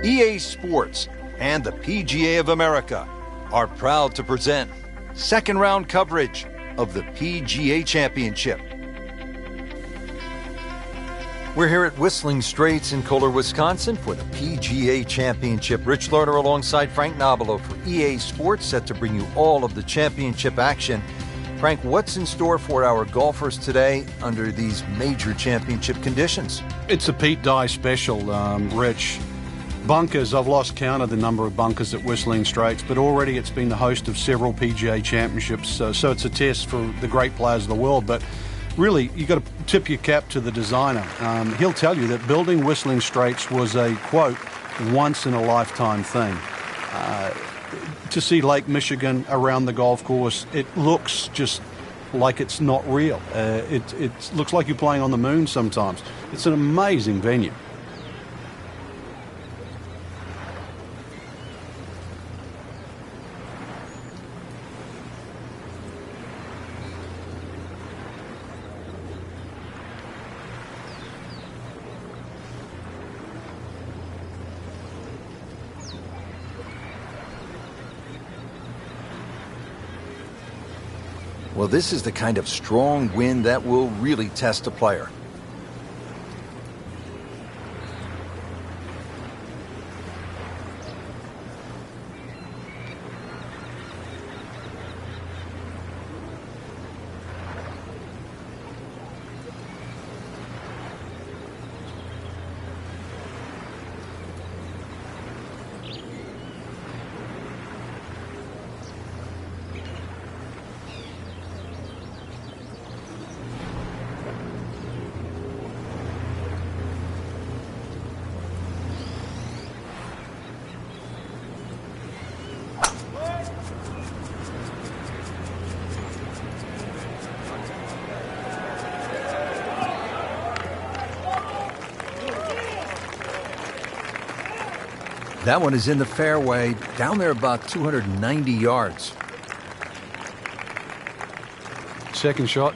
EA Sports and the PGA of America are proud to present second round coverage of the PGA Championship. We're here at Whistling Straits in Kohler, Wisconsin for the PGA Championship. Rich Lerner alongside Frank Nobilo for EA Sports, set to bring you all of the championship action. Frank, what's in store for our golfers today under these major championship conditions? It's a Pete Dye special, Rich. Bunkers, I've lost count of the number of bunkers at Whistling Straits, but already it's been the host of several PGA championships, so it's a test for the great players of the world. But really, you've got to tip your cap to the designer. He'll tell you that building Whistling Straits was a, quote, once-in-a-lifetime thing. To see Lake Michigan around the golf course, it looks just like it's not real. It looks like you're playing on the moon sometimes. It's an amazing venue. Well, this is the kind of strong wind that will really test a player. That one is in the fairway, down there about 290 yards. Second shot.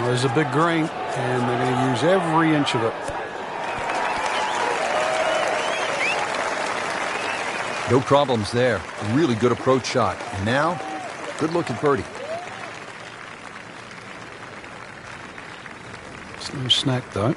There's a big green, and they're going to use every inch of it. No problems there. Really good approach shot. And now, good look at birdie. It's no snack, though.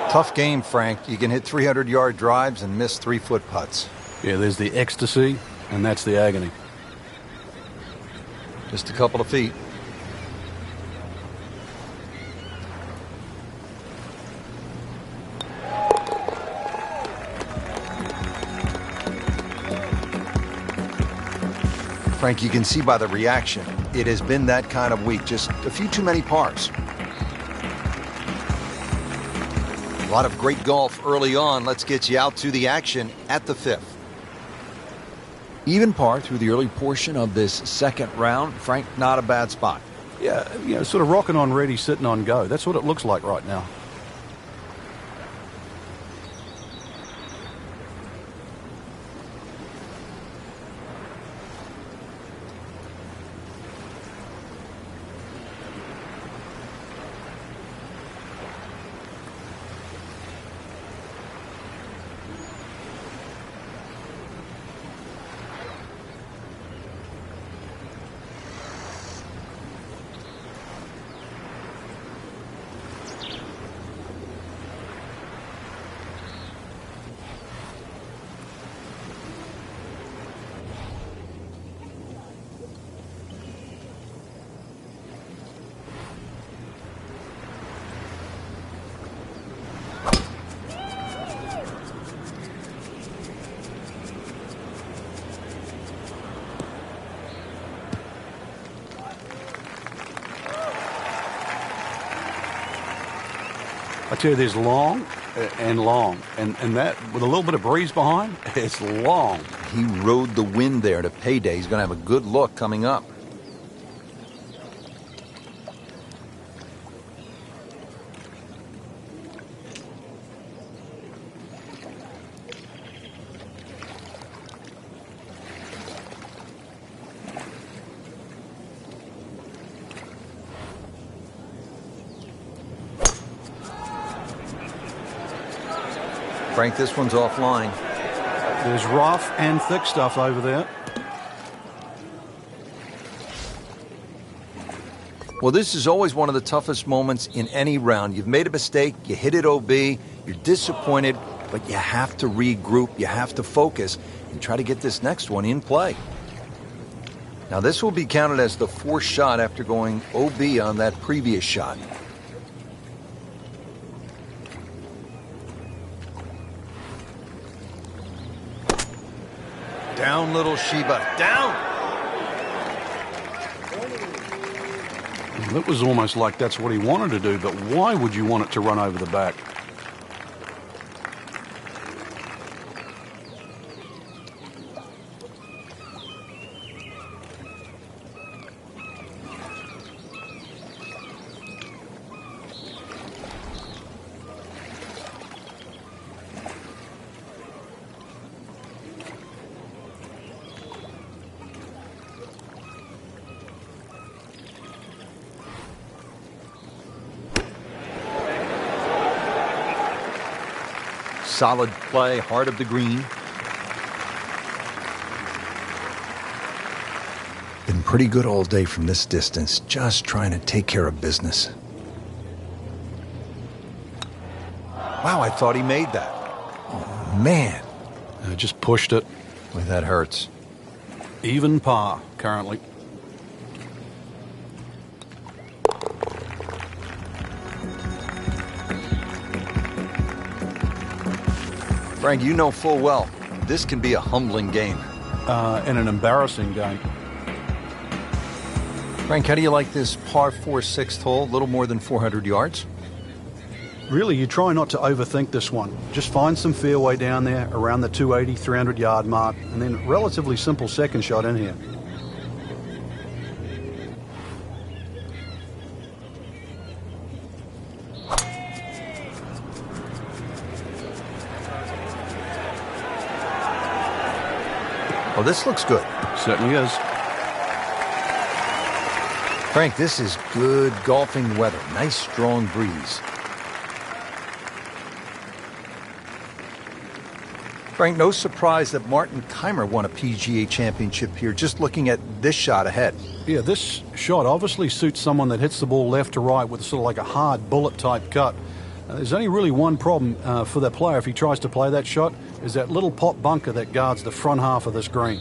Tough game, Frank. You can hit 300-yard drives and miss 3-foot putts. Yeah, there's the ecstasy, and that's the agony. Just a couple of feet. Frank, you can see by the reaction, it has been that kind of week. Just a few too many pars. A lot of great golf early on. Let's get you out to the action at the fifth. Even par through the early portion of this second round. Frank, not a bad spot. Yeah, sort of rocking on ready, sitting on go. That's what it looks like right now. I tell you, there's long and long. And that, with a little bit of breeze behind, it's long. He rode the wind there to payday. He's going to have a good look coming up. Frank, this one's offline. There's rough and thick stuff over there. Well, this is always one of the toughest moments in any round. You've made a mistake, you hit it OB, you're disappointed, but you have to regroup, you have to focus, and try to get this next one in play. Now, this will be counted as the fourth shot after going OB on that previous shot. Down, little Sheba. Down! It was almost like that's what he wanted to do, but why would you want it to run over the back? Solid play, heart of the green. Been pretty good all day from this distance, just trying to take care of business. Wow, I thought he made that. Oh, man. Just pushed it. Boy, that hurts. Even par, currently. Frank, you know full well, this can be a humbling game. And an embarrassing game. Frank, how do you like this par 4 sixth hole, a little more than 400 yards? Really, you try not to overthink this one. Just find some fairway down there around the 280, 300 yard mark, and then relatively simple second shot in here. Oh, this looks good. Certainly is. Frank, this is good golfing weather. Nice strong breeze. Frank, no surprise that Martin Kaymer won a PGA championship here, just looking at this shot ahead. Yeah, this shot obviously suits someone that hits the ball left to right with sort of like a hard bullet type cut. There's only really one problem for that player if he tries to play that shot, is that little pot bunker that guards the front half of this green.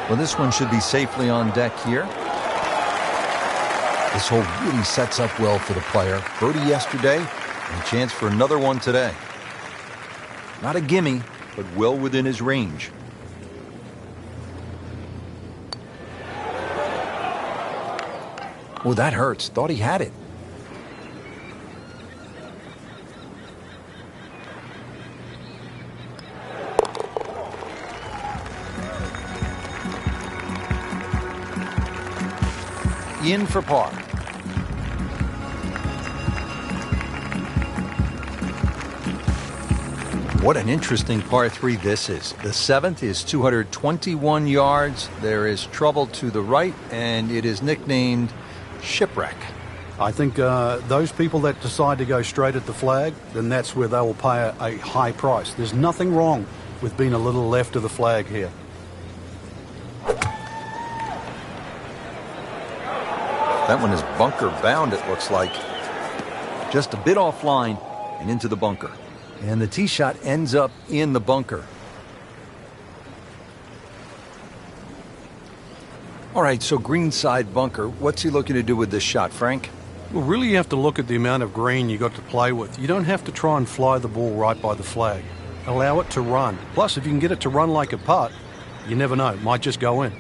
Well, this one should be safely on deck here. This hole really sets up well for the player. Birdie yesterday, and a chance for another one today. Not a gimme, but well within his range. Oh, that hurts. Thought he had it. In for par. What an interesting par 3 this is. The 7th is 221 yards. There is trouble to the right, and it is nicknamed Shipwreck. I think those people that decide to go straight at the flag, then that's where they will pay a high price. There's nothing wrong with being a little left of the flag here. That one is bunker bound, it looks like. Just a bit offline and into the bunker. And the tee shot ends up in the bunker. All right, so greenside bunker. What's he looking to do with this shot, Frank? Well, really you have to look at the amount of green you got to play with. You don't have to try and fly the ball right by the flag. Allow it to run. Plus, if you can get it to run like a putt, you never know. It might just go in.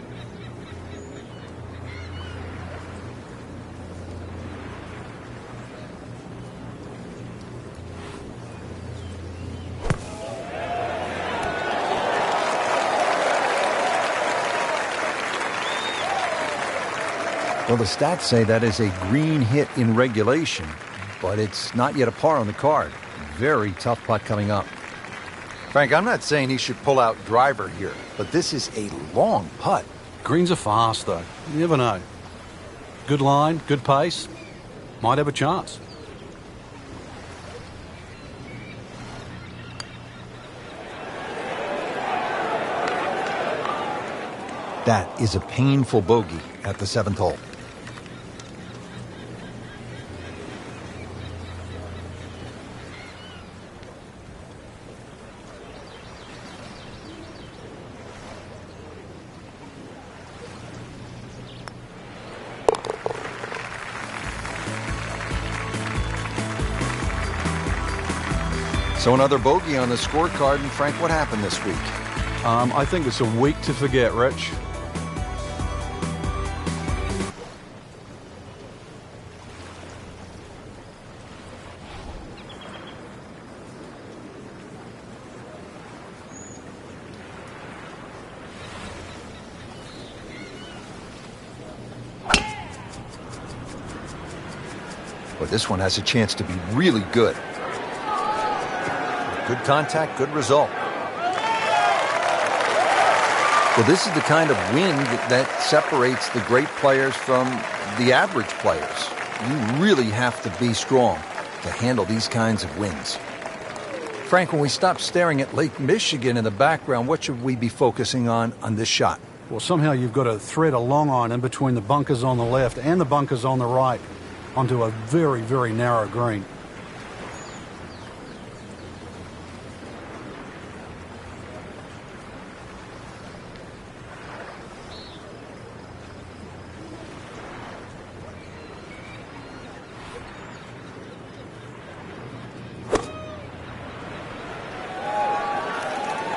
Well, the stats say that is a green hit in regulation, but it's not yet a par on the card. Very tough putt coming up. Frank, I'm not saying he should pull out driver here, but this is a long putt. Greens are fast, though. You never know. Good line, good pace. Might have a chance. That is a painful bogey at the 7th hole. So another bogey on the scorecard. And Frank, what happened this week? I think it's a week to forget, Rich. But this one has a chance to be really good. Good contact, good result. Well, this is the kind of wind that separates the great players from the average players. You really have to be strong to handle these kinds of winds. Frank, when we stop staring at Lake Michigan in the background, what should we be focusing on this shot? Well, somehow you've got to thread a long iron in between the bunkers on the left and the bunkers on the right onto a very, very narrow green.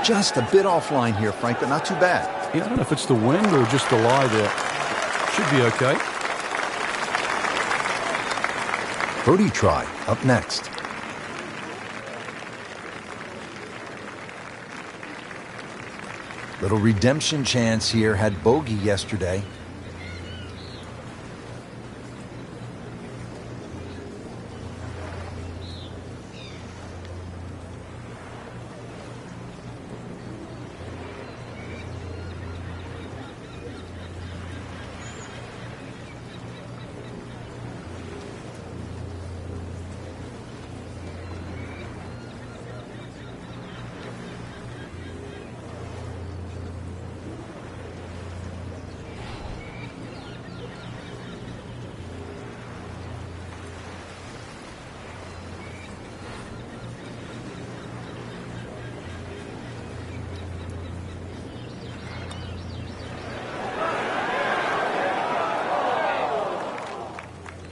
Just a bit offline here, Frank, but not too bad. Yeah, I don't know if it's the wind or just the lie there. Should be okay. Birdie try up next. Little redemption chance here. Had bogey yesterday.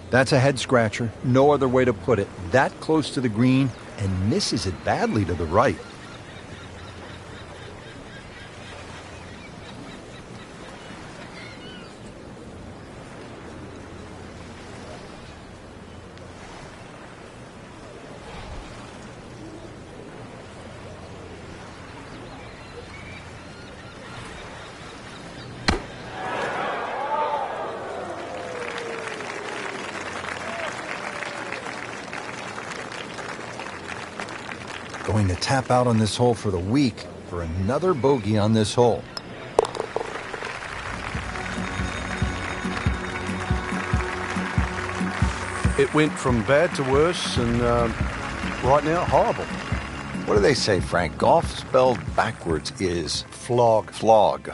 That's a head scratcher. No other way to put it. That close to the green and misses it badly to the right. Going to tap out on this hole for the week for another bogey on this hole. It went from bad to worse, and right now, horrible. What do they say, Frank? Golf spelled backwards is Flog. flog.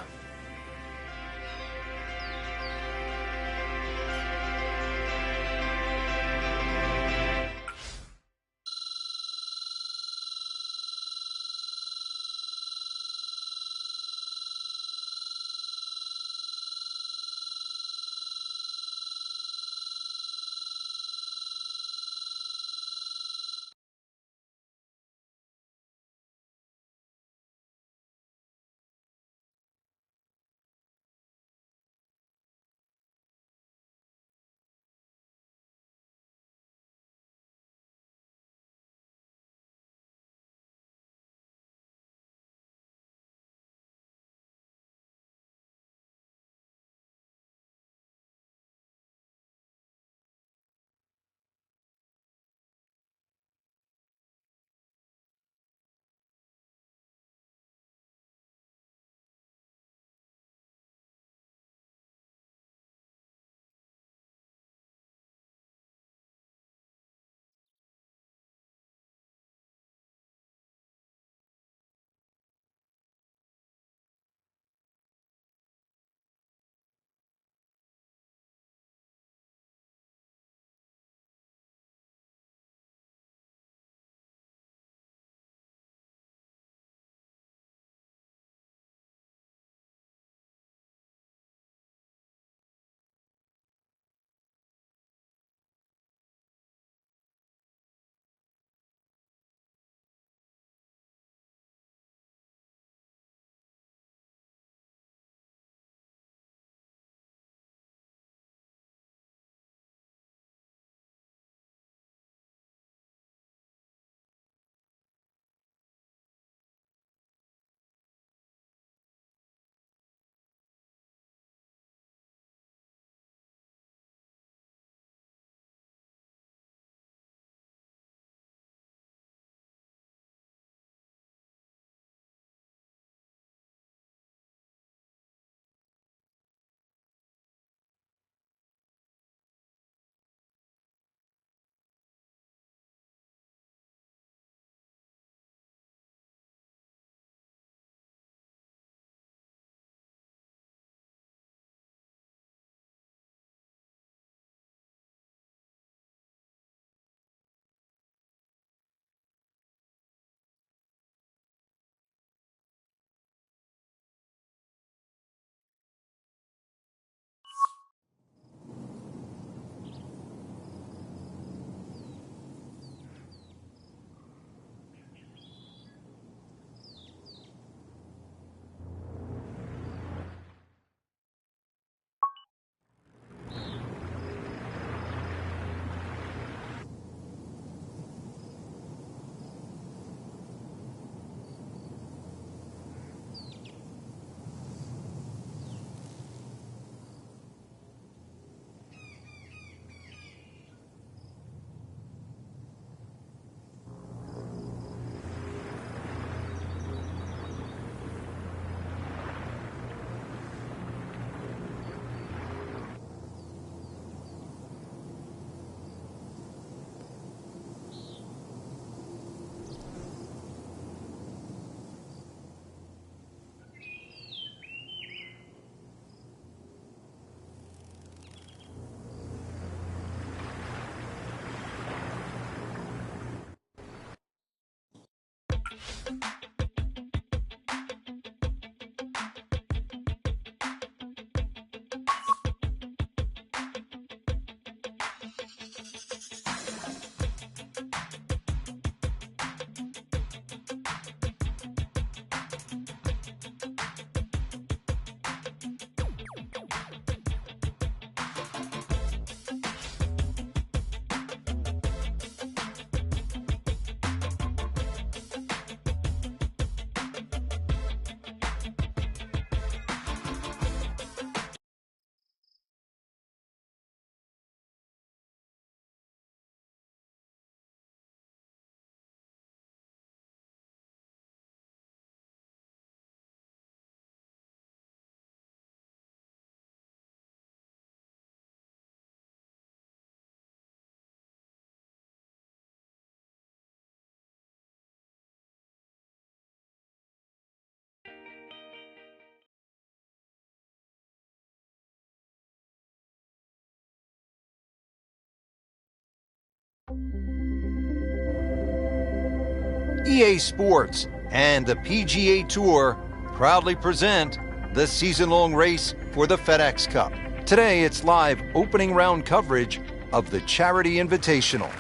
EA Sports and the PGA Tour proudly present the season-long race for the FedEx Cup. Today, it's live opening round coverage of the Charity Invitational.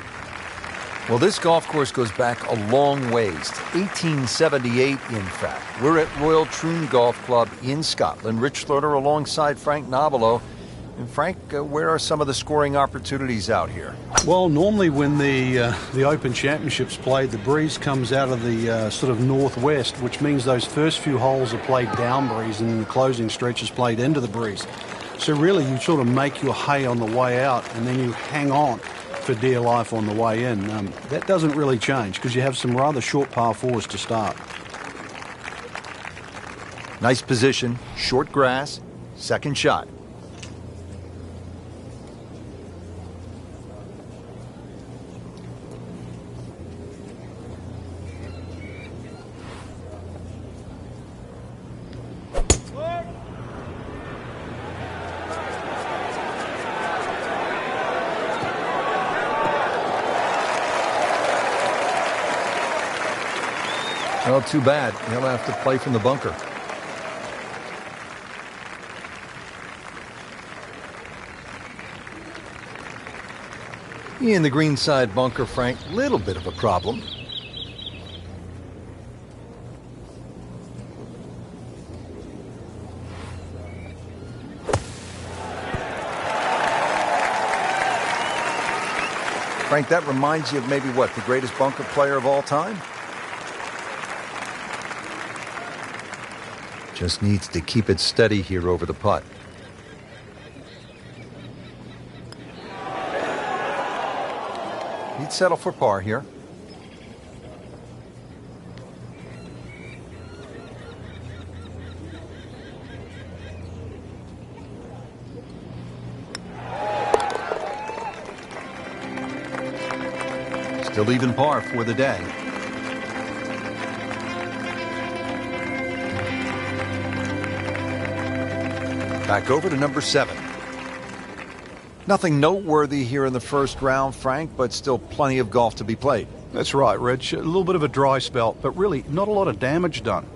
Well, this golf course goes back a long ways, to 1878, in fact. We're at Royal Troon Golf Club in Scotland. Rich Lerner alongside Frank Nobilo. And Frank, where are some of the scoring opportunities out here? Well, normally when the Open Championships played, the breeze comes out of the sort of northwest, which means those first few holes are played down breeze and then the closing stretch is played into the breeze. So really you sort of make your hay on the way out and then you hang on for dear life on the way in. That doesn't really change because you have some rather short par fours to start. Nice position, short grass, second shot. Well, too bad. He'll have to play from the bunker. In the greenside bunker, Frank, little bit of a problem. Frank, that reminds you of maybe what, the greatest bunker player of all time? Just needs to keep it steady here over the putt. He'd settle for par here. Still even par for the day. Back over to number 7. Nothing noteworthy here in the first round, Frank, but still plenty of golf to be played. That's right, Rich. A little bit of a dry spell, but really not a lot of damage done.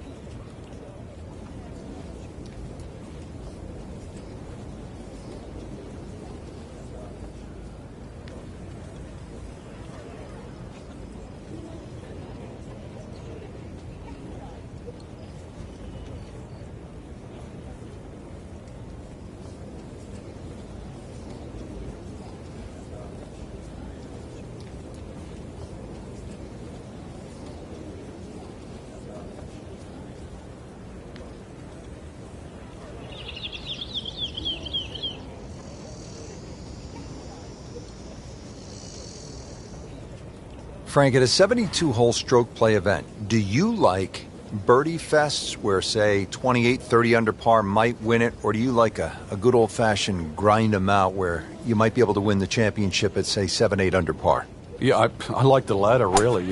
Frank, at a 72-hole stroke play event, do you like birdie fests where, say, 28, 30 under par might win it, or do you like a good old-fashioned grind them out where you might be able to win the championship at, say, 7, 8 under par? Yeah, I like the latter, really,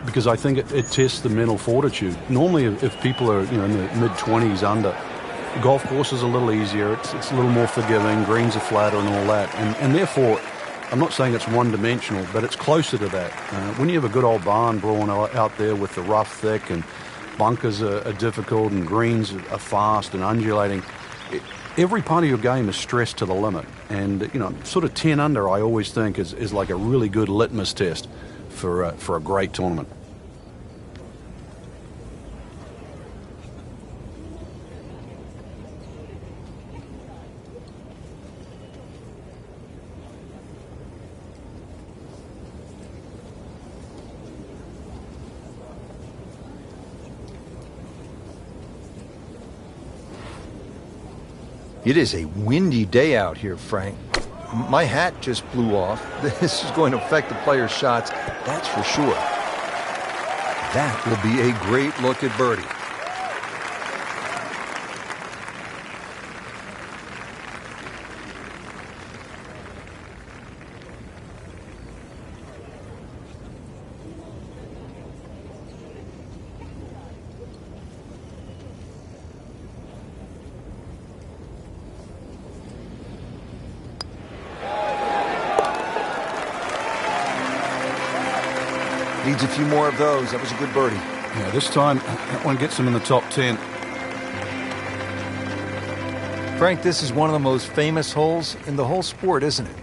because I think it tests the mental fortitude. Normally, if people are in the mid-20s under, the golf course is a little easier, it's a little more forgiving, greens are flatter and all that, and therefore, I'm not saying it's one-dimensional, but it's closer to that. When you have a good old barn brawn out there with the rough thick and bunkers are difficult and greens are fast and undulating, every part of your game is stressed to the limit. And, sort of 10 under, I always think, is like a really good litmus test for a great tournament. It is a windy day out here, Frank. My hat just blew off. This is going to affect the players' shots, that's for sure. That will be a great look at birdie. Needs a few more of those. That was a good birdie. Yeah, this time that one gets him in the top 10. Frank, this is one of the most famous holes in the whole sport, isn't it?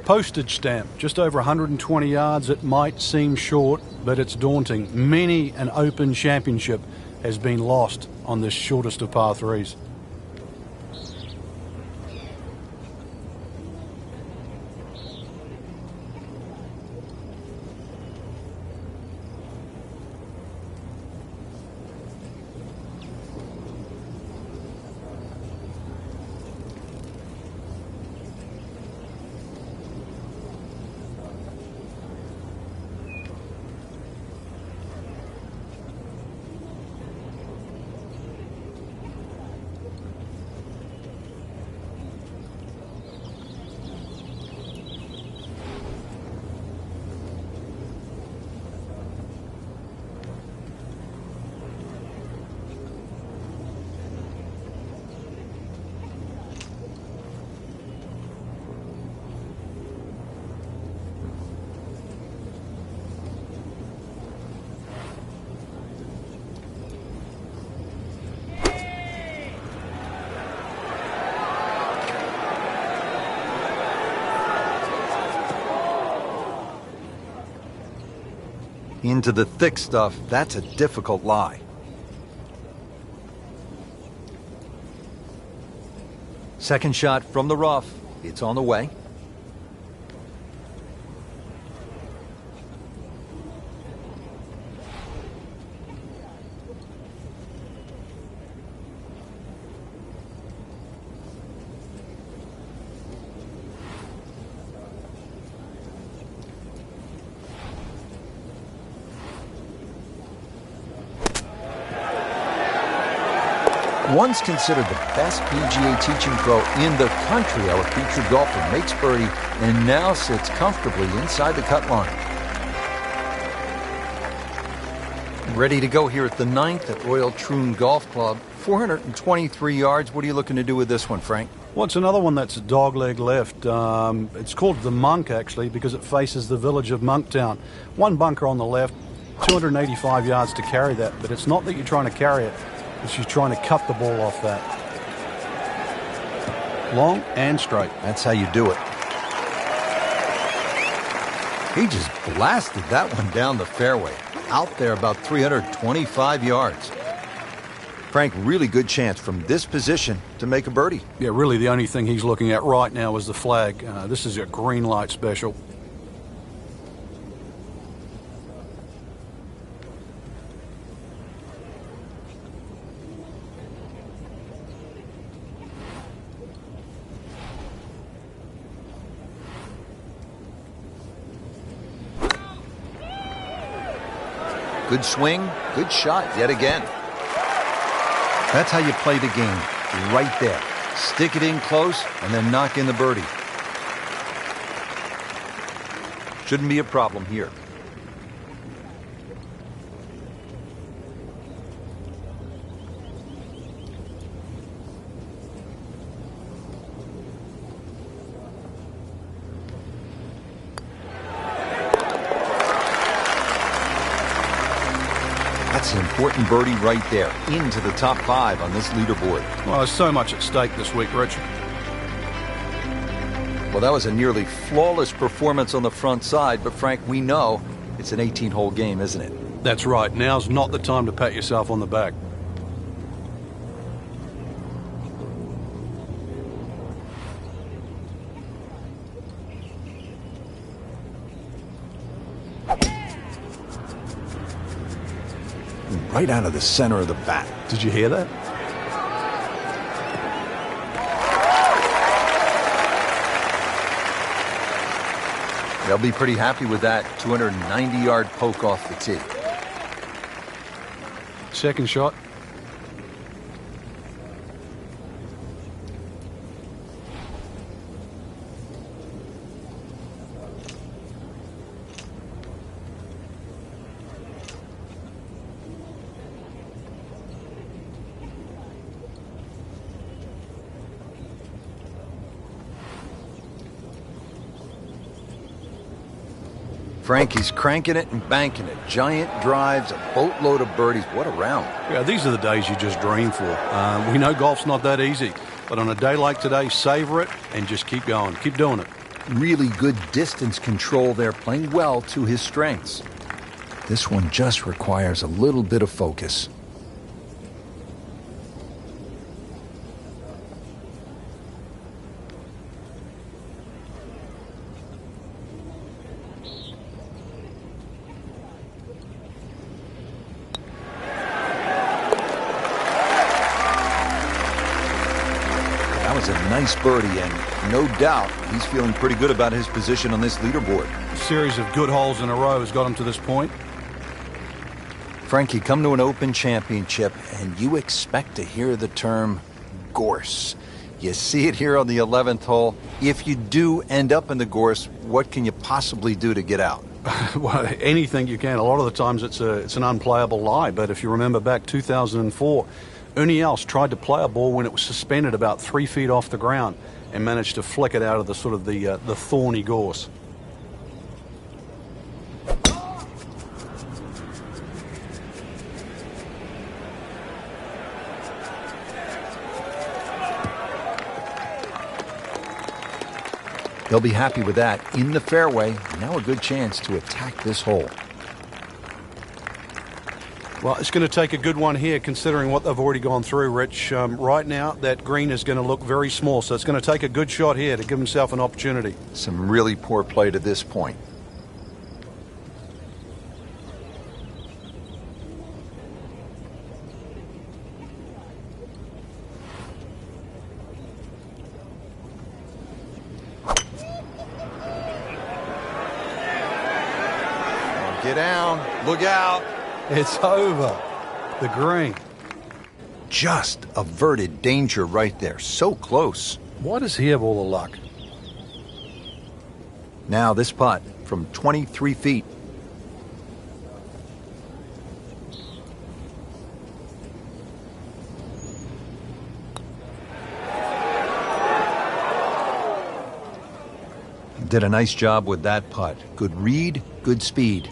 Postage stamp, just over 120 yards. It might seem short, but it's daunting. Many an Open Championship has been lost on this shortest of par threes. Into the thick stuff, that's a difficult lie. Second shot from the rough. It's on the way. Once considered the best PGA teaching pro in the country, our featured golfer makes birdie and now sits comfortably inside the cut line. Ready to go here at the 9th at Royal Troon Golf Club. 423 yards. What are you looking to do with this one, Frank? Well, it's another one that's a dogleg left. It's called the Monk, actually, because it faces the village of Monktown. One bunker on the left, 285 yards to carry that, but it's not that you're trying to carry it. She's trying to cut the ball off that. Long and straight. That's how you do it. He just blasted that one down the fairway. Out there about 325 yards. Frank, really good chance from this position to make a birdie. Yeah, really the only thing he's looking at right now is the flag. This is a green light special. Good swing, good shot yet again. That's how you play the game, right there. Stick it in close and then knock in the birdie. Shouldn't be a problem here. That's an important birdie right there, into the top 5 on this leaderboard. Well, there's so much at stake this week, Rich. Well, that was a nearly flawless performance on the front side, but Frank, we know it's an 18-hole game, isn't it? That's right. Now's not the time to pat yourself on the back. Right out of the center of the bat. Did you hear that? They'll be pretty happy with that 290-yard poke off the tee. Second shot. Frankie's cranking it and banking it. Giant drives, a boatload of birdies. What a round. Yeah, these are the days you just dream for. We know golf's not that easy, but on a day like today, savor it and just keep going. Keep doing it. Really good distance control there, playing well to his strengths. This one just requires a little bit of focus. A nice birdie, and no doubt he's feeling pretty good about his position on this leaderboard. A series of good holes in a row has got him to this point. Frankie, come to an Open Championship and you expect to hear the term gorse. You see it here on the 11th hole. If you do end up in the gorse, what can you possibly do to get out? Well, anything you can. A lot of the times it's an unplayable lie, but if you remember back 2004, Ernie Els tried to play a ball when it was suspended about 3 feet off the ground and managed to flick it out of the sort of the thorny gorse. They'll be happy with that. In the fairway, now a good chance to attack this hole. Well, it's going to take a good one here, considering what they've already gone through, Rich. Right now, that green is going to look very small, so it's going to take a good shot here to give himself an opportunity. Some really poor play to this point. Get down. Look out. It's over. The green. Just averted danger right there. So close. Why does he have all the luck? Now this putt from 23 feet. Did a nice job with that putt. Good read, good speed.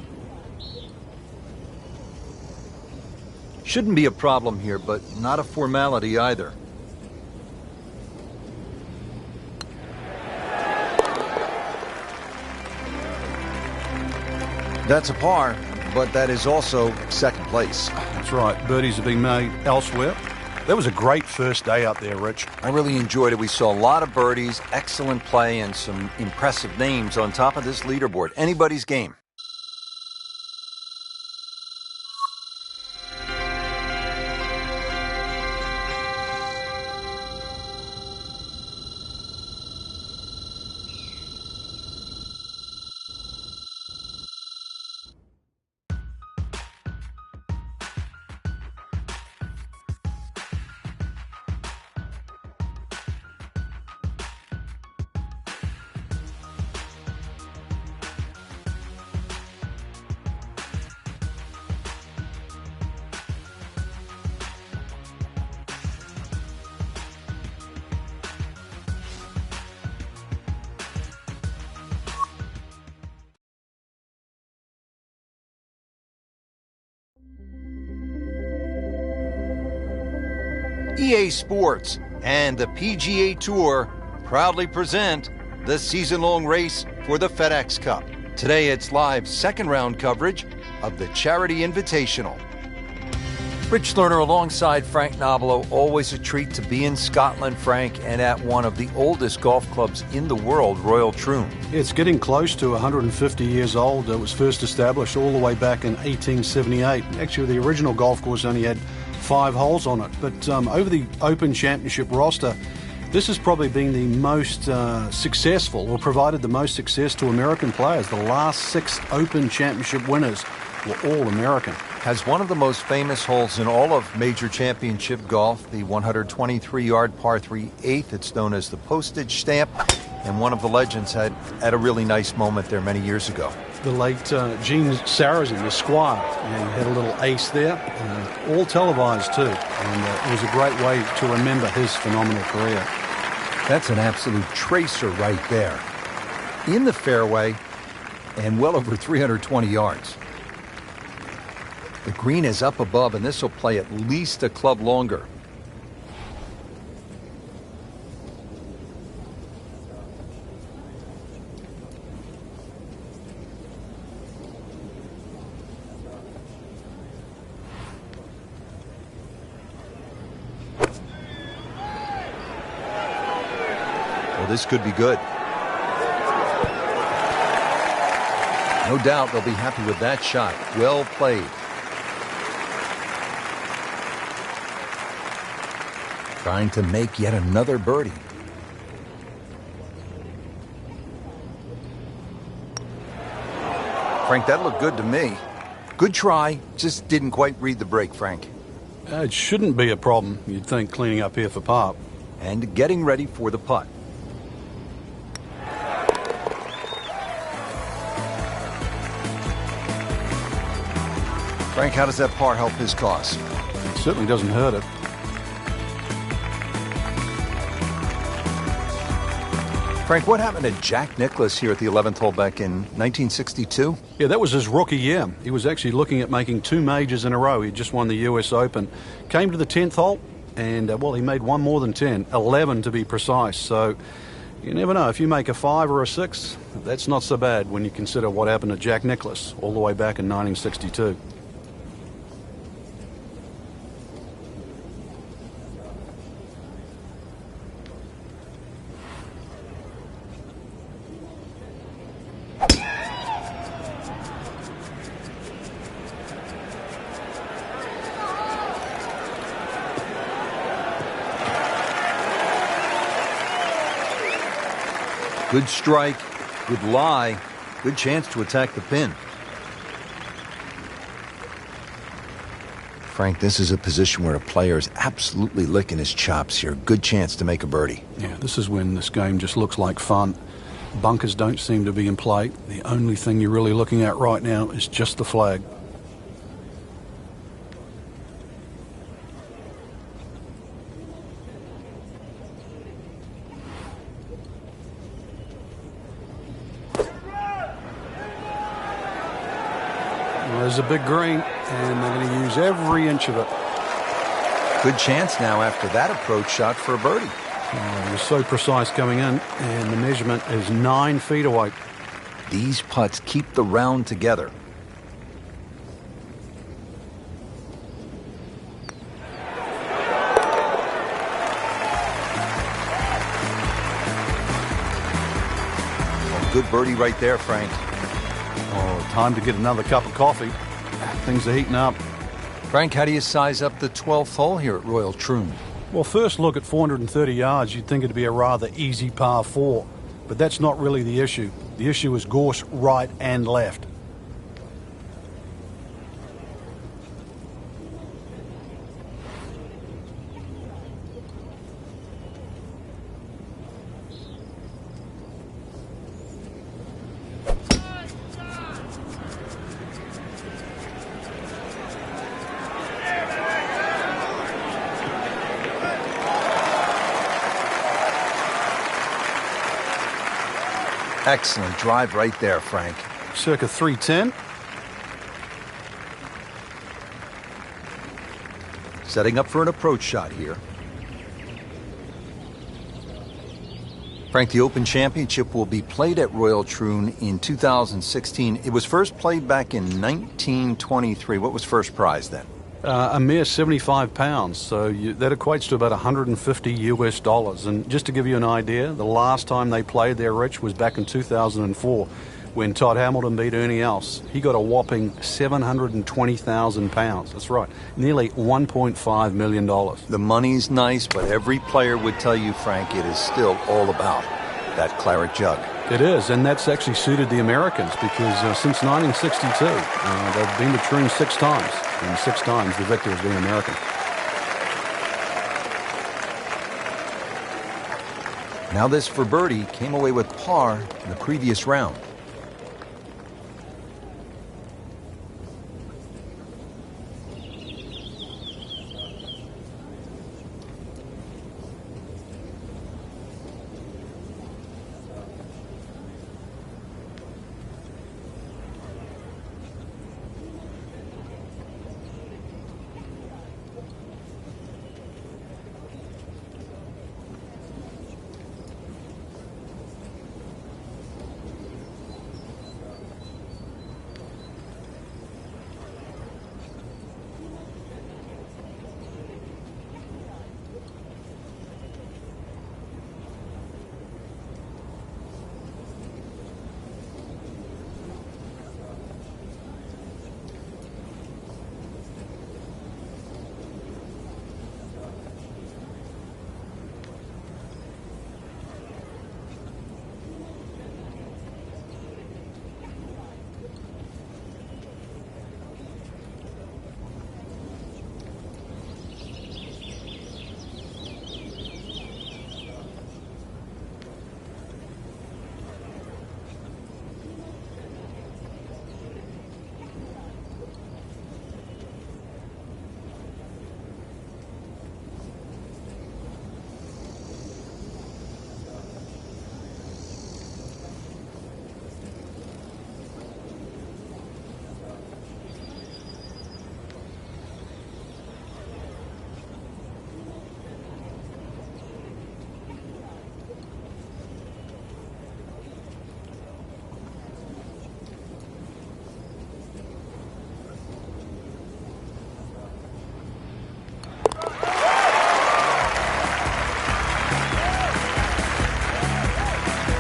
Shouldn't be a problem here, but not a formality either. That's a par, but that is also second place. That's right. Birdies are being made elsewhere. That was a great first day out there, Rich. I really enjoyed it. We saw a lot of birdies, excellent play, and some impressive names on top of this leaderboard. Anybody's game. EA Sports and the PGA Tour proudly present the season-long race for the FedEx Cup. Today it's live second-round coverage of the Charity Invitational. Rich Lerner alongside Frank Nobilo. Always a treat to be in Scotland, Frank, and at one of the oldest golf clubs in the world, Royal Troon. It's getting close to 150 years old. It was first established all the way back in 1878. Actually, the original golf course only had 5 holes on it. But over the Open Championship roster, this has probably been the most successful, or provided the most success to American players. The last 6 Open Championship winners were all American. Has one of the most famous holes in all of major championship golf, the 123-yard par 3 8th. It's known as the postage stamp, and one of the legends had a really nice moment there many years ago. The late Gene Sarazen, the Squire, and he had a little ace there, all televised too, and it was a great way to remember his phenomenal career. That's an absolute tracer right there. In the fairway, and well over 320 yards. The green is up above, and this will play at least a club longer. Well, this could be good. No doubt they'll be happy with that shot. Well played. Trying to make yet another birdie. Frank, that looked good to me. Good try, just didn't quite read the break, Frank. It shouldn't be a problem, you'd think, cleaning up here for par. And getting ready for the putt. Frank, how does that par help his cause? It certainly doesn't hurt it. Frank, what happened to Jack Nicklaus here at the 11th hole back in 1962? Yeah, that was his rookie year. He was actually looking at making 2 majors in a row. He just won the US Open. Came to the 10th hole, and, well, he made one more than 10. 11 to be precise. So you never know. If you make a 5 or a 6, that's not so bad when you consider what happened to Jack Nicklaus all the way back in 1962. Good strike, good lie, good chance to attack the pin. Frank, this is a position where a player is absolutely licking his chops here. Good chance to make a birdie. Yeah, this is when this game just looks like fun. Bunkers don't seem to be in play. The only thing you're really looking at right now is just the flag. There's a big green, and they're going to use every inch of it. Good chance now after that approach shot for a birdie. It was so precise coming in, and the measurement is 9 feet away. These putts keep the round together. Oh, good birdie right there, Frank. Oh, time to get another cup of coffee. Things are heating up. Frank, how do you size up the 12th hole here at Royal Troon? Well, first look at 430 yards, you'd think it'd be a rather easy par 4. But that's not really the issue. The issue is gorse right and left. Excellent drive right there, Frank. Circa 310. Setting up for an approach shot here. Frank, the Open Championship will be played at Royal Troon in 2016. It was first played back in 1923. What was first prize then? A mere 75 pounds, so that equates to about $150 US. And just to give you an idea, the last time they played there, Rich, was back in 2004 when Todd Hamilton beat Ernie Els. He got a whopping 720,000 pounds. That's right, nearly $1.5 million. The money's nice, but every player would tell you, Frank, it is still all about that claret jug. It is, and that's actually suited the Americans because since 1962, they've been to Troon 6 times, and 6 times the victor has been American. Now this for birdie came away with par in the previous round.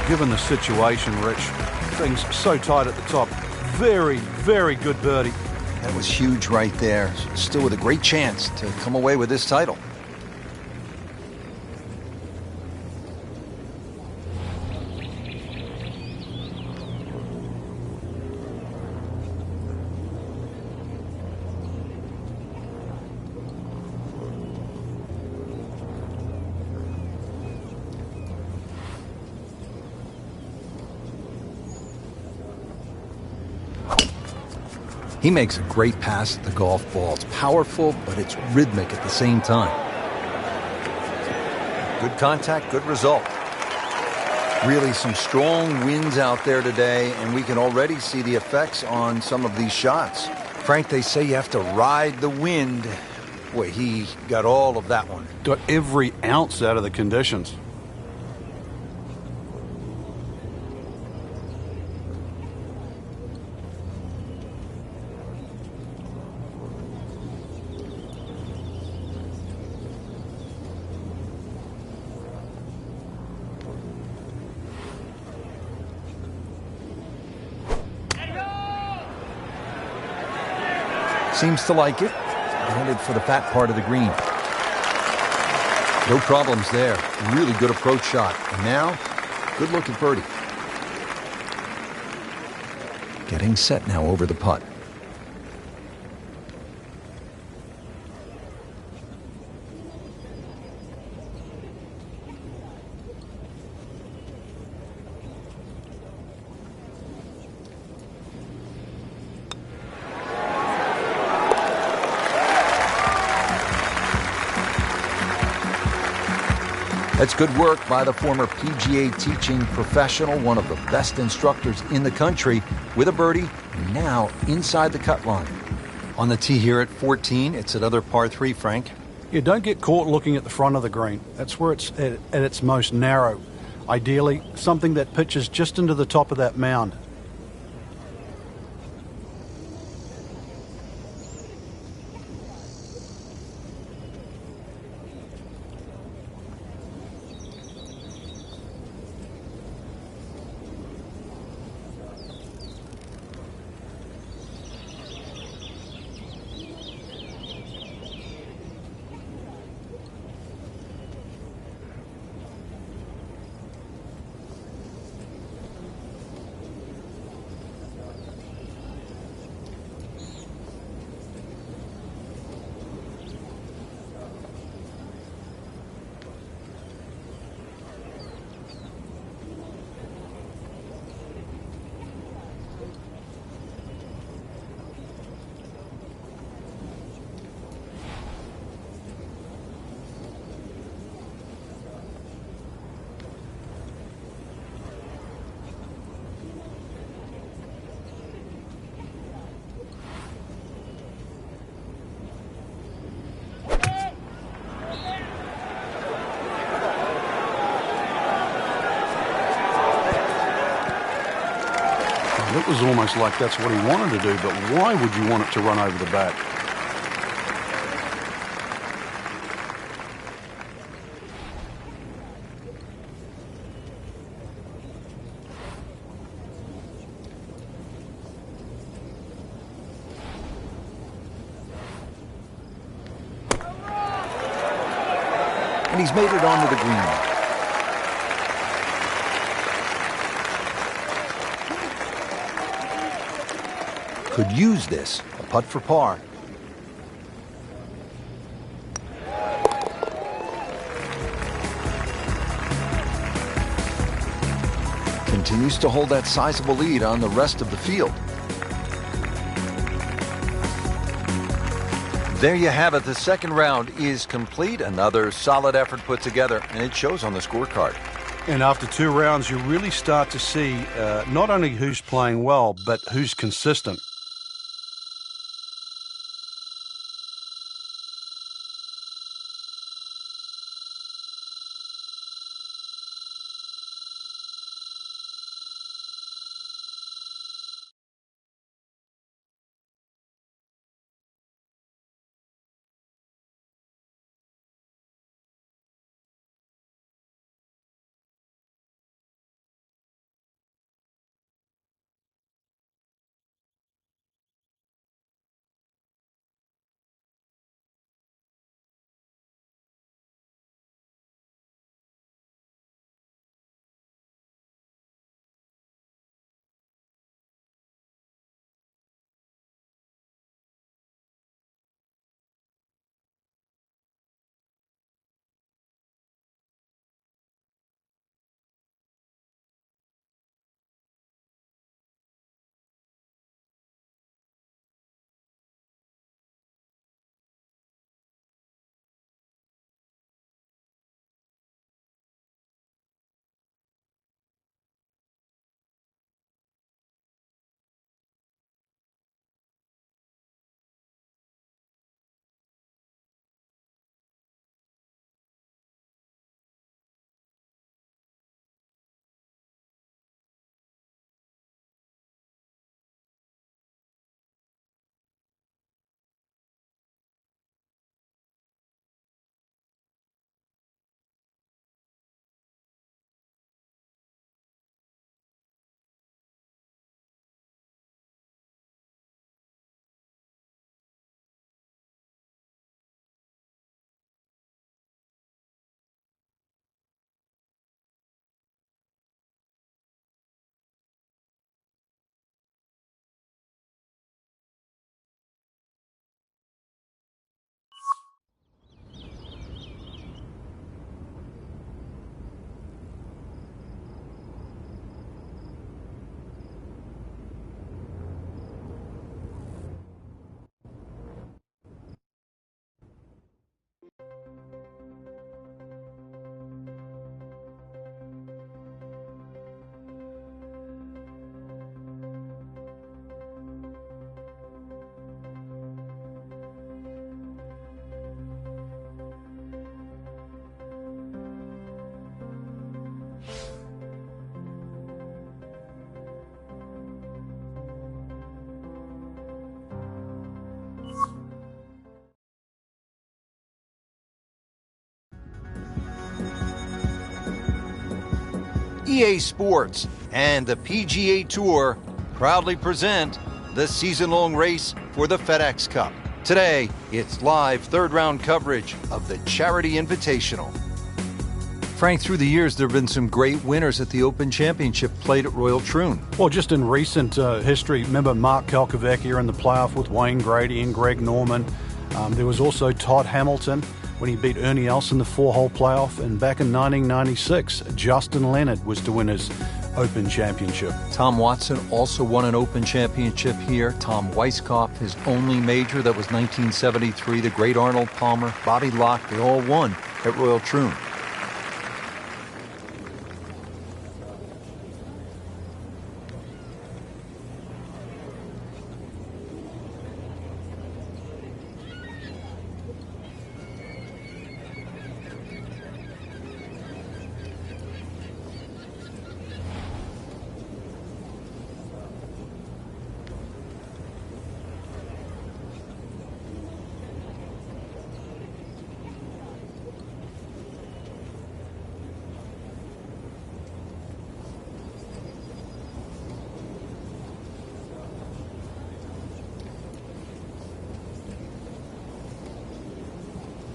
Given the situation, Rich, things so tight at the top. Very, very good birdie. That was huge right there. Still with a great chance to come away with this title. He makes a great pass at the golf ball. It's powerful, but it's rhythmic at the same time. Good contact, good result. Really some strong winds out there today, and we can already see the effects on some of these shots. Frank, they say you have to ride the wind. Boy, he got all of that one. Got every ounce out of the conditions. Seems to like it. Headed for the fat part of the green. No problems there. Really good approach shot. And now, good look at birdie. Getting set now over the putt. That's good work by the former PGA teaching professional, one of the best instructors in the country, with a birdie, and now inside the cut line. On the tee here at 14, it's another par 3, Frank. You don't get caught looking at the front of the green. That's where it's at its most narrow. Ideally, something that pitches just into the top of that mound. It was almost like that's what he wanted to do, but why would you want it to run over the bat? And he's made it onto the green. Could use this. A putt for par. Continues to hold that sizable lead on the rest of the field. There you have it. The second round is complete. Another solid effort put together, and it shows on the scorecard. And after 2 rounds, you really start to see not only who's playing well, but who's consistent. EA Sports and the PGA Tour proudly present the season-long race for the FedEx Cup. Today, it's live third-round coverage of the Charity Invitational. Frank, through the years, there have been some great winners at the Open Championship played at Royal Troon. Well, just in recent history, remember Mark Kalkoveckia in the playoff with Wayne Grady and Greg Norman. There was also Todd Hamilton when he beat Ernie Els in the 4-hole playoff. And back in 1996, Justin Leonard was to win his Open Championship. Tom Watson also won an Open Championship here. Tom Weiskopf, his only major, that was 1973. The great Arnold Palmer, Bobby Locke, they all won at Royal Troon.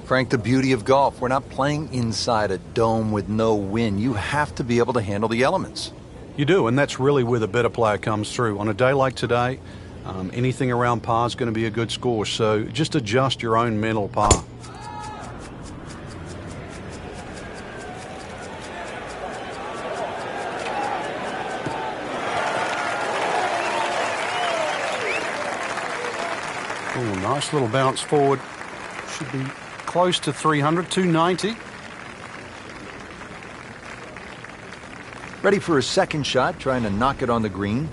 Frank, the beauty of golf, we're not playing inside a dome with no wind. You have to be able to handle the elements. You do, and that's really where the better player comes through. On a day like today, anything around par is going to be a good score, so just adjust your own mental par. Oh, nice little bounce forward. Should be close to 300, 290. Ready for a second shot, trying to knock it on the green.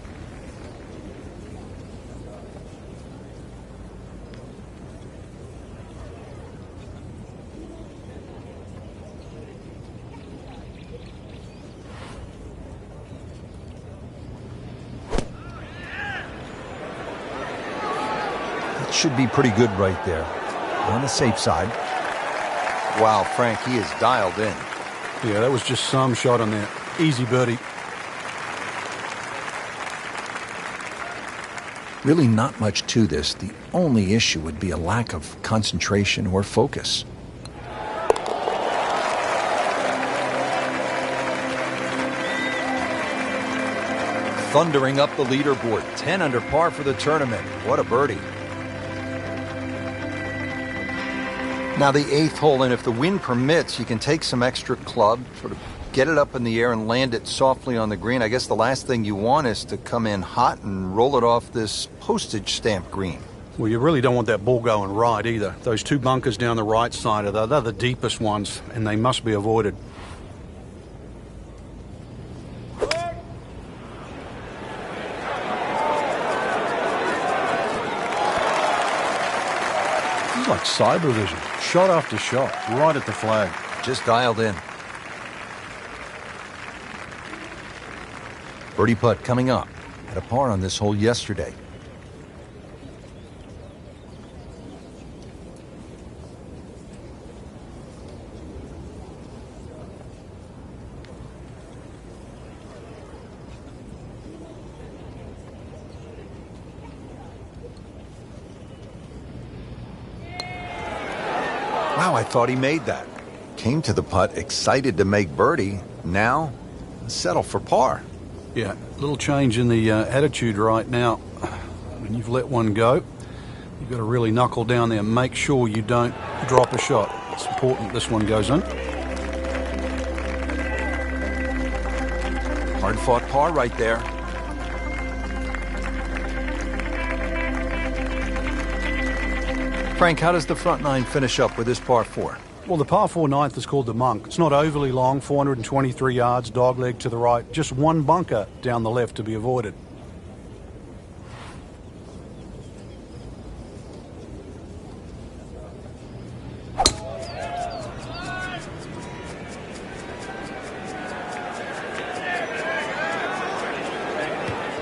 That should be pretty good right there. On the safe side. Wow, Frank, he is dialed in. Yeah, that was just some shot on there. Easy birdie. Really not much to this. The only issue would be a lack of concentration or focus. Thundering up the leaderboard. 10 under par for the tournament. What a birdie. Now the 8th hole, and if the wind permits, you can take some extra club, sort of get it up in the air and land it softly on the green. I guess the last thing you want is to come in hot and roll it off this postage stamp green. Well, you really don't want that ball going right either. Those two bunkers down the right side, they're the deepest ones, and they must be avoided. This is like cyber vision. Shot after shot, right at the flag. Just dialed in. Birdie putt coming up. Had a par on this hole yesterday. Wow, I thought he made that. Came to the putt excited to make birdie. Now, settle for par. Yeah, a little change in the attitude right now. When you've let one go, you've got to really knuckle down there and make sure you don't drop a shot. It's important this one goes in. Hard-fought par right there. Frank, how does the front nine finish up with this par 4? Well, the par 4 ninth is called the Monk. It's not overly long, 423 yards, dogleg to the right. Just one bunker down the left to be avoided.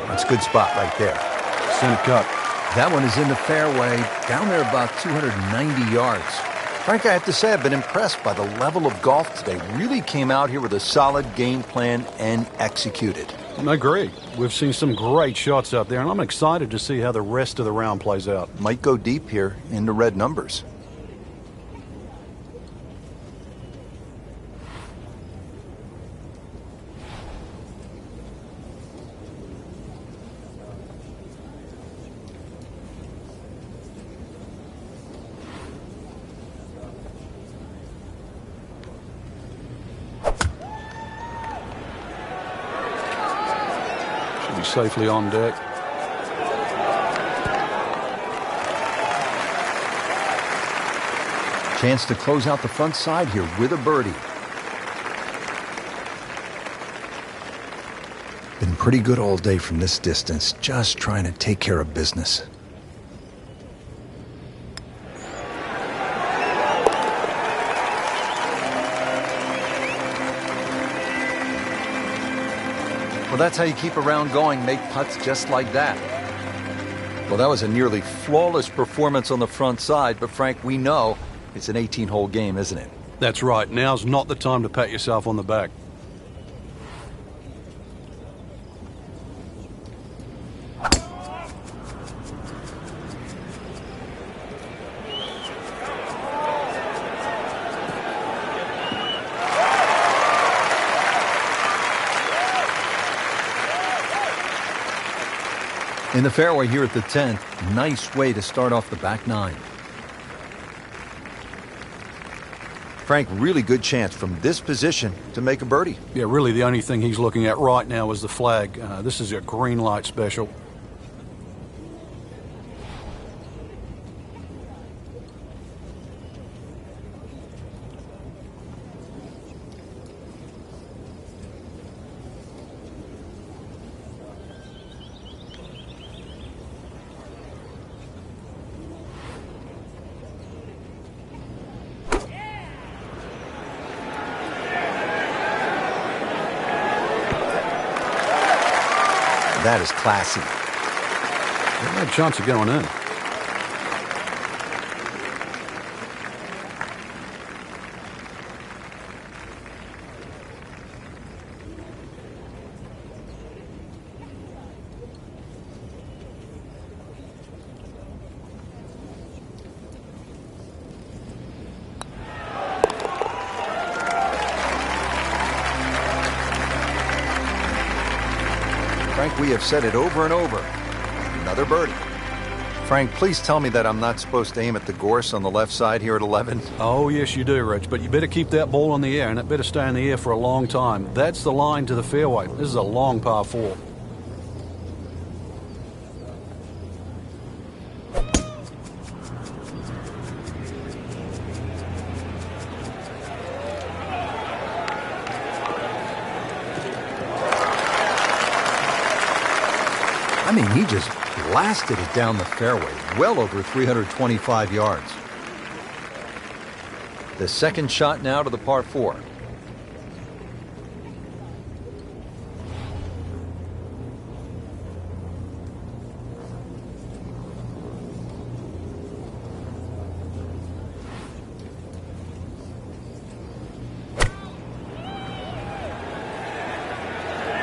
That's a good spot right there. Center cut. That one is in the fairway, down there about 290 yards. Frank, I have to say I've been impressed by the level of golf today. Really came out here with a solid game plan and executed. I agree. We've seen some great shots out there, and I'm excited to see how the rest of the round plays out. Might go deep here into red numbers. Be safely on deck. Chance to close out the front side here with a birdie. Been pretty good all day from this distance, just trying to take care of business. Well, that's how you keep a round going, make putts just like that. Well, that was a nearly flawless performance on the front side, but Frank, we know it's an 18-hole game, isn't it? That's right. Now's not the time to pat yourself on the back. In the fairway here at the 10th, nice way to start off the back nine. Frank, really good chance from this position to make a birdie. Yeah, really the only thing he's looking at right now is the flag. This is a green light special. That is classy. They had a chance of going in. Frank, we have said it over and over. Another birdie. Frank, please tell me that I'm not supposed to aim at the gorse on the left side here at 11. Oh, yes, you do, Rich, but you better keep that ball in the air, and it better stay in the air for a long time. That's the line to the fairway. This is a long par 4. I mean, he just blasted it down the fairway, well over 325 yards. The second shot now to the par 4.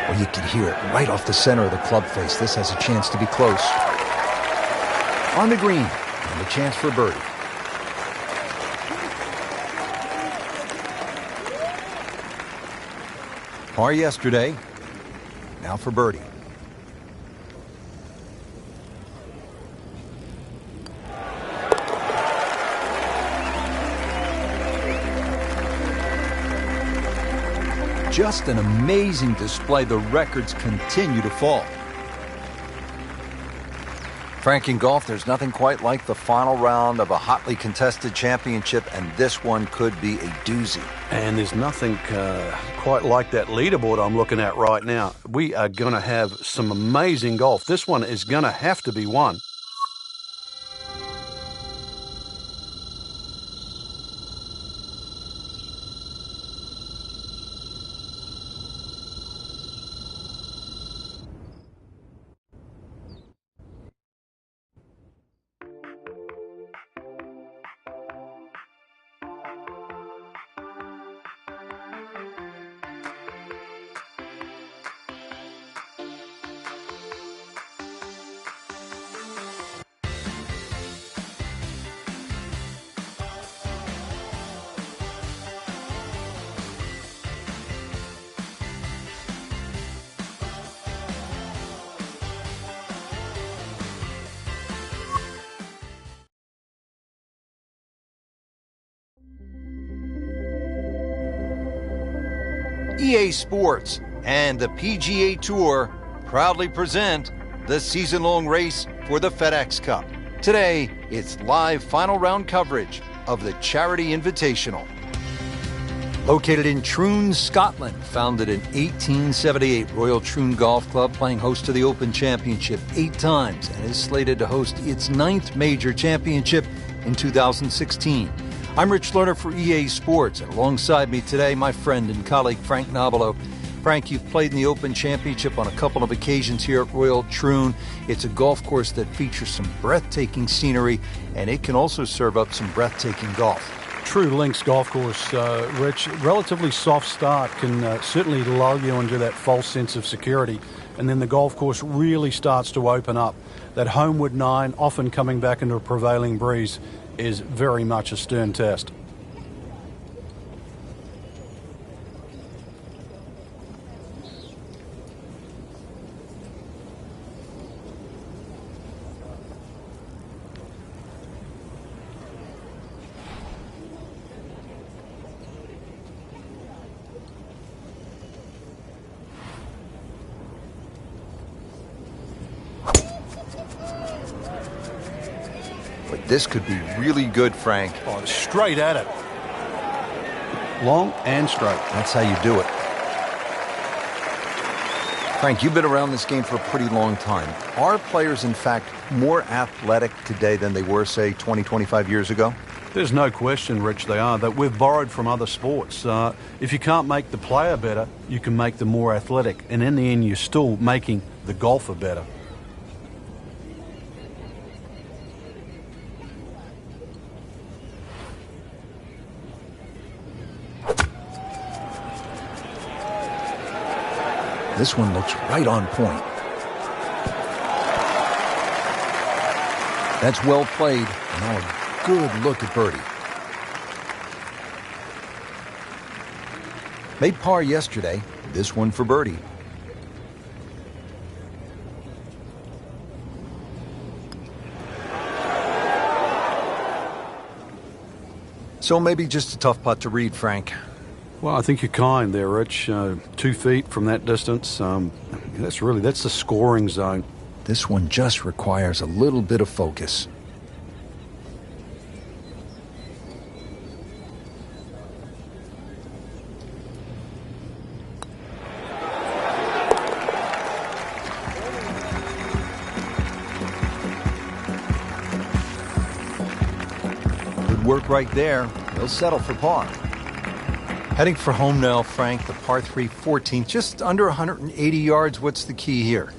Well, you can hear it right off the center of the club face. This has a chance to be close. On the green, and a chance for birdie. Par yesterday, now for birdie. Just an amazing display. The records continue to fall. Frank, in golf, there's nothing quite like the final round of a hotly contested championship, and this one could be a doozy. And there's nothing quite like that leaderboard I'm looking at right now. We are going to have some amazing golf. This one is going to have to be won. EA Sports and the PGA Tour proudly present the season-long race for the FedEx Cup. Today, it's live final round coverage of the Charity Invitational. Located in Troon, Scotland, founded in 1878, Royal Troon Golf Club playing host to the Open Championship 8 times and is slated to host its 9th major championship in 2016. I'm Rich Lerner for EA Sports, and alongside me today, my friend and colleague Frank Nobilo. Frank, you've played in the Open Championship on a couple of occasions here at Royal Troon. It's a golf course that features some breathtaking scenery, and it can also serve up some breathtaking golf. True links golf course, Rich. Relatively soft start can certainly lull you into that false sense of security, and then the golf course really starts to open up. That homeward 9, often coming back into a prevailing breeze, is very much a stern test. But this could be really good, Frank. Oh, straight at it. Long and straight. That's how you do it. Frank, you've been around this game for a pretty long time. Are players, in fact, more athletic today than they were, say, 20, 25 years ago? There's no question, Rich, they are. That we've borrowed from other sports. If you can't make the player better, you can make them more athletic. And in the end, you're still making the golfer better. This one looks right on point. That's well played. Now a good look at birdie. Made par yesterday. This one for birdie. So maybe just a tough putt to read, Frank. Well, I think you're kind there, Rich. 2 feet from that distance. That's the scoring zone. This one just requires a little bit of focus. Good work right there. He'll settle for par. Heading for home now, Frank, the par 3 14, just under 180 yards. What's the key here?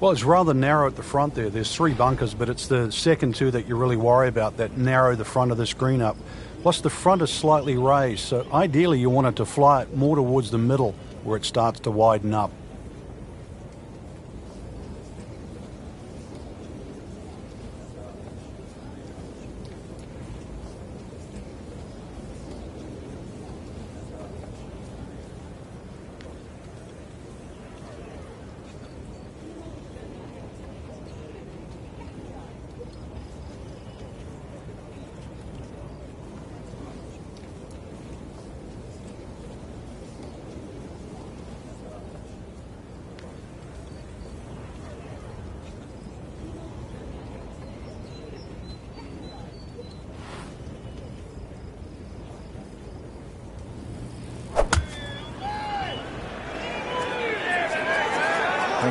Well, it's rather narrow at the front there. There's 3 bunkers, but it's the second 2 that you really worry about, that narrow the front of the screen up. Plus, the front is slightly raised, so ideally you want it to fly it more towards the middle where it starts to widen up.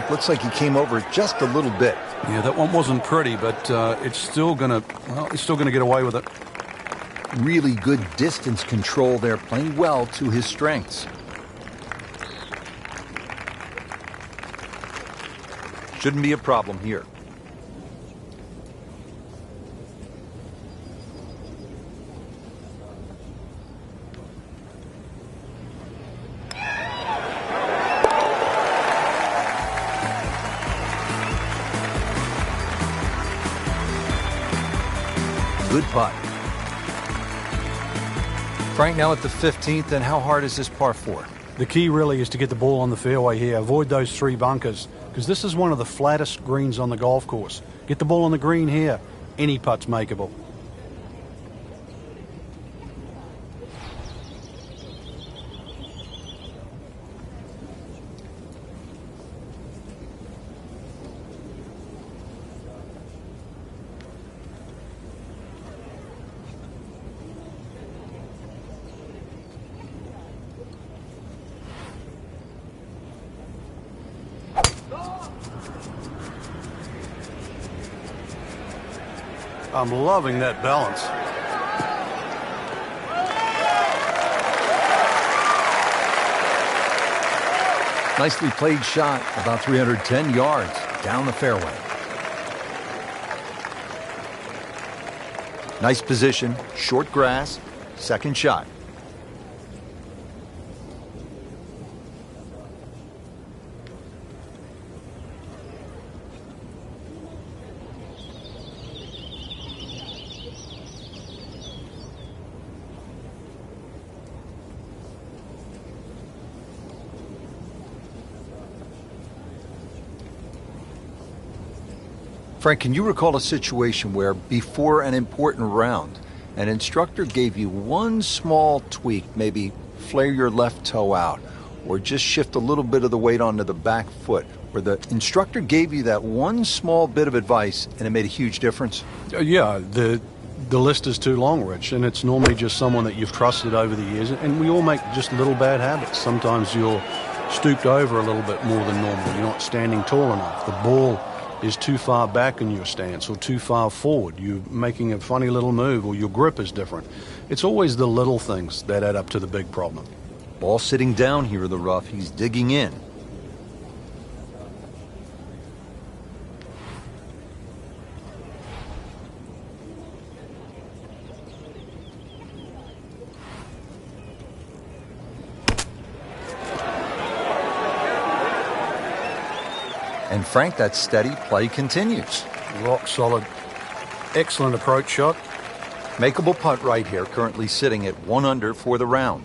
Looks like he came over just a little bit. Yeah, that one wasn't pretty, but it's still gonna get away with it. Really good distance control there, playing well to his strengths. Shouldn't be a problem here. Good putt. Frank, now at the 15th, and how hard is this par 4? The key really is to get the ball on the fairway here. Avoid those 3 bunkers, because this is one of the flattest greens on the golf course. Get the ball on the green here. Any putt's makeable. I'm loving that balance. Nicely played shot, about 310 yards down the fairway. Nice position, short grass, second shot. Frank, can you recall a situation where before an important round, an instructor gave you one small tweak, maybe flare your left toe out, or just shift a little bit of the weight onto the back foot, where the instructor gave you that one small bit of advice and it made a huge difference? Yeah, the list is too long, Rich, and it's normally just someone that you've trusted over the years, and we all make just little bad habits. Sometimes you're stooped over a little bit more than normal. You're not standing tall enough. The ball is too far back in your stance or too far forward. You're making a funny little move, or your grip is different. It's always the little things that add up to the big problem. Ball sitting down here in the rough. He's digging in. And Frank, that steady play continues. Rock solid. Excellent approach shot. Makeable putt right here, currently sitting at 1 under for the round.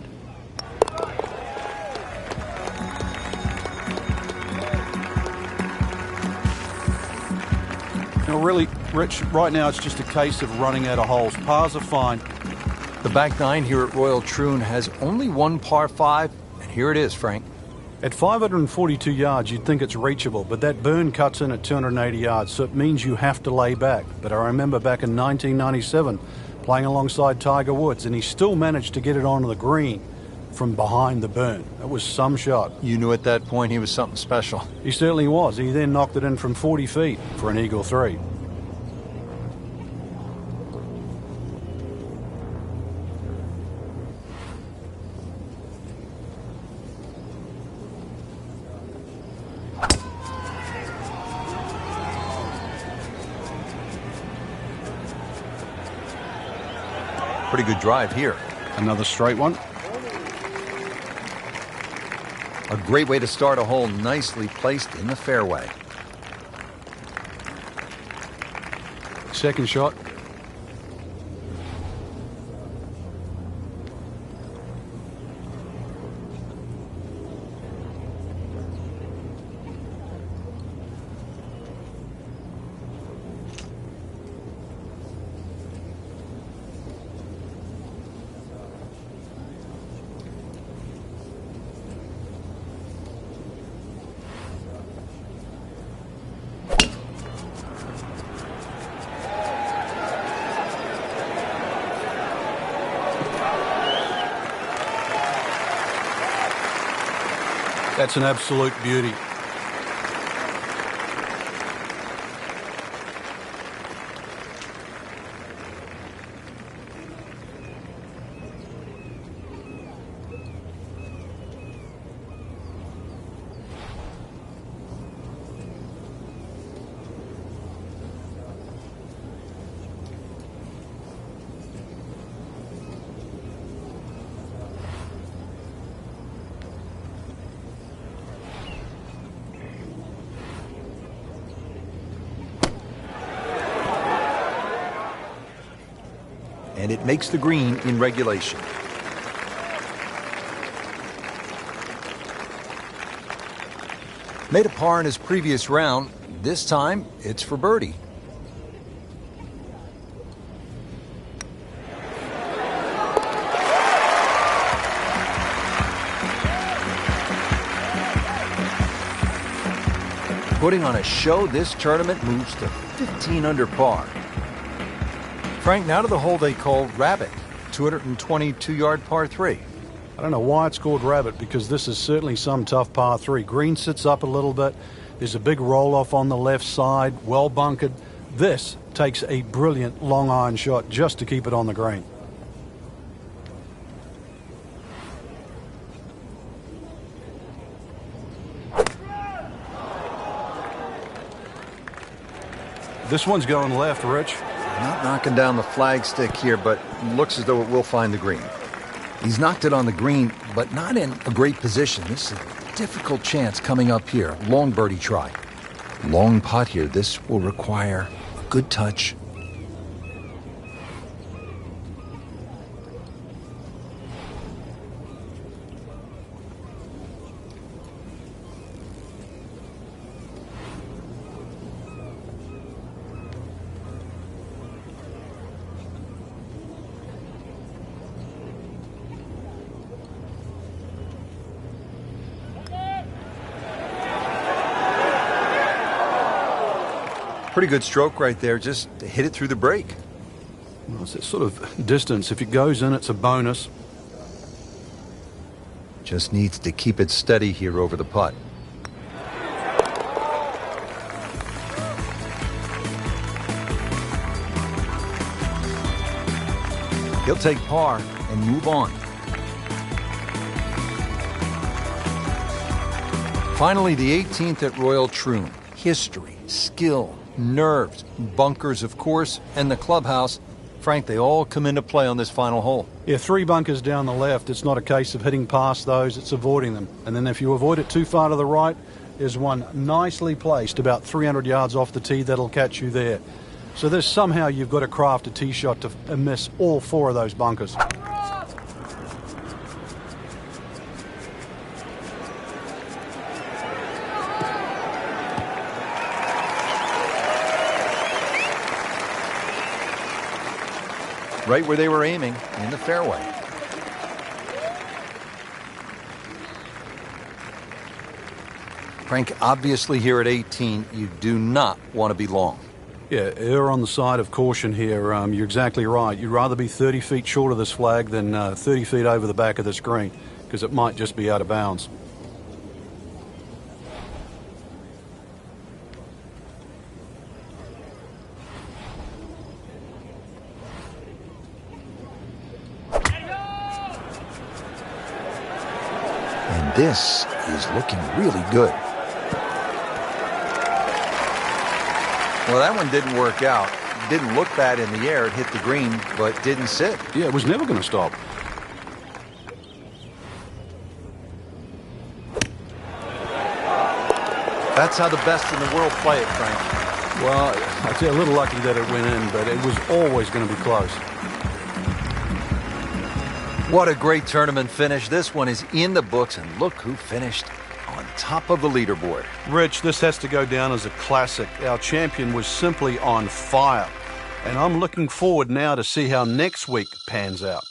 Now really, Rich, right now it's just a case of running out of holes. Pars are fine. The back nine here at Royal Troon has only one par 5, and here it is, Frank. At 542 yards, you'd think it's reachable, but that burn cuts in at 280 yards, so it means you have to lay back. But I remember back in 1997 playing alongside Tiger Woods, and he still managed to get it onto the green from behind the burn. That was some shot. You knew at that point he was something special. He certainly was. He then knocked it in from 40 feet for an eagle 3. Pretty good drive here. Another straight one. A great way to start a hole, nicely placed in the fairway. Second shot. That's an absolute beauty. And it makes the green in regulation. Made a par in his previous round. This time, it's for birdie. Putting on a show, this tournament moves to 15 under par. Frank, now to the hole they call Rabbit, 222-yard par 3. I don't know why it's called Rabbit, because this is certainly some tough par 3. Green sits up a little bit. There's a big roll-off on the left side, well bunkered. This takes a brilliant long iron shot just to keep it on the green. This one's going left, Rich. Not knocking down the flagstick here, but looks as though it will find the green. He's knocked it on the green, but not in a great position. This is a difficult chance coming up here. Long birdie try. Long putt here. This will require a good touch. Pretty good stroke right there, just to hit it through the break. Well, it's that sort of distance. If it goes in, it's a bonus. Just needs to keep it steady here over the putt. He'll take par and move on. Finally, the 18th at Royal Troon. History, skill, nerves, bunkers, of course, and the clubhouse. Frank, they all come into play on this final hole. Yeah, 3 bunkers down the left. It's not a case of hitting past those, it's avoiding them. And then if you avoid it too far to the right, there's one nicely placed about 300 yards off the tee that'll catch you there. So there's somehow you've got to craft a tee shot to miss all 4 of those bunkers. Right where they were aiming, in the fairway. Frank, obviously here at 18, you do not want to be long. Yeah, err on the side of caution here. You're exactly right. You'd rather be 30 feet short of this flag than 30 feet over the back of the screen, because it might just be out of bounds. And this is looking really good. Well, that one didn't work out. It didn't look bad in the air. It hit the green, but didn't sit. Yeah, it was never going to stop. That's how the best in the world play it, Frank. Well, I'd say a little lucky that it went in, but it was always going to be close. What a great tournament finish. This one is in the books, and look who finished on top of the leaderboard. Rich, this has to go down as a classic. Our champion was simply on fire. And I'm looking forward now to see how next week pans out.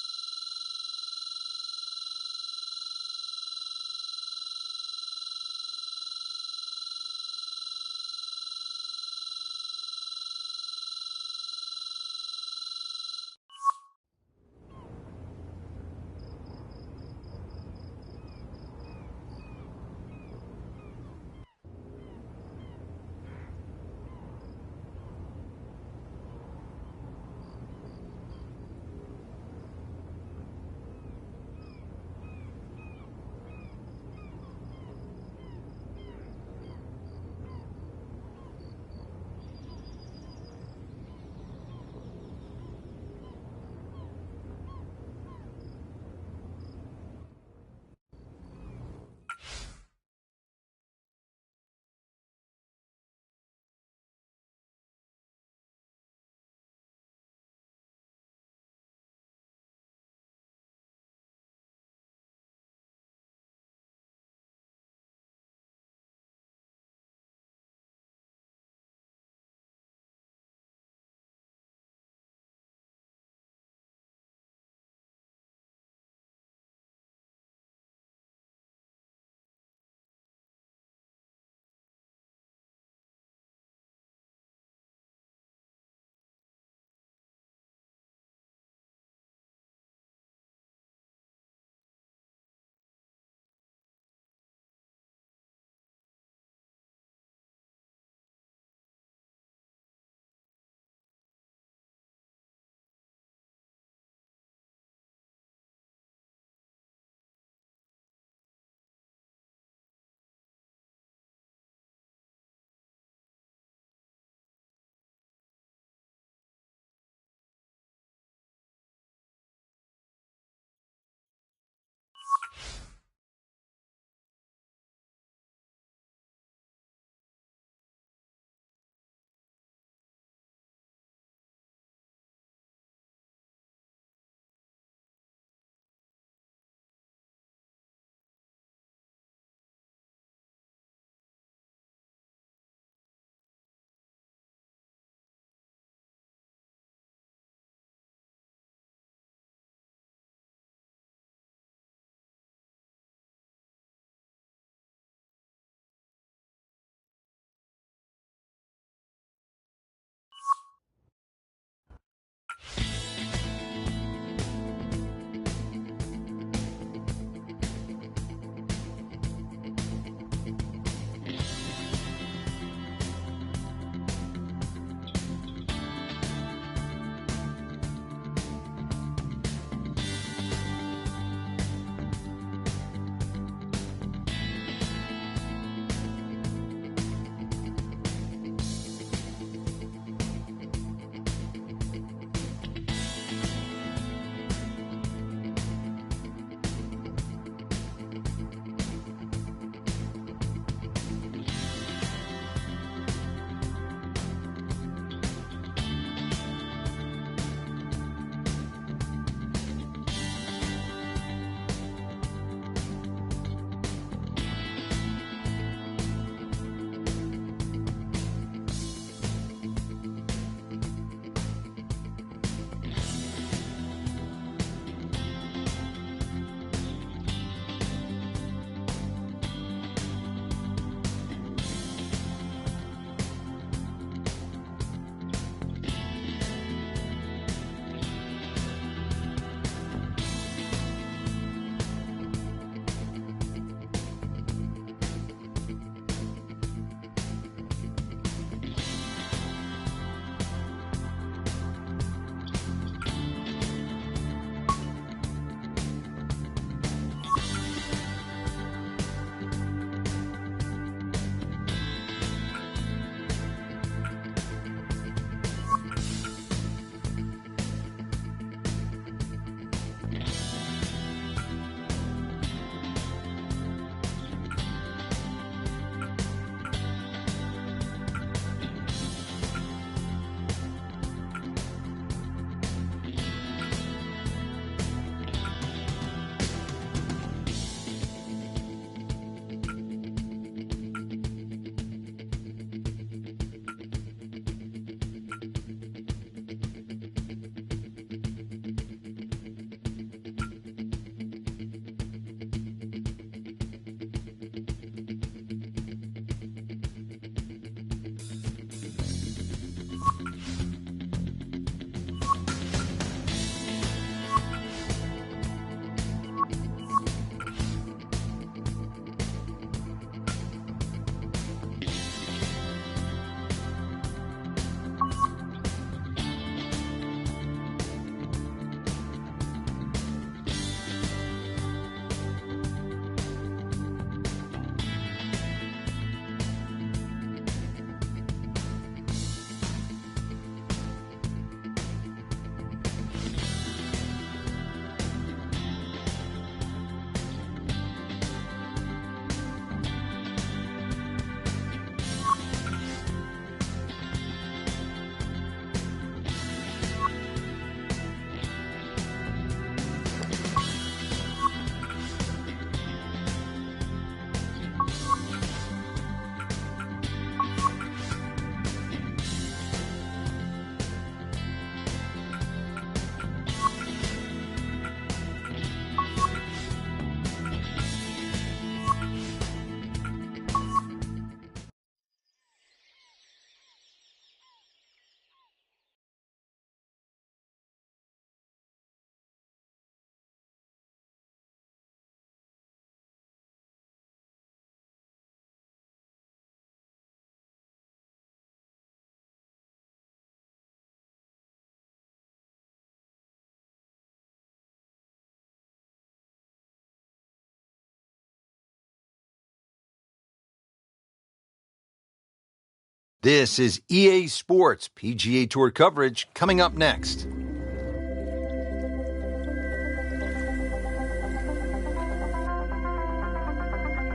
This is EA Sports PGA Tour coverage coming up next.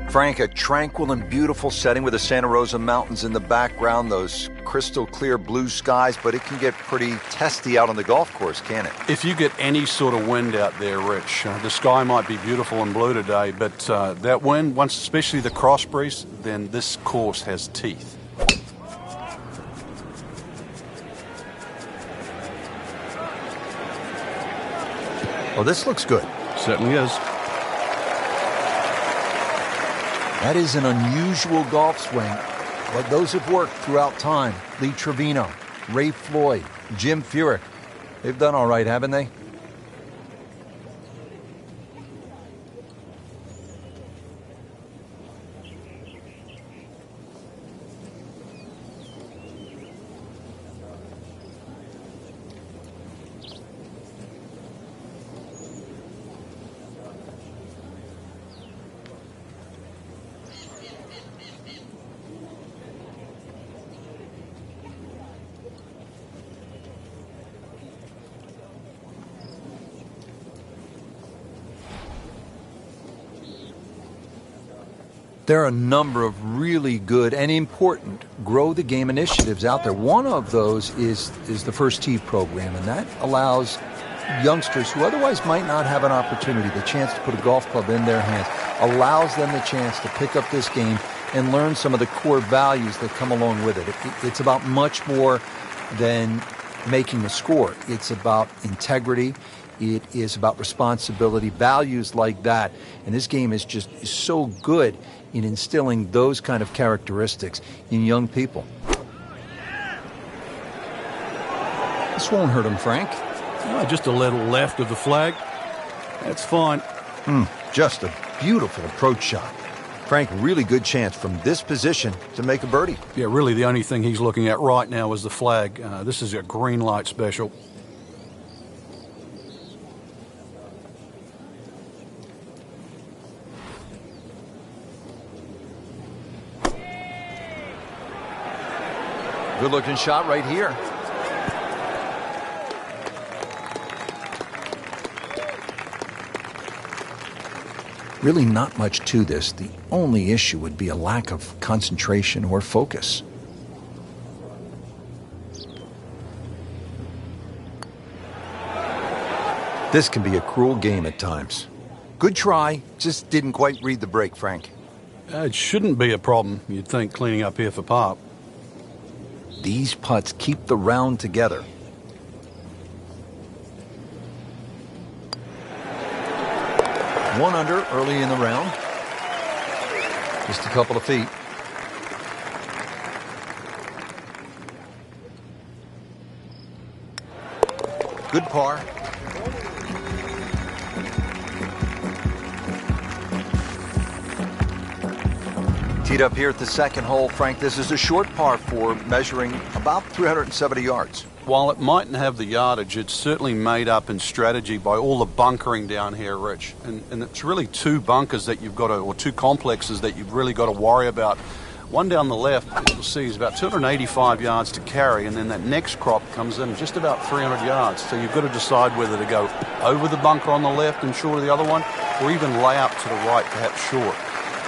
Frank, a tranquil and beautiful setting with the Santa Rosa Mountains in the background, those crystal clear blue skies, but it can get pretty testy out on the golf course, can't it? If you get any sort of wind out there, Rich, the sky might be beautiful and blue today, but that wind, once especially the cross breeze, then this course has teeth. Well, this looks good. Certainly is. That is an unusual golf swing, but those have worked throughout time. Lee Trevino, Ray Floyd, Jim Furyk. They've done all right, haven't they? There are a number of really good and important grow the game initiatives out there. One of those is the First Tee program, and that allows youngsters who otherwise might not have an opportunity, the chance to put a golf club in their hands, allows them the chance to pick up this game and learn some of the core values that come along with it. It's about much more than making a score. It's about integrity. It is about responsibility, values like that. And this game is so good in instilling those kind of characteristics in young people. This won't hurt him, Frank. Just a little left of the flag. That's fine. Just a beautiful approach shot. Frank, really good chance from this position to make a birdie. Yeah, really the only thing he's looking at right now is the flag. This is a green light special. Good-looking shot right here. Really not much to this. The only issue would be a lack of concentration or focus. This can be a cruel game at times. Good try, just didn't quite read the break, Frank. It shouldn't be a problem, you'd think, cleaning up here for par. These putts keep the round together. One under early in the round. Just a couple of feet. Good par. Teed up here at the second hole, Frank. This is a short par 4, measuring about 370 yards. While it mightn't have the yardage, it's certainly made up in strategy by all the bunkering down here, Rich. And it's really two bunkers that you've got to, or two complexes that you've really got to worry about. One down the left, you'll see, is about 285 yards to carry, and then that next crop comes in just about 300 yards. So you've got to decide whether to go over the bunker on the left and short of the other one, or even lay up to the right, perhaps short.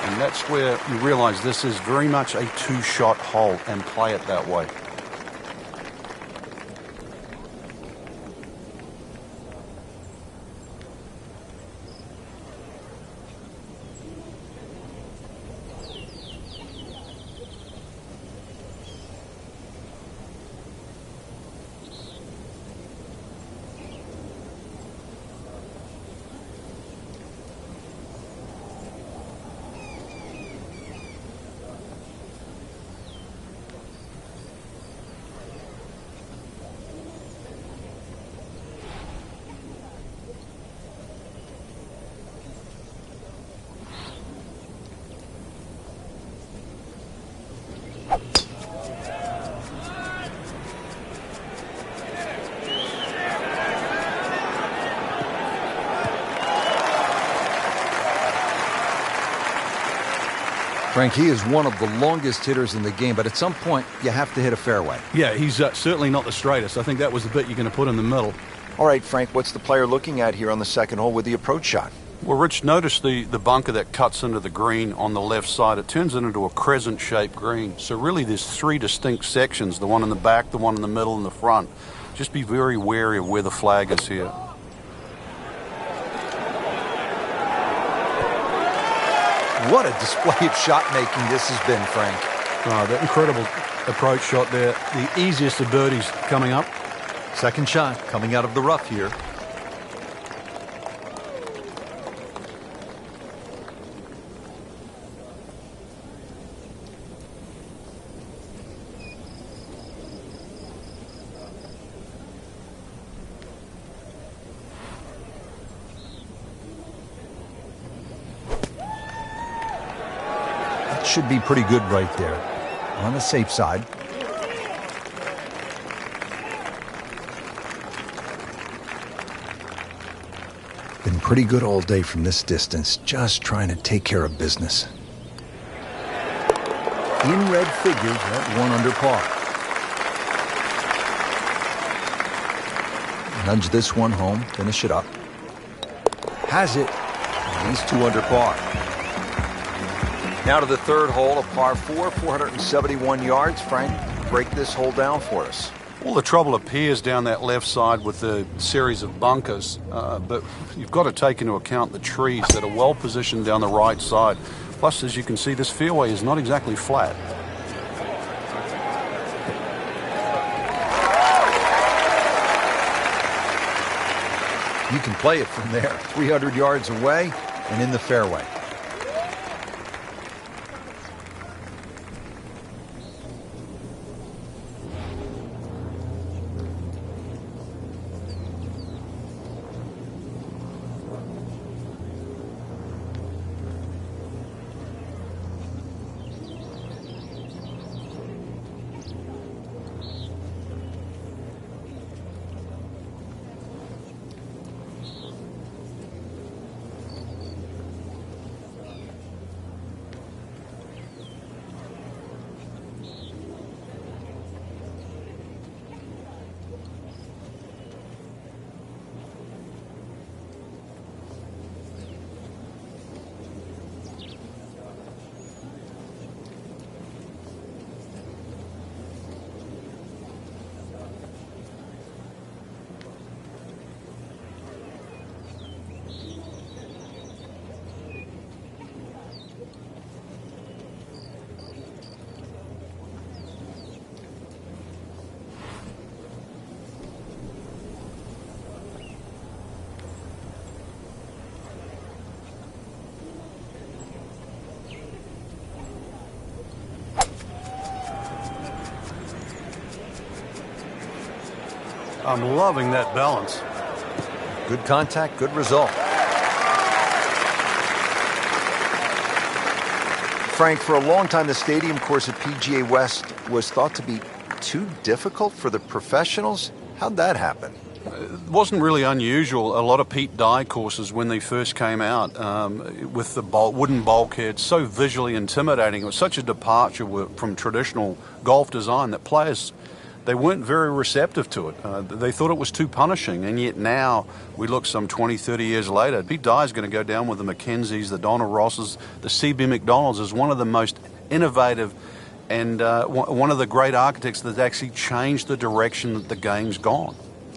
And that's where you realize this is very much a two-shot hole, and play it that way. Frank, he is one of the longest hitters in the game, but at some point, you have to hit a fairway. Yeah, he's certainly not the straightest. I think that was the bit you're going to put in the middle. All right, Frank, what's the player looking at here on the second hole with the approach shot? Well, Rich, notice the bunker that cuts into the green on the left side. It turns it into a crescent-shaped green. So really there's three distinct sections, the one in the back, the one in the middle, and the front. Just be very wary of where the flag is here. What a display of shot making this has been, Frank. That incredible approach shot there. The easiest of birdies coming up. Second shot coming out of the rough here. Should be pretty good right there. On the safe side. Been pretty good all day from this distance, just trying to take care of business. In red figures at 1 under par. Nudge this one home, finish it up. Has it, and he's 2 under par. Now to the third hole, a par 4, 471 yards. Frank, break this hole down for us. Well, the trouble appears down that left side with the series of bunkers, but you've got to take into account the trees that are well positioned down the right side. Plus, as you can see, this fairway is not exactly flat. You can play it from there, 300 yards away and in the fairway. I'm loving that balance. Good contact, good result. Frank, for a long time, the stadium course at PGA West was thought to be too difficult for the professionals. How'd that happen? It wasn't really unusual. A lot of Pete Dye courses, when they first came out, with the wooden bulkheads, so visually intimidating. It was such a departure from traditional golf design that players, they weren't very receptive to it. They thought it was too punishing, and yet now we look some 20, 30 years later, Pete Dye is going to go down with the Mackenzies, the Donald Rosses, the C.B. McDonalds as one of the most innovative and one of the great architects that actually changed the direction that the game's gone.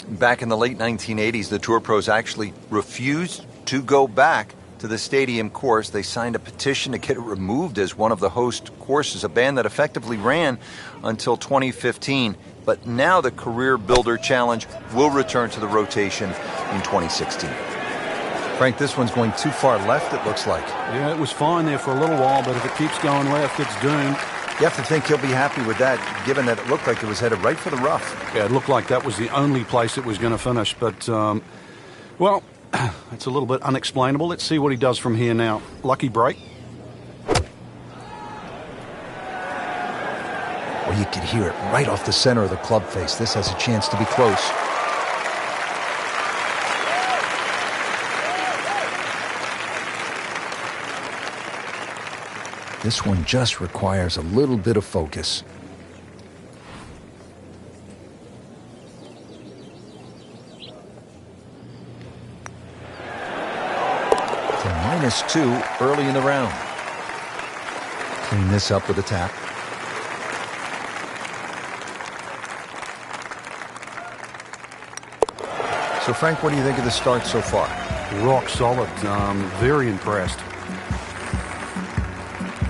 Back in the late 1980s, the Tour Pros actually refused to go back to the stadium course. They signed a petition to get it removed as one of the host courses, a ban that effectively ran until 2015. But now the Career Builder Challenge will return to the rotation in 2016. Frank, this one's going too far left, it looks like. Yeah, it was fine there for a little while, but if it keeps going left, it's doomed. You have to think he'll be happy with that, given that it looked like it was headed right for the rough. Yeah, it looked like that was the only place it was going to finish. But, well, it's a little bit unexplainable. Let's see what he does from here now. Lucky break. Well, you could hear it right off the center of the club face. This has a chance to be close. This one just requires a little bit of focus. To -2 early in the round. Clean this up with a tap. So, Frank, what do you think of the start so far? Rock solid. Very impressed.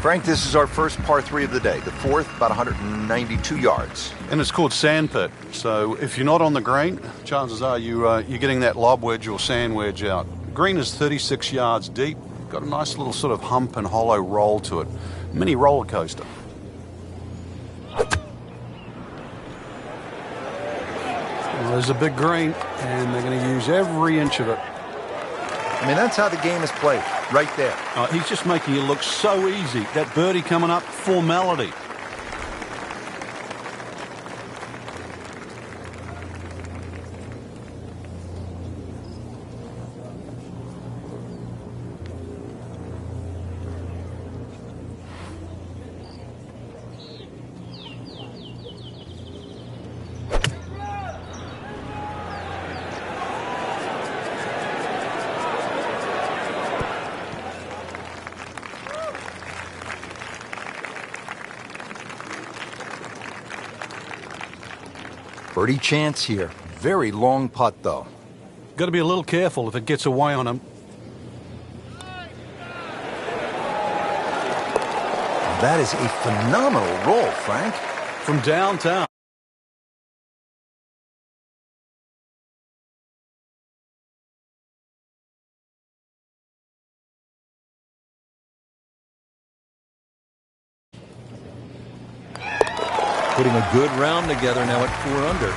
Frank, this is our first par 3 of the day. The fourth, about 192 yards. And it's called sandpit. So if you're not on the green, chances are you're getting that lob wedge or sand wedge out. The green is 36 yards deep. Got a nice little sort of hump and hollow roll to it. Mini roller coaster. Well, there's a big green, and they're going to use every inch of it. I mean, that's how the game is played, right there. He's just making it look so easy. That birdie coming up, formality. Birdie chance here. Very long putt, though. Got to be a little careful if it gets away on him. That is a phenomenal roll, Frank. From downtown. Putting a good round together now at 4 under.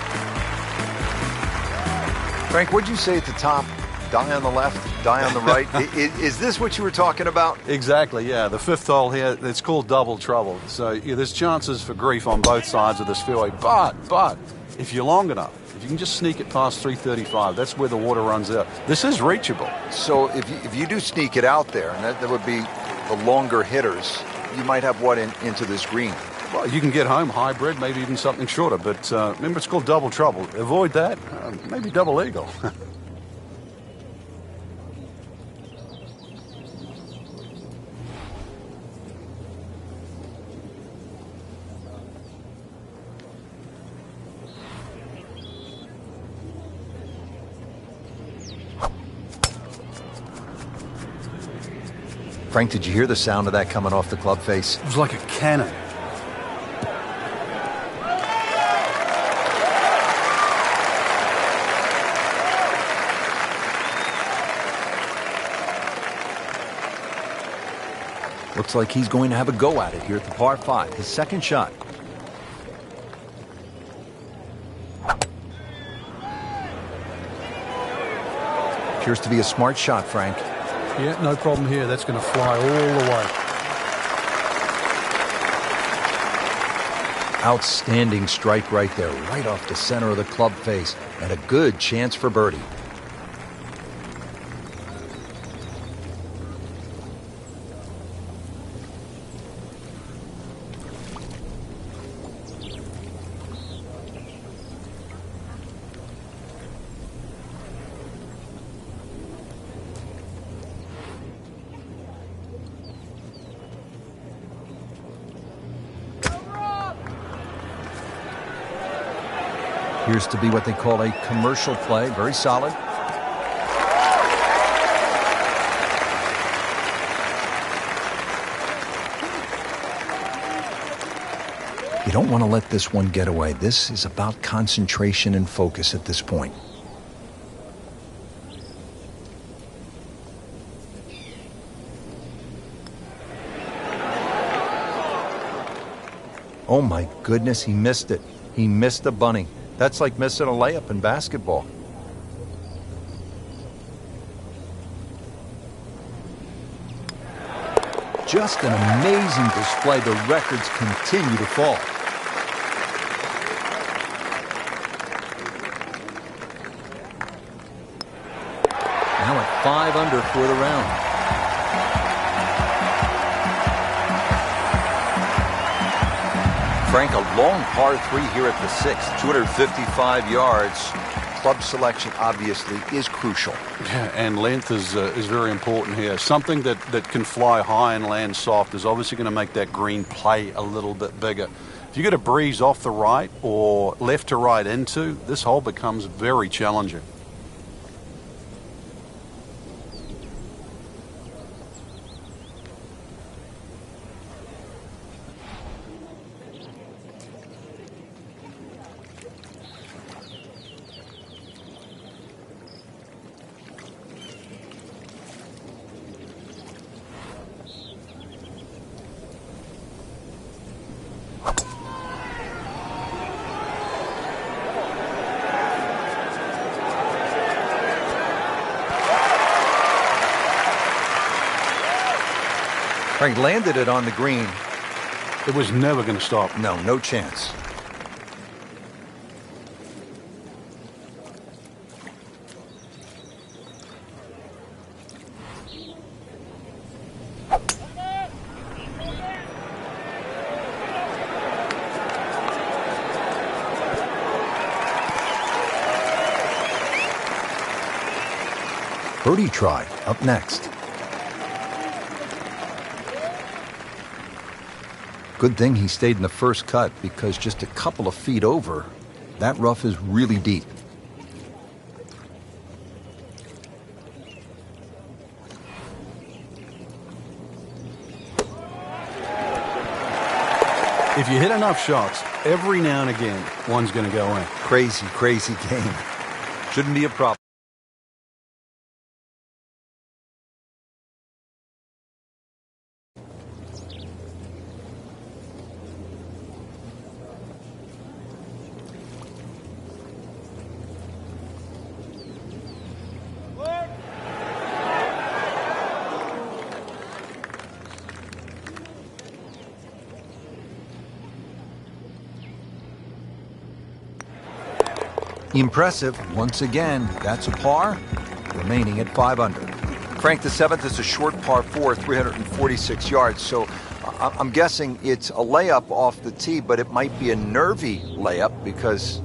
Frank, what'd you say at the top? Die on the left, die on the right. Is this what you were talking about? Exactly, yeah. The fifth hole here, it's called double trouble. So yeah, there's chances for grief on both sides of this fairway. But, if you're long enough, if you can just sneak it past 335, that's where the water runs out. This is reachable. So if you do sneak it out there, and that would be the longer hitters, you might have what into this green? Well, you can get home hybrid, maybe even something shorter. But remember, it's called double trouble. Avoid that. Maybe double eagle. Frank, did you hear the sound of that coming off the club face? It was like a cannon. Looks like he's going to have a go at it here at the par 5, his second shot. Appears to be a smart shot, Frank. Yeah, no problem here. That's going to fly all the way. Outstanding strike right there, right off the center of the club face, and a good chance for birdie. Appears to be what they call a commercial play. Very solid. You don't want to let this one get away. This is about concentration and focus at this point. Oh my goodness, he missed it. He missed the bunny. That's like missing a layup in basketball. Just an amazing display. The records continue to fall. Now at 5 under for the round. Frank, a long par 3 here at the 6th, 255 yards. Club selection obviously is crucial. Yeah, and length is very important here. Something that can fly high and land soft is obviously going to make that green play a little bit bigger. If you get a breeze off the right or left to right into, this hole becomes very challenging. Frank landed it on the green. It was never going to stop. No chance. Birdie try up next. Good thing he stayed in the first cut, because just a couple of feet over, that rough is really deep. If you hit enough shots, every now and again, one's going to go in. Crazy game. Shouldn't be a problem. Impressive. Once again, that's a par, remaining at 5 under. Frank, the 7th is a short par 4, 346 yards. So I'm guessing it's a layup off the tee, but it might be a nervy layup because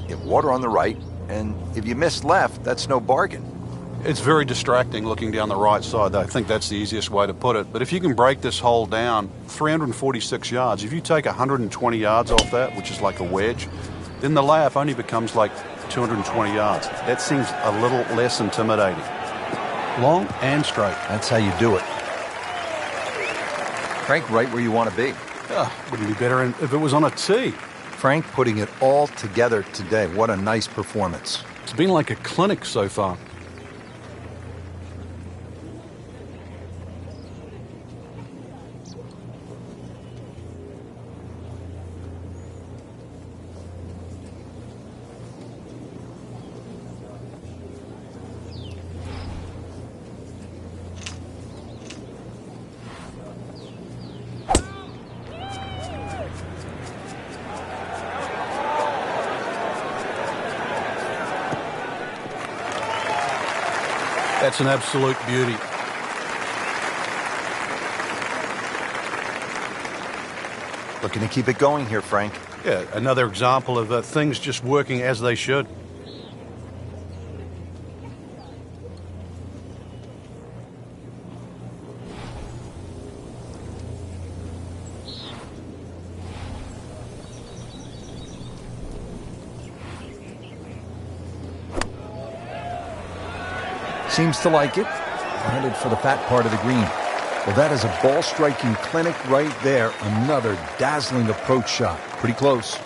you have water on the right, and if you miss left, that's no bargain. It's very distracting looking down the right side. I think that's the easiest way to put it. But if you can break this hole down, 346 yards, if you take 120 yards off that, which is like a wedge, then the layup only becomes like 220 yards. That seems a little less intimidating. Long and straight. That's how you do it. Frank, right where you want to be. Wouldn't be better if it was on a tee. Frank putting it all together today. What a nice performance. It's been like a clinic so far. That's an absolute beauty. Looking to keep it going here, Frank. Yeah, another example of things just working as they should. Seems to like it. Headed for the fat part of the green. Well, that is a ball-striking clinic right there. Another dazzling approach shot. Pretty close.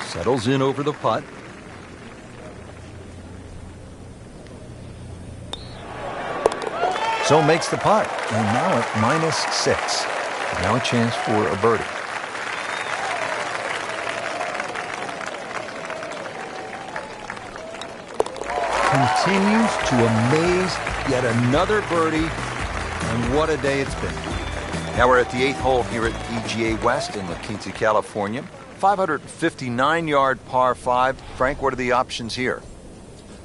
Settles in over the putt. So makes the putt. And now at -6. Now a chance for a birdie. continues to amaze. Yet another birdie, and what a day it's been. Now we're at the 8th hole here at PGA West in La Quinta, California. 559-yard par 5. Frank, what are the options here?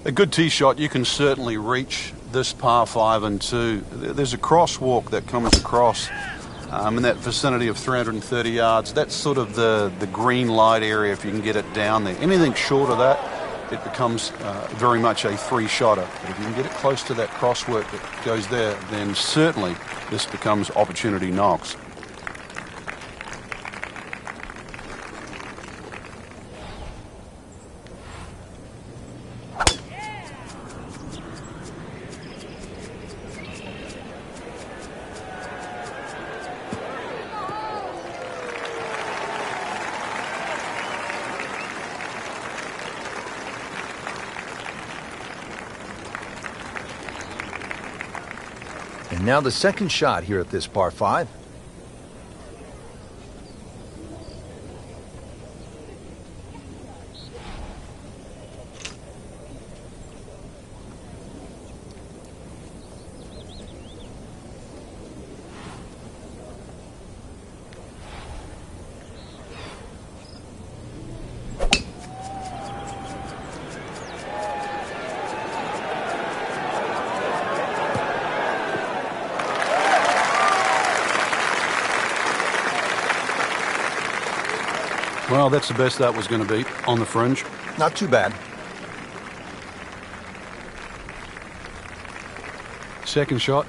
A good tee shot, you can certainly reach this par 5 and 2. There's a crosswalk that comes across in that vicinity of 330 yards. That's sort of the green light area if you can get it down there. Anything short of that, it becomes very much a three-shotter. But if you can get it close to that crosswork that goes there, then certainly this becomes opportunity knocks. And now the second shot here at this par 5. Well, that's the best that was going to be on the fringe. Not too bad. Second shot.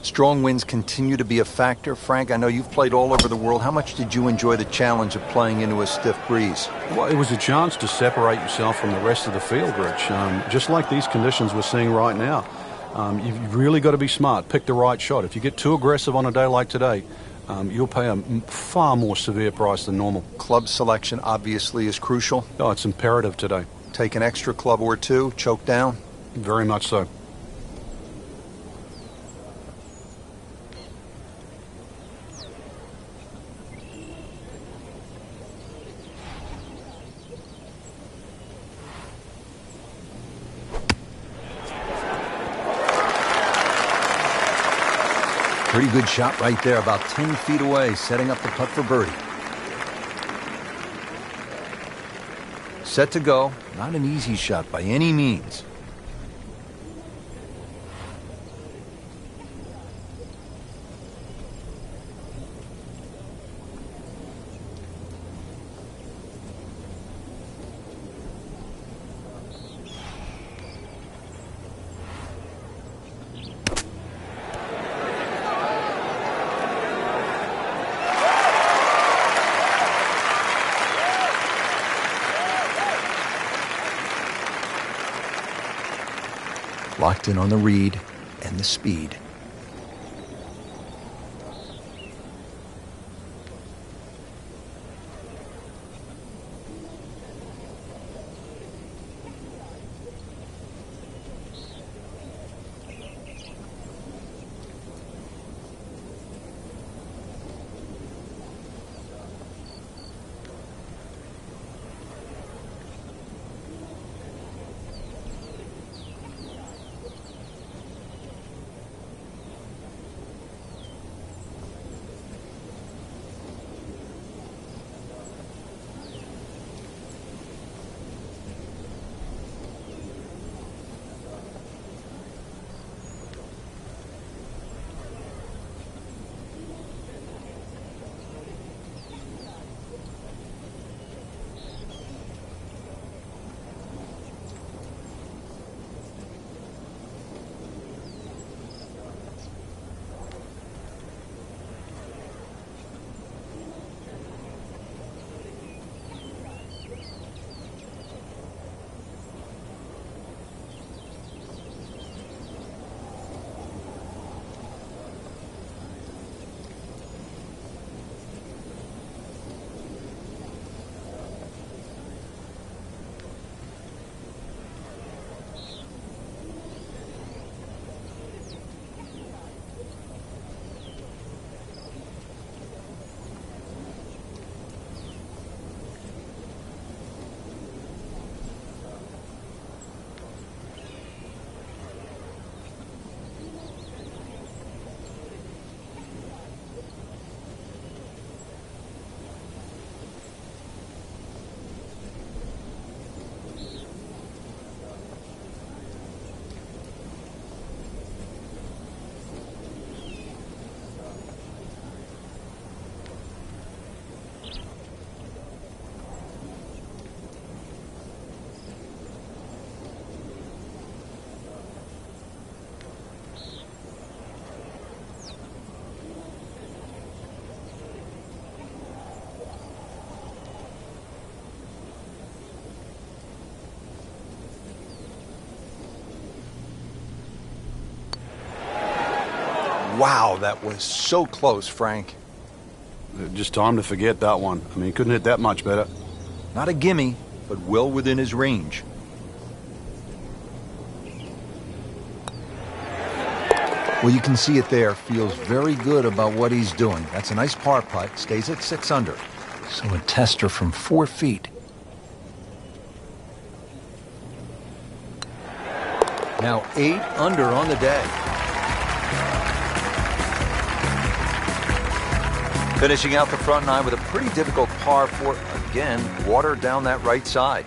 Strong winds continue to be a factor. Frank, I know you've played all over the world. How much did you enjoy the challenge of playing into a stiff breeze? Well, it was a chance to separate yourself from the rest of the field, Rich. Just like these conditions we're seeing right now. You've really got to be smart. Pick the right shot. If you get too aggressive on a day like today, you'll pay a far more severe price than normal. Club selection obviously is crucial. Oh, it's imperative today. Take an extra club or two, choke down. Very much so. Pretty good shot right there, about 10 feet away, setting up the putt for birdie. Set to go. Not an easy shot by any means. Locked in on the read and the speed. Wow, that was so close, Frank. Just time to forget that one. I mean, he couldn't hit that much better. Not a gimme, but well within his range. Well, you can see it there. Feels very good about what he's doing. That's a nice par putt. Stays at 6 under. So a tester from 4 feet. Now 8 under on the day. Finishing out the front 9 with a pretty difficult par 4. Again, water down that right side.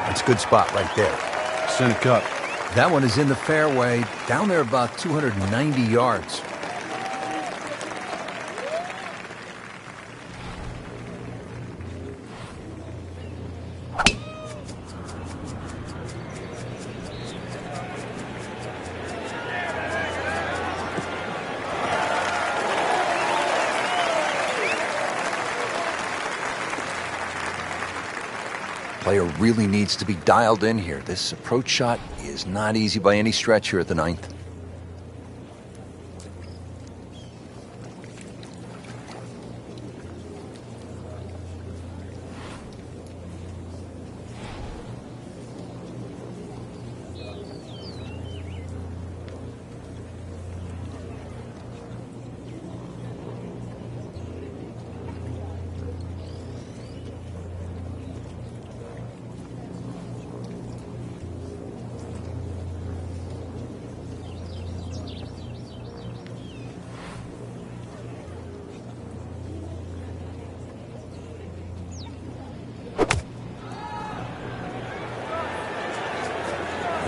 That's a good spot right there. Center cut. That one is in the fairway, down there about 290 yards. Player really needs to be dialed in here. This approach shot is not easy by any stretch here at the 9th.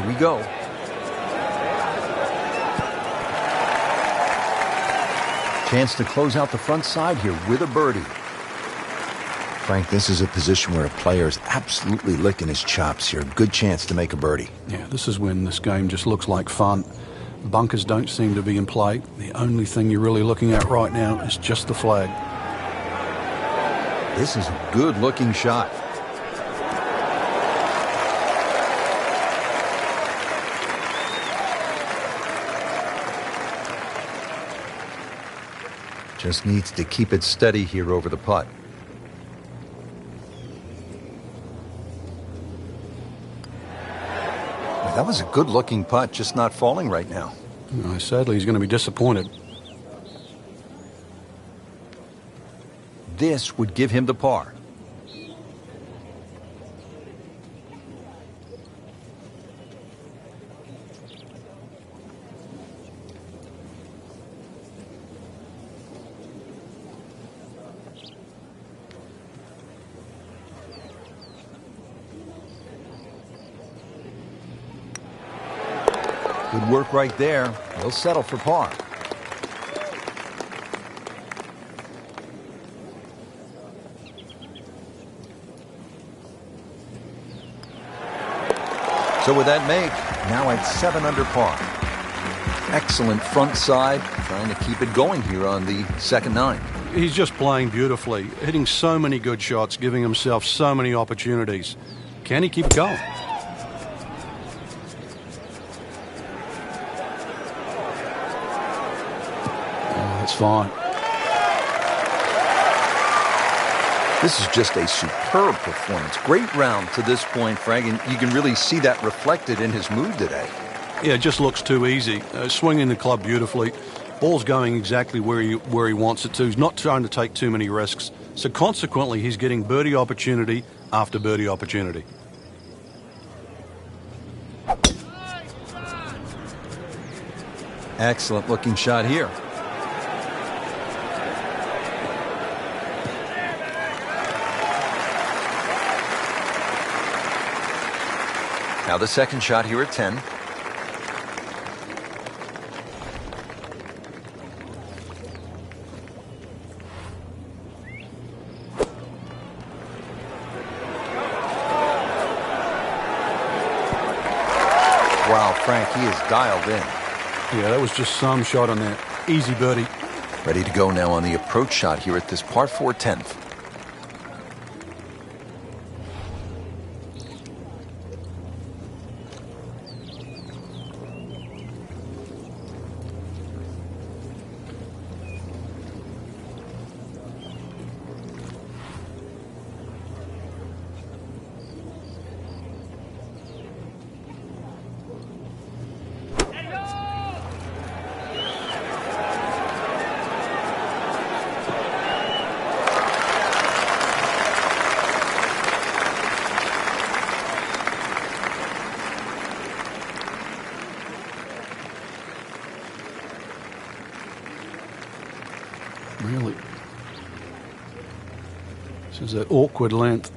Here we go. Chance to close out the front side here with a birdie. Frank, this is a position where a player is absolutely licking his chops here. Good chance to make a birdie. Yeah, this is when this game just looks like fun. Bunkers don't seem to be in play. The only thing you're really looking at right now is just the flag. This is a good-looking shot. Just needs to keep it steady here over the putt. That was a good-looking putt, just not falling right now. Sadly, he's going to be disappointed. This would give him the par. Good work right there. He'll settle for par. So with that make, now at 7 under par. Excellent front side, trying to keep it going here on the second 9. He's just playing beautifully, hitting so many good shots, giving himself so many opportunities. Can he keep going? That's fine. This is just a superb performance. Great round to this point, Frank, and you can really see that reflected in his mood today. Yeah, it just looks too easy. Swinging the club beautifully. Ball's going exactly where he wants it to. He's not trying to take too many risks. So consequently, he's getting birdie opportunity after birdie opportunity. Excellent looking shot here. Now the second shot here at 10. Wow, Frank, he is dialed in. Yeah, that was just some shot on that. Easy birdie. Ready to go now on the approach shot here at this par 4 10th. Really? This is an awkward length.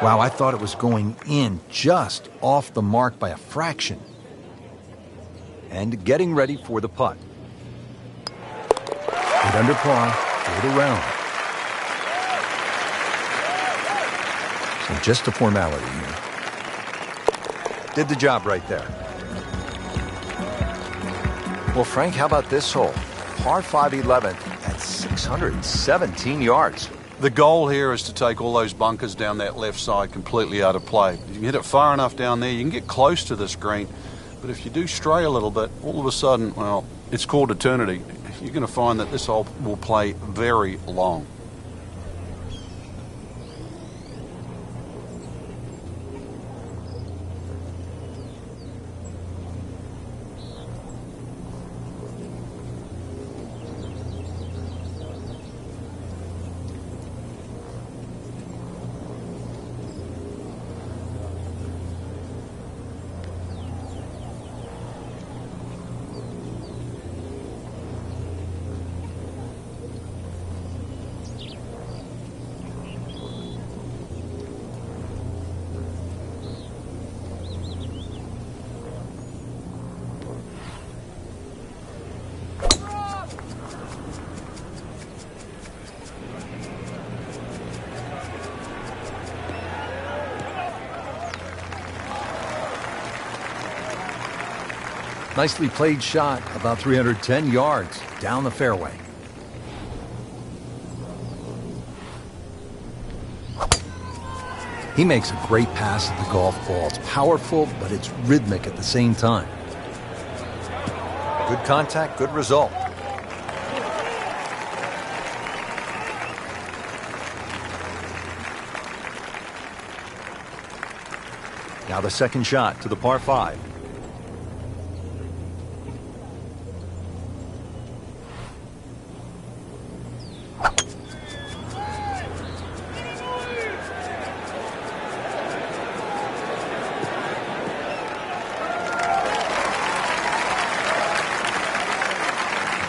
Wow, I thought it was going in just off the mark by a fraction. And getting ready for the putt. 8 under par for the round. So just a formality here. Did the job right there. Well, Frank, how about this hole? Par 5 11th at 617 yards. The goal here is to take all those bunkers down that left side completely out of play. If you can hit it far enough down there, you can get close to this green. But if you do stray a little bit, all of a sudden, well, it's called eternity. You're going to find that this hole will play very long. Nicely played shot, about 310 yards down the fairway. He makes a great pass at the golf ball. It's powerful, but it's rhythmic at the same time. Good contact, good result. Now the second shot to the par 5.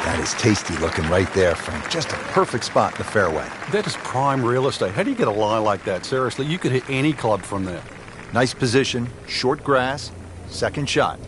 That is tasty looking right there, Frank. Just a perfect spot in the fairway. That is prime real estate. How do you get a lie like that? Seriously, you could hit any club from there. Nice position, short grass, second shot.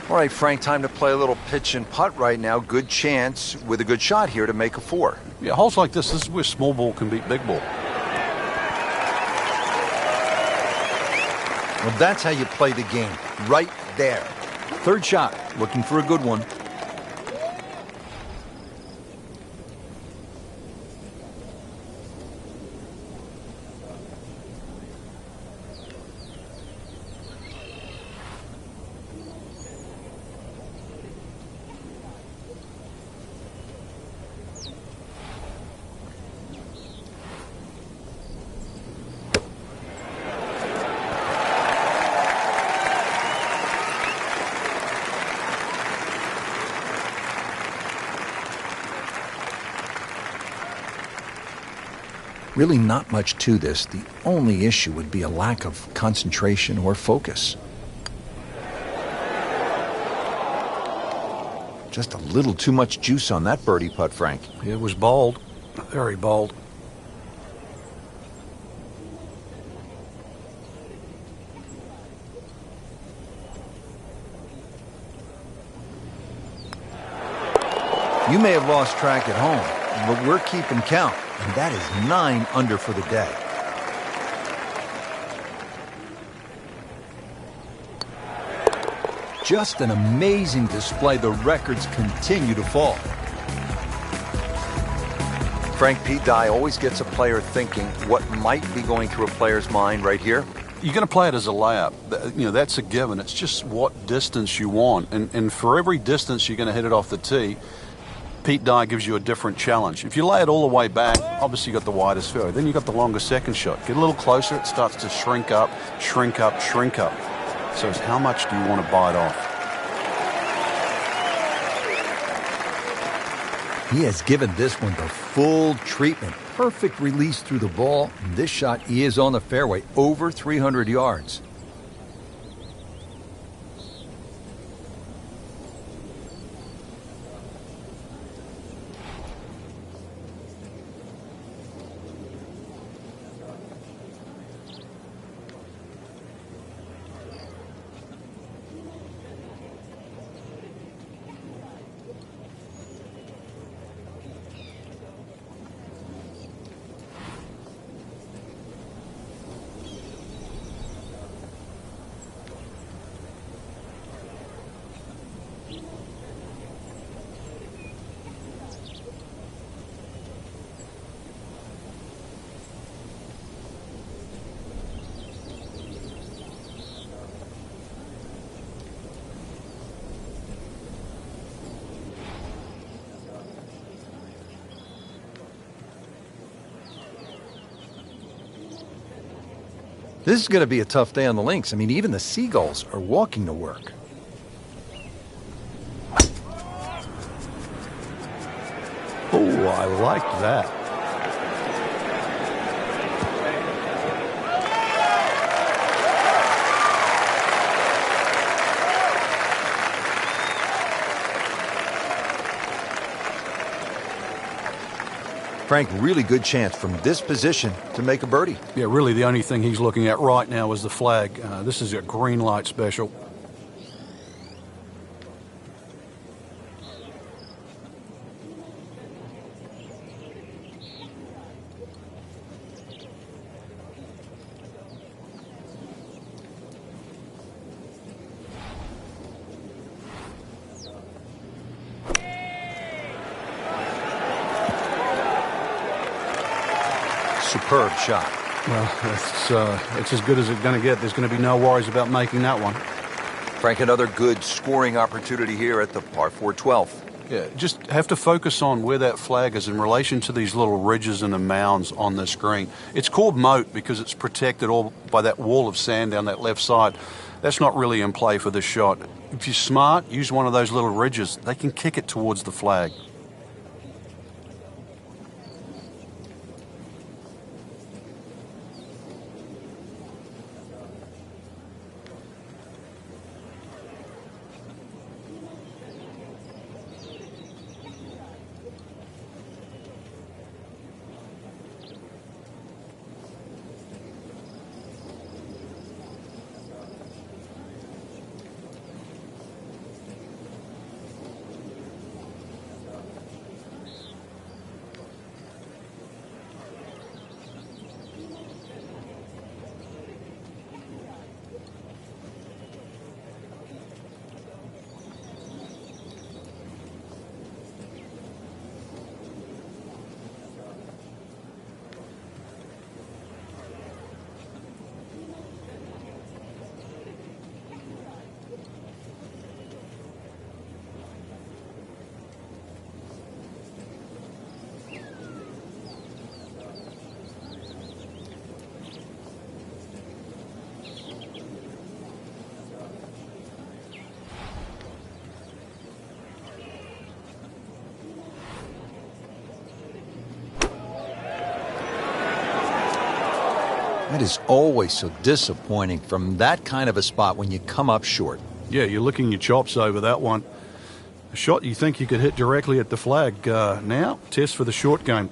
All right, Frank, time to play a little pitch and putt right now. Good chance with a good shot here to make a 4. Yeah, holes like this is where small ball can beat big ball. Well, that's how you play the game, right there. Third shot, looking for a good one. Really not much to this. The only issue would be a lack of concentration or focus. Just a little too much juice on that birdie putt, Frank. It was bold, very bold. You may have lost track at home, but we're keeping count. And that is 9 under for the day. Just an amazing display. The records continue to fall. Frank, Pete Dye always gets a player thinking what might be going through a player's mind right here. You're going to play it as a layup. You know, that's a given. It's just what distance you want. And for every distance you're going to hit it off the tee, Pete Dye gives you a different challenge. If you lay it all the way back, obviously you've got the widest fairway. Then you've got the longer second shot. Get a little closer, it starts to shrink up, shrink up, shrink up. So it's how much do you want to bite off? He has given this one the full treatment. Perfect release through the ball. And this shot is on the fairway, over 300 yards. This is going to be a tough day on the links. I mean, even the Seagulls are walking to work. I like that. Frank, really good chance from this position to make a birdie. Yeah, really the only thing he's looking at right now is the flag. This is a green light special. Superb shot. Well, it's as good as it's going to get. There's going to be no worries about making that one. Frank, another good scoring opportunity here at the par 4 12th. Yeah, just have to focus on where that flag is in relation to these little ridges and the mounds on the screen. It's called moat because it's protected all by that wall of sand down that left side. That's not really in play for this shot. If you're smart, use one of those little ridges. They can kick it towards the flag. That is always so disappointing from that kind of a spot when you come up short. Yeah, you're licking your chops over that one. A shot you think you could hit directly at the flag. Now, test for the short game.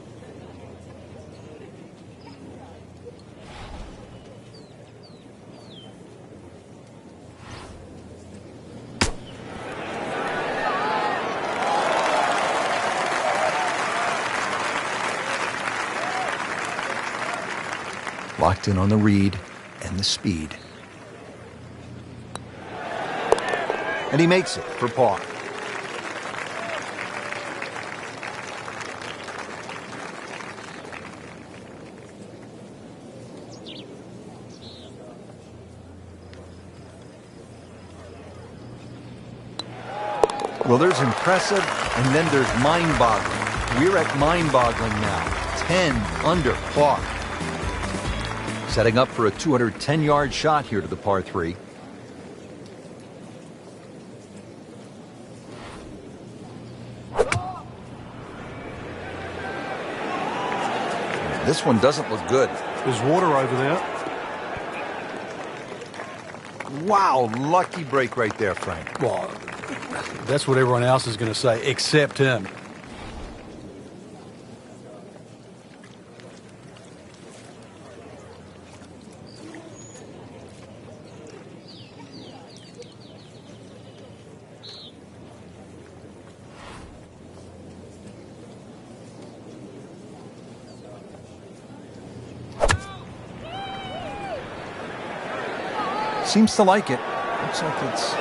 Locked in on the read and the speed. And he makes it for par. Well, there's impressive, and then there's mind-boggling. We're at mind-boggling now. 10 under par. Setting up for a 210-yard shot here to the par 3. This one doesn't look good. There's water over there. Wow, lucky break right there, Frank. Well, that's what everyone else is going to say, except him. Seems to like it. Looks like it's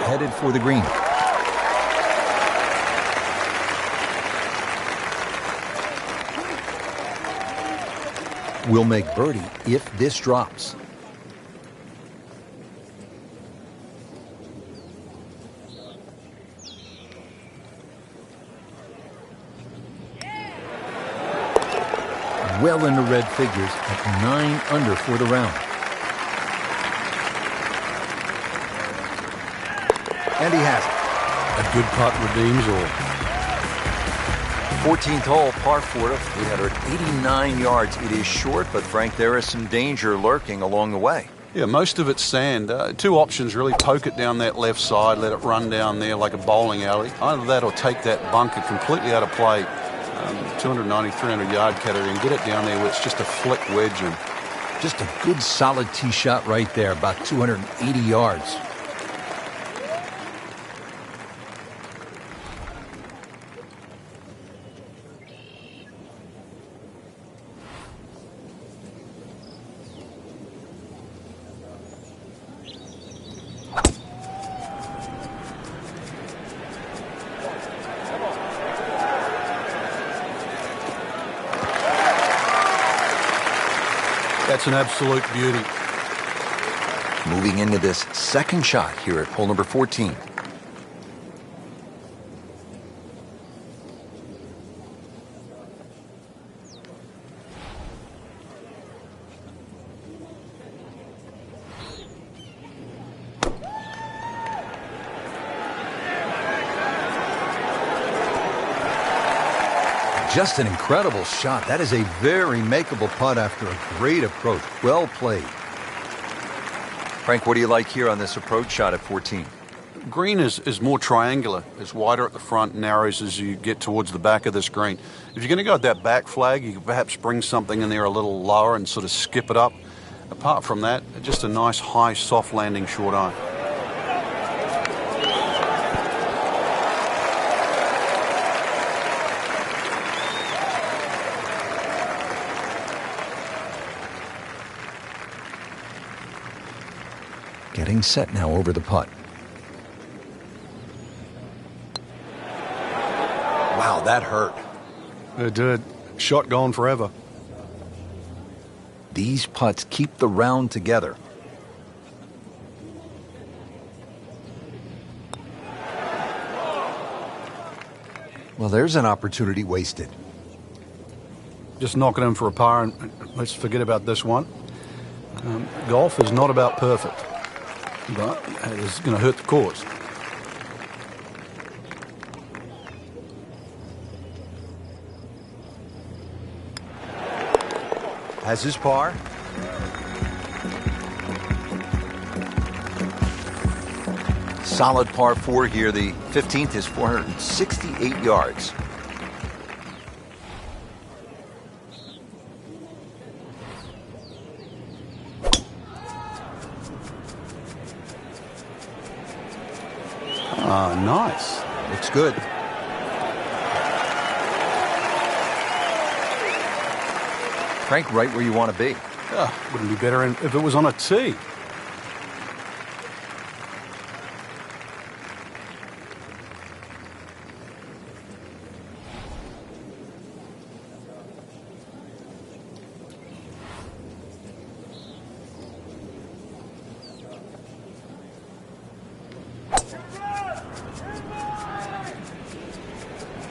headed for the green. Will make birdie if this drops. Well into red figures at 9 under for the round. And he has it. A good putt redeems all. 14th hole, par 4 to 389 yards. It is short, but Frank, there is some danger lurking along the way. Yeah, most of it's sand. Two options really: poke it down that left side, let it run down there like a bowling alley. Either that or take that bunker completely out of play, 290, 300-yard category, and get it down there where it's just a flick wedge in. Just a good solid tee shot right there, about 280 yards. That's an absolute beauty. Moving into this second shot here at hole number 14. Just an incredible shot. That is a very makeable putt after a great approach. Well played. Frank, what do you like here on this approach shot at 14? Green is more triangular. It's wider at the front, narrows as you get towards the back of this green. If you're going to go with that back flag, you can perhaps bring something in there a little lower and sort of skip it up. Apart from that, just a nice, high, soft landing short iron. Getting set now over the putt. Wow, that hurt. It did. Shot gone forever. These putts keep the round together. Well, there's an opportunity wasted. Just knock it in for a par, and let's forget about this one. Golf is not about perfect, but it is going to hurt the cause. Has his par. Solid par 4 here. The 15th is 468 yards. Nice. Looks good. Frank, right where you want to be. Wouldn't be better if it was on a tee.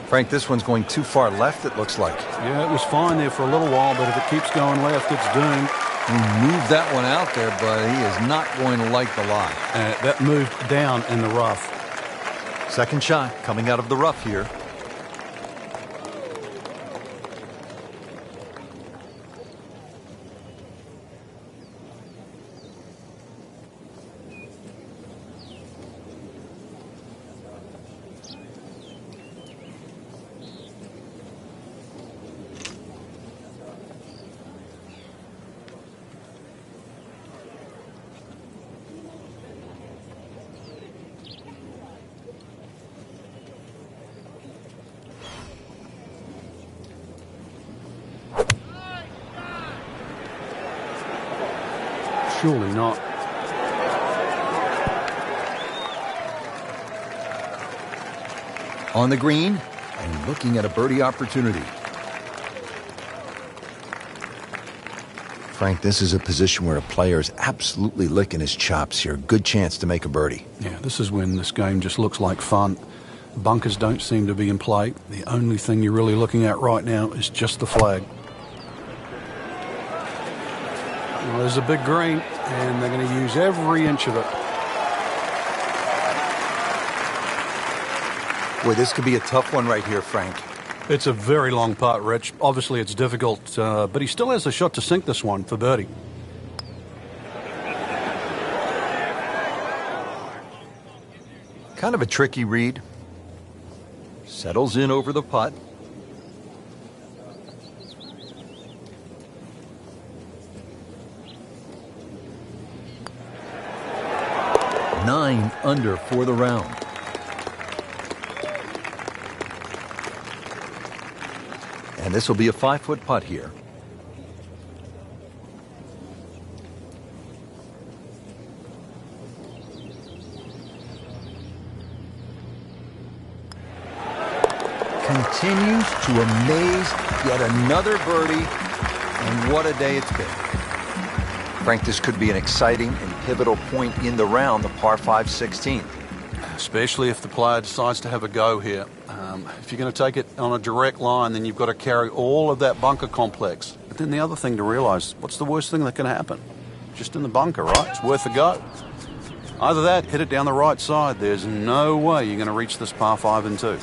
Frank, this one's going too far left, it looks like. Yeah, it was fine there for a little while, but if it keeps going left, it's doomed. He moved that one out there, but he is not going to like the lie. That moved down in the rough. Second shot coming out of the rough here. Surely not. On the green and looking at a birdie opportunity. Frank, this is a position where a player is absolutely licking his chops here. Good chance to make a birdie. Yeah, this is when this game just looks like fun. Bunkers don't seem to be in play. The only thing you're really looking at right now is just the flag. Well, there's a big green, and they're going to use every inch of it. Boy, this could be a tough one right here, Frank. It's a very long putt, Rich. Obviously, it's difficult, but he still has a shot to sink this one for birdie. Kind of a tricky read. Settles in over the putt. Nine under for the round. And this will be a 5-foot putt here. Continues to amaze. Yet another birdie. And what a day it's been. Frank, this could be an exciting and pivotal point in the round, the par 5 16th. Especially if the player decides to have a go here. If you're going to take it on a direct line, then you've got to carry all of that bunker complex. But then the other thing to realize, what's the worst thing that can happen? Just in the bunker, right? It's worth a go. Either that, hit it down the right side. There's no way you're going to reach this par 5 and 2.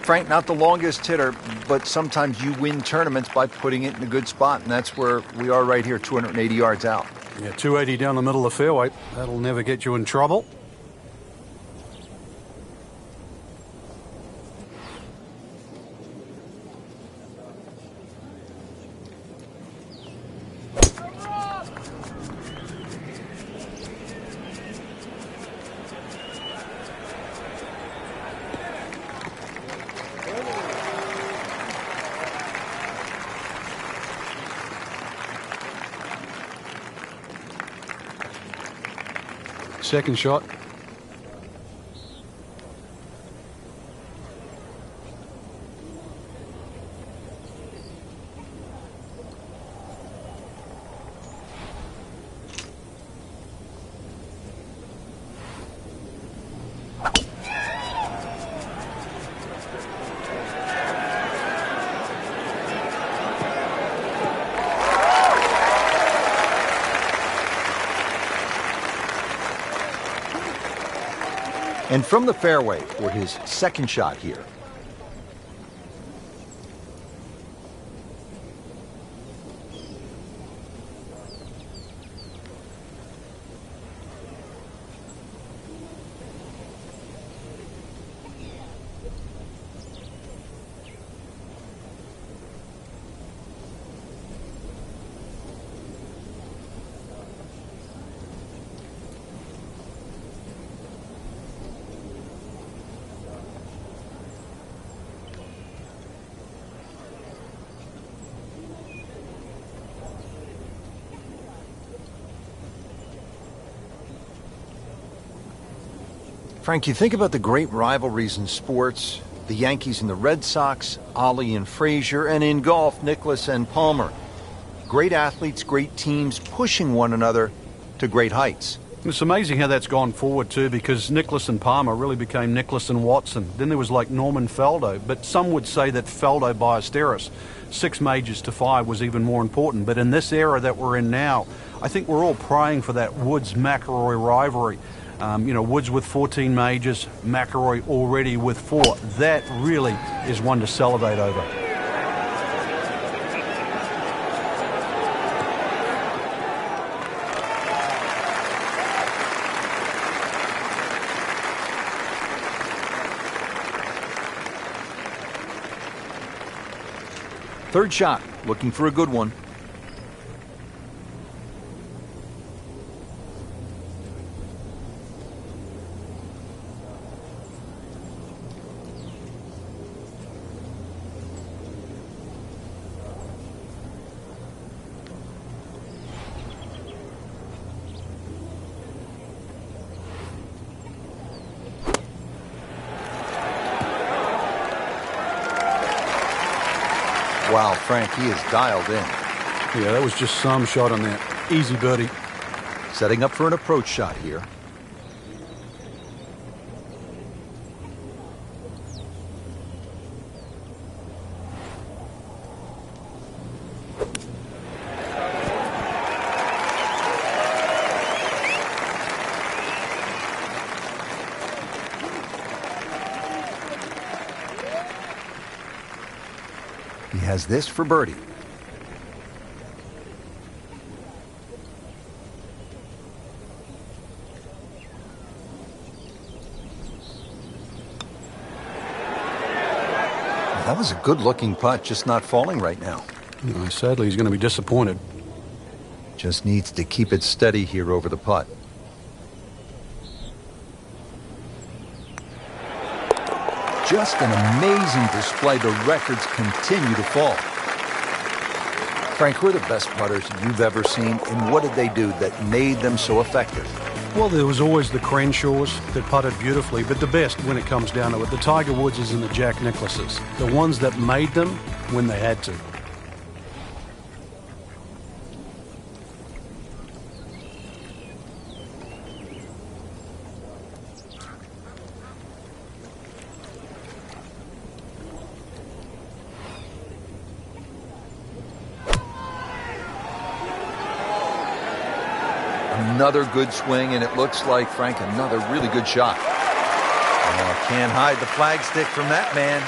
Frank, not the longest hitter, but sometimes you win tournaments by putting it in a good spot, and that's where we are right here, 280 yards out. Yeah, 280 down the middle of the fairway. That'll never get you in trouble. Second shot. And from the fairway for his second shot here. Frank, you think about the great rivalries in sports, the Yankees and the Red Sox, Ollie and Frazier, and in golf, Nicklaus and Palmer. Great athletes, great teams pushing one another to great heights. It's amazing how that's gone forward too, because Nicklaus and Palmer really became Nicklaus and Watson. Then there was like Norman Faldo, but some would say that Faldo Ballesteros, 6 majors to 5, was even more important. But in this era that we're in now, I think we're all praying for that Woods-McIlroy rivalry. Woods with 14 majors, McIlroy already with 4. That really is one to salivate over. Third shot, looking for a good one. Wow, Frank, he is dialed in. Yeah, that was just some shot on that. Easy birdie. Setting up for an approach shot here. has this for birdie. That was a good-looking putt, just not falling right now. Sadly, he's going to be disappointed. Just needs to keep it steady here over the putt. Just an amazing display. The records continue to fall. Frank, who are the best putters you've ever seen, and what did they do that made them so effective? Well, there was always the Crenshaws that putted beautifully, but the best when it comes down to it, the Tiger Woodses and the Jack Nicklauses, the ones that made them when they had to. Another good swing, and it looks like, Frank, another really good shot. Oh, can't hide the flagstick from that man.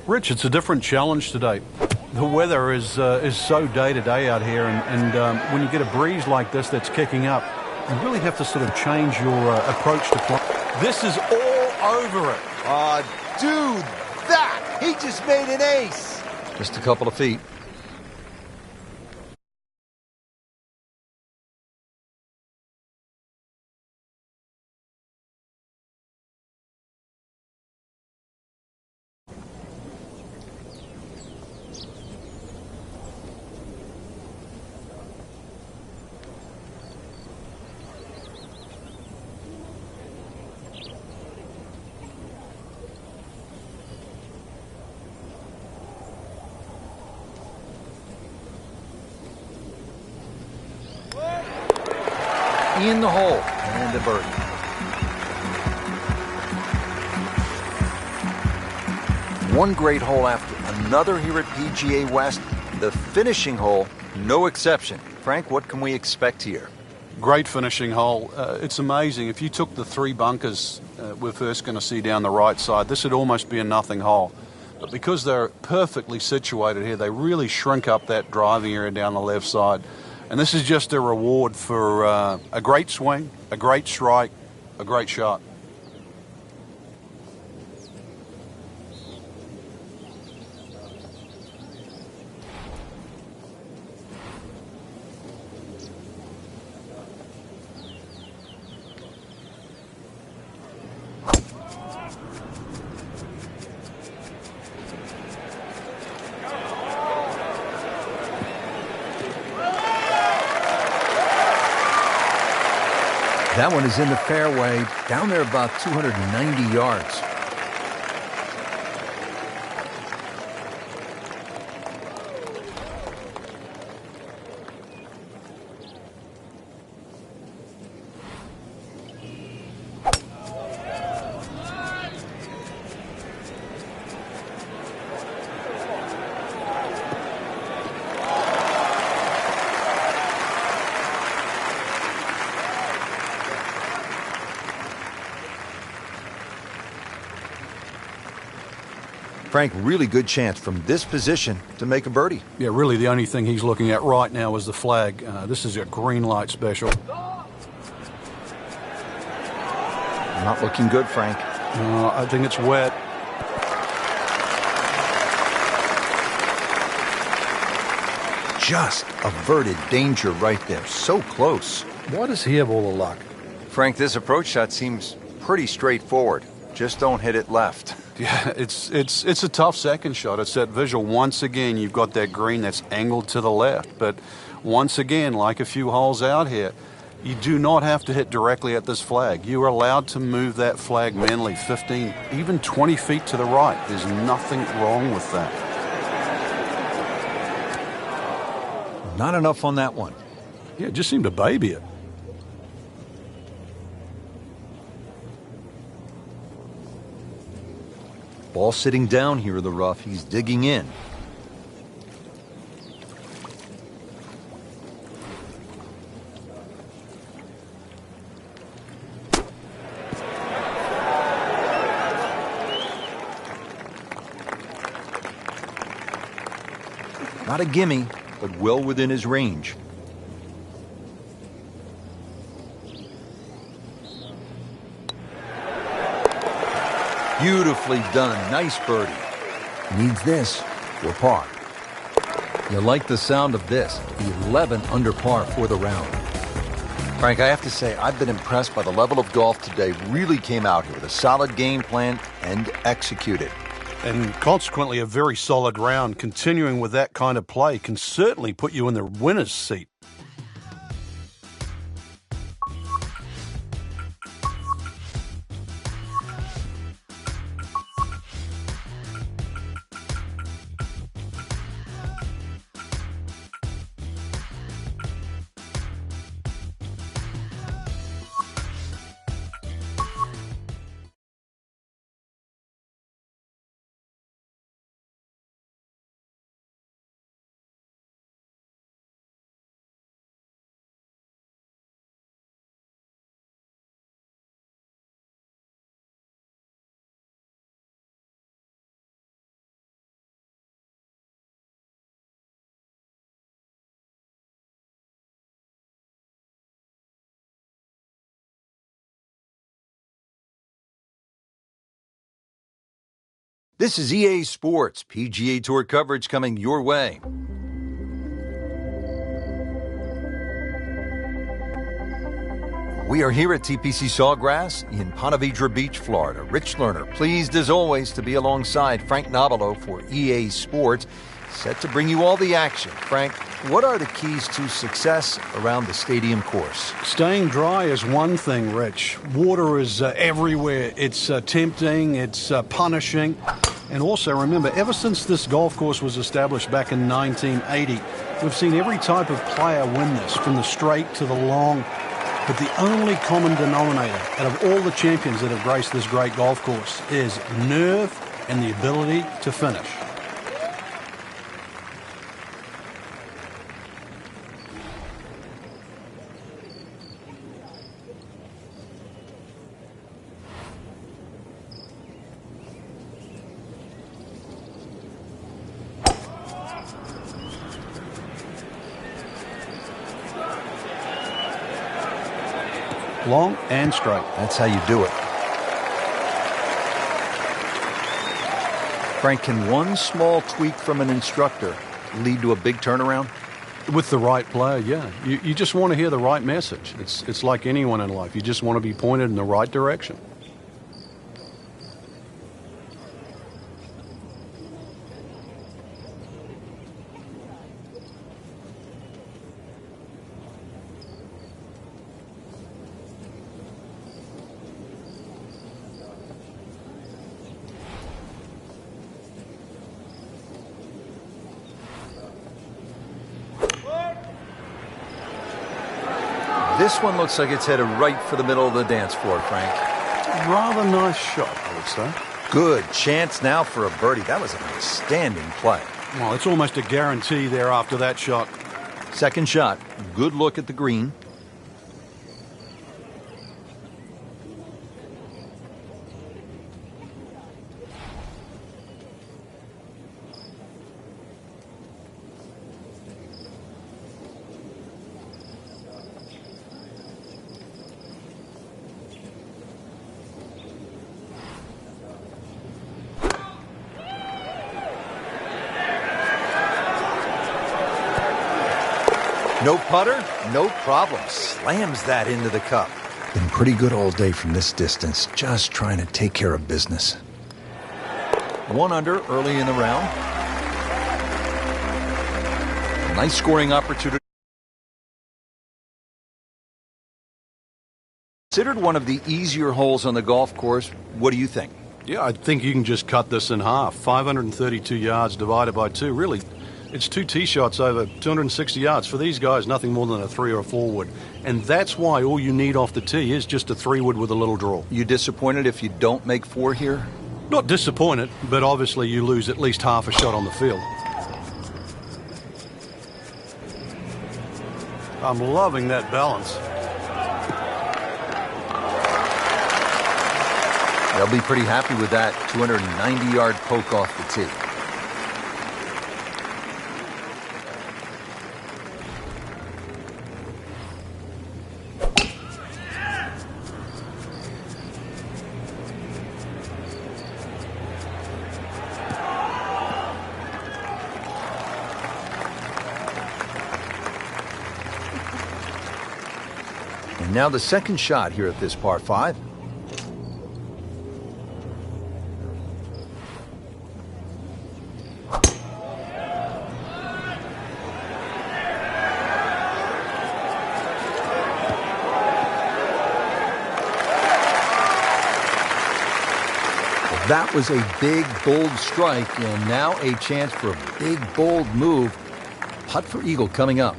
Rich, it's a different challenge today. The weather is so day-to-day out here, and when you get a breeze like this that's kicking up, you really have to sort of change your approach to play. This is all over it. Dude, that! He just made an ace! Just a couple of feet. In the hole, and a birdie. One great hole after another here at PGA West. The finishing hole, no exception. Frank, what can we expect here? Great finishing hole. It's amazing. If you took the three bunkers we're first going to see down the right side, this would almost be a nothing hole. But because they're perfectly situated here, they really shrink up that driving area down the left side. And this is just a reward for a great swing, a great strike, a great shot. That one is in the fairway, down there about 290 yards. Frank, really good chance from this position to make a birdie. Yeah, really the only thing he's looking at right now is the flag. This is a green light special. Not looking good, Frank. I think it's wet. Just averted danger right there. So close. Why does he have all the luck? Frank, this approach shot seems pretty straightforward. Just don't hit it left. Yeah, it's a tough second shot. It's that visual. Once again, you've got that green that's angled to the left. But once again, like a few holes out here, you do not have to hit directly at this flag. You are allowed to move that flag mentally 15, even 20 feet to the right. There's nothing wrong with that. Not enough on that one. Yeah, just seemed to baby it. Ball sitting down here in the rough. He's digging in. Not a gimme, but well within his range. Beautifully done. Nice birdie. Needs this for par. You like the sound of this. 11 under par for the round. Frank, I have to say, I've been impressed by the level of golf today. Really came out here with a solid game plan and executed. And consequently, a very solid round. Continuing with that kind of play can certainly put you in the winner's seat. This is EA Sports, PGA Tour coverage coming your way. We are here at TPC Sawgrass in Ponte Vedra Beach, Florida. Rich Lerner, pleased as always to be alongside Frank Nobilo for EA Sports, set to bring you all the action. Frank, what are the keys to success around the stadium course? Staying dry is one thing, Rich. Water is everywhere. It's tempting, it's punishing. And also remember, ever since this golf course was established back in 1980, we've seen every type of player win this, from the straight to the long. But the only common denominator out of all the champions that have graced this great golf course is nerve and the ability to finish. Long and straight. That's how you do it. Frank, can one small tweak from an instructor lead to a big turnaround? With the right player, yeah. You just want to hear the right message. It's like anyone in life. You just want to be pointed in the right direction. This one looks like it's headed right for the middle of the dance floor, Frank. Rather nice shot, I would say. Good chance now for a birdie. That was an outstanding play. Well, it's almost a guarantee there after that shot. Second shot. Good look at the green. No putter, no problem. Slams that into the cup. Been pretty good all day from this distance, just trying to take care of business. 1 under early in the round. Nice scoring opportunity. Considered one of the easier holes on the golf course. What do you think? Yeah, I think you can just cut this in half. 532 yards divided by 2. Really It's 2 tee shots over 260 yards. For these guys, nothing more than a 3 or a 4 wood. And that's why all you need off the tee is just a 3 wood with a little draw. You disappointed if you don't make 4 here? Not disappointed, but obviously you lose at least half a shot on the field. I'm loving that balance. They'll be pretty happy with that 290-yard poke off the tee. And now the second shot here at this par 5. That was a big, bold strike, and now a chance for a big, bold move. Putt for eagle coming up.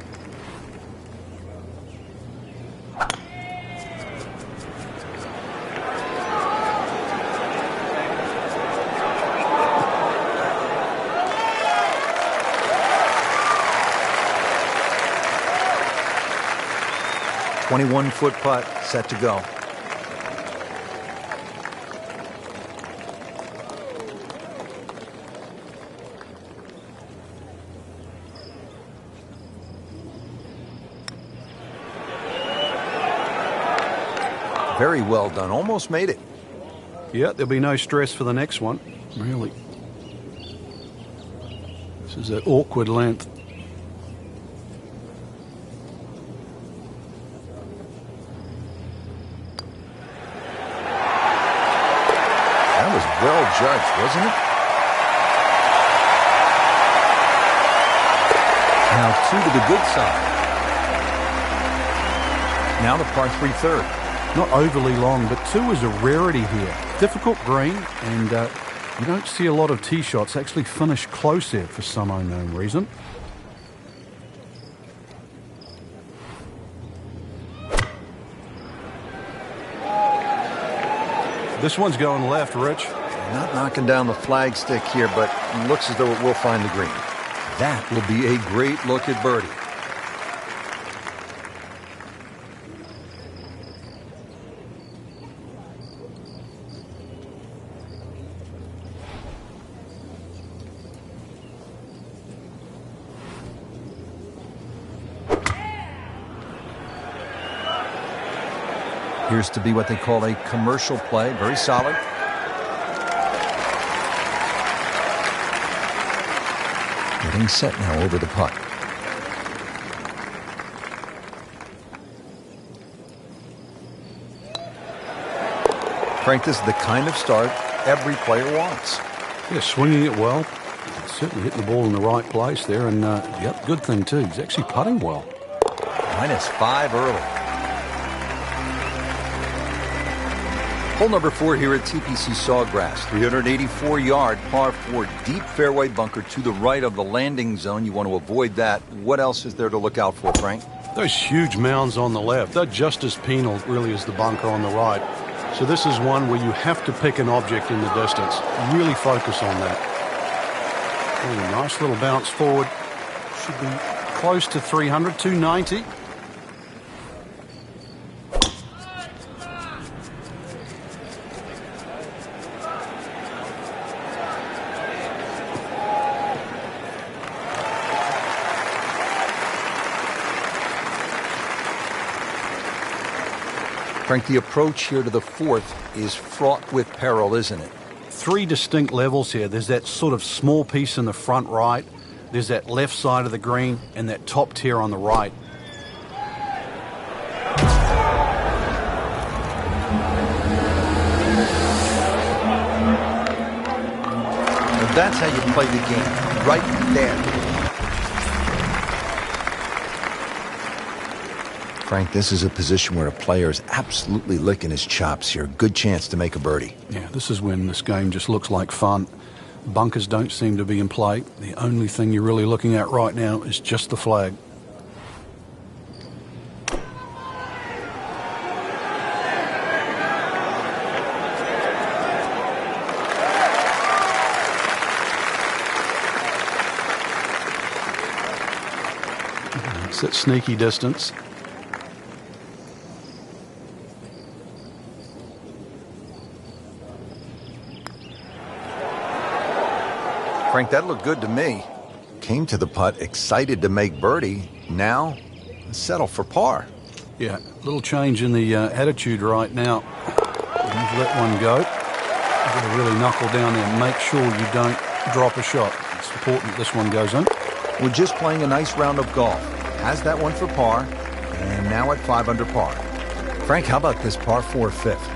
A 21-foot putt set to go. Very well done. Almost made it. Yeah, there'll be no stress for the next one, really. This is an awkward length. That was well judged, wasn't it? Now 2 to the good side. Now the par 3 third. Not overly long, but 2 is a rarity here. Difficult green, and you don't see a lot of tee shots actually finish close there for some unknown reason. This one's going left, Rich. Not knocking down the flag stick here, but it looks as though it will find the green. That will be a great look at birdie. Appears to be what they call a commercial play. Very solid. Getting set now over the putt. Frank, this is the kind of start every player wants. Yeah, swinging it well. Certainly hitting the ball in the right place there. And, yep, good thing, too. He's actually putting well. -5 early. Hole number 4 here at TPC Sawgrass. 384-yard par 4 deep fairway bunker to the right of the landing zone. You want to avoid that. What else is there to look out for, Frank? Those huge mounds on the left, they're just as penal really as the bunker on the right. So this is one where you have to pick an object in the distance. Really focus on that. Oh, nice little bounce forward. Should be close to 300, 290. Frank, the approach here to the 4th is fraught with peril, isn't it? 3 distinct levels here. There's that sort of small piece in the front right. There's that left side of the green and that top tier on the right. And that's how you play the game, right there. Frank, this is a position where a player is absolutely licking his chops here. Good chance to make a birdie. Yeah, this is when this game just looks like fun. Bunkers don't seem to be in play. The only thing you're really looking at right now is just the flag. It's at sneaky distance. Frank, that looked good to me. Came to the putt excited to make birdie. Now, settle for par. Yeah, little change in the attitude right now. You've let one go. You've got to really knuckle down there and make sure you don't drop a shot. It's important this one goes in. We're just playing a nice round of golf. Has that one for par, and now at 5 under par. Frank, how about this par 4 fifth?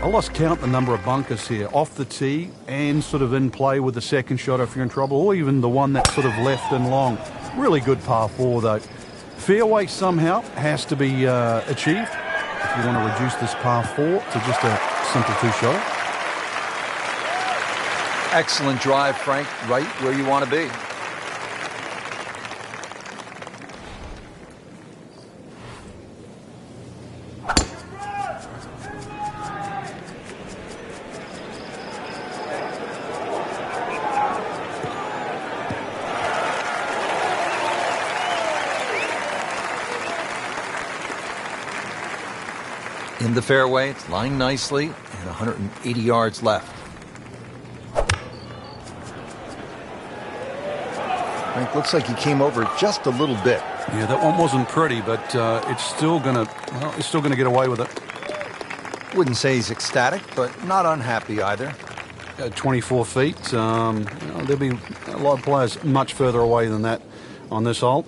I lost count the number of bunkers here, off the tee and sort of in play with the second shot if you're in trouble, or even the one that's sort of left and long. Really good par 4 though. Fairway somehow has to be achieved if you want to reduce this par 4 to just a simple 2-shotter. Excellent drive, Frank. Right where you want to be. In the fairway, it's lying nicely, and 180 yards left. Frank, looks like he came over just a little bit. Yeah, that one wasn't pretty, but it's still gonna get away with it. Wouldn't say he's ecstatic, but not unhappy either. 24 feet. There'll be a lot of players much further away than that on this hole.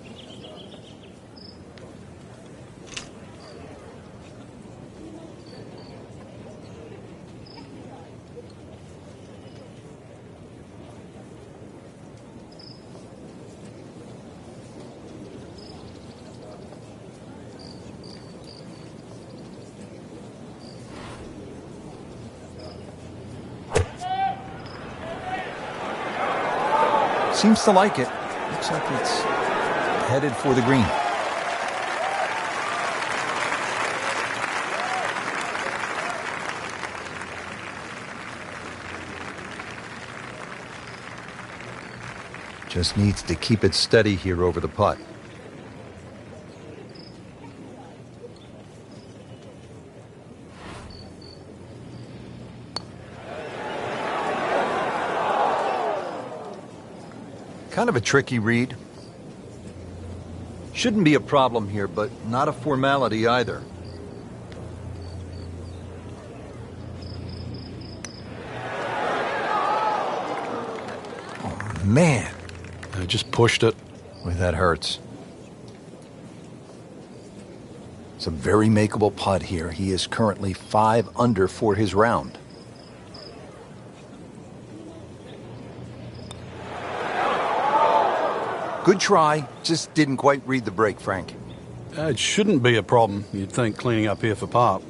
Seems to like it. Looks like it's headed for the green. Just needs to keep it steady here over the putt. Kind of a tricky read. Shouldn't be a problem here, but not a formality either. Oh, man. I just pushed it. Boy, that hurts. It's a very makeable putt here. He is currently 5 under for his round. Good try, just didn't quite read the break, Frank. It shouldn't be a problem, you'd think, cleaning up here for par.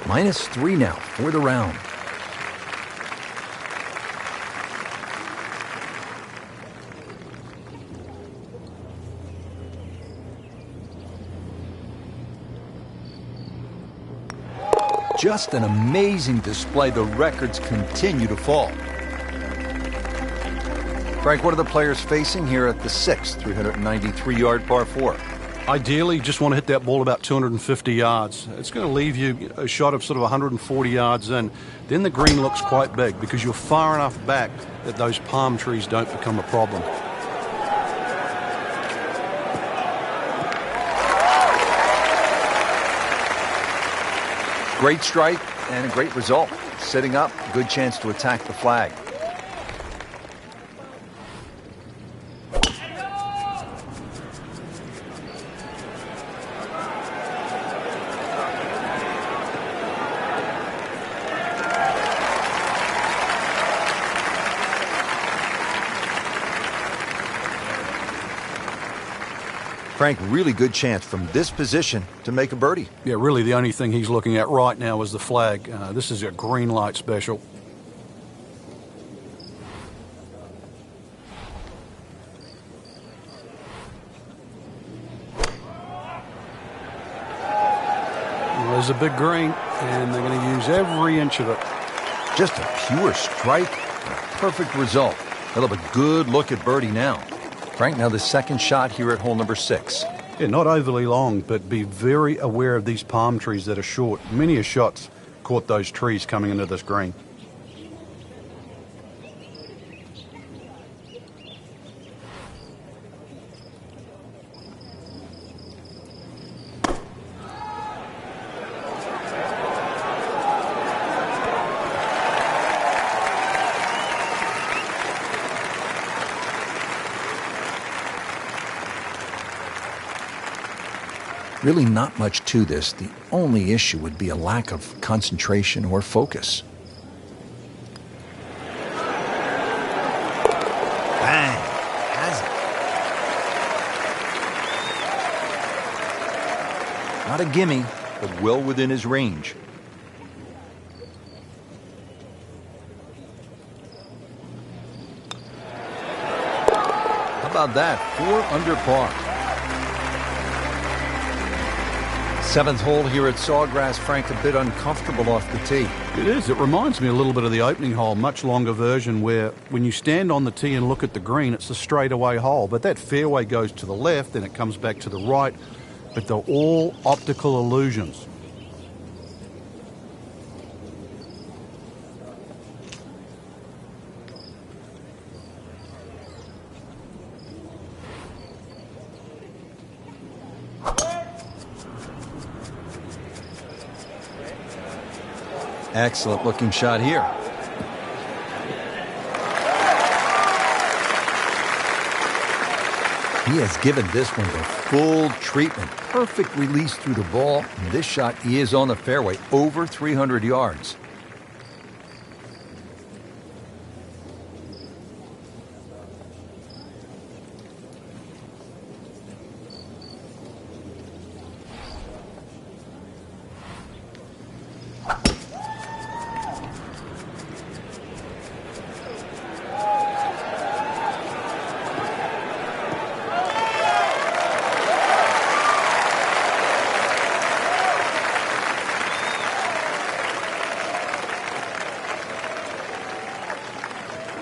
-3 now for the round. Just an amazing display. The records continue to fall. Frank, what are the players facing here at the 6th 393-yard par 4? Ideally, you just want to hit that ball about 250 yards. It's going to leave you a shot of sort of 140 yards in. Then the green looks quite big because you're far enough back that those palm trees don't become a problem. Great strike and a great result. Sitting up, good chance to attack the flag. Frank, really good chance from this position to make a birdie. Yeah, really the only thing he's looking at right now is the flag. This is a green light special. Well, there's a big green, and they're going to use every inch of it. Just a pure strike and a perfect result. They'll have a good look at birdie now. Frank, now the second shot here at hole number 6. Yeah, not overly long, but be very aware of these palm trees that are short. Many a shot's caught those trees coming into this green. Really not much to this. The only issue would be a lack of concentration or focus. Bang! Has it. Not a gimme, but well within his range. How about that? 4 under par. 7th hole here at Sawgrass. Frank, a bit uncomfortable off the tee. It is. It reminds me a little bit of the opening hole, much longer version, where when you stand on the tee and look at the green, it's a straightaway hole. But that fairway goes to the left and it comes back to the right. But they're all optical illusions. Excellent looking shot here. He has given this one the full treatment. Perfect release through the ball. And this shot is on the fairway, over 300 yards.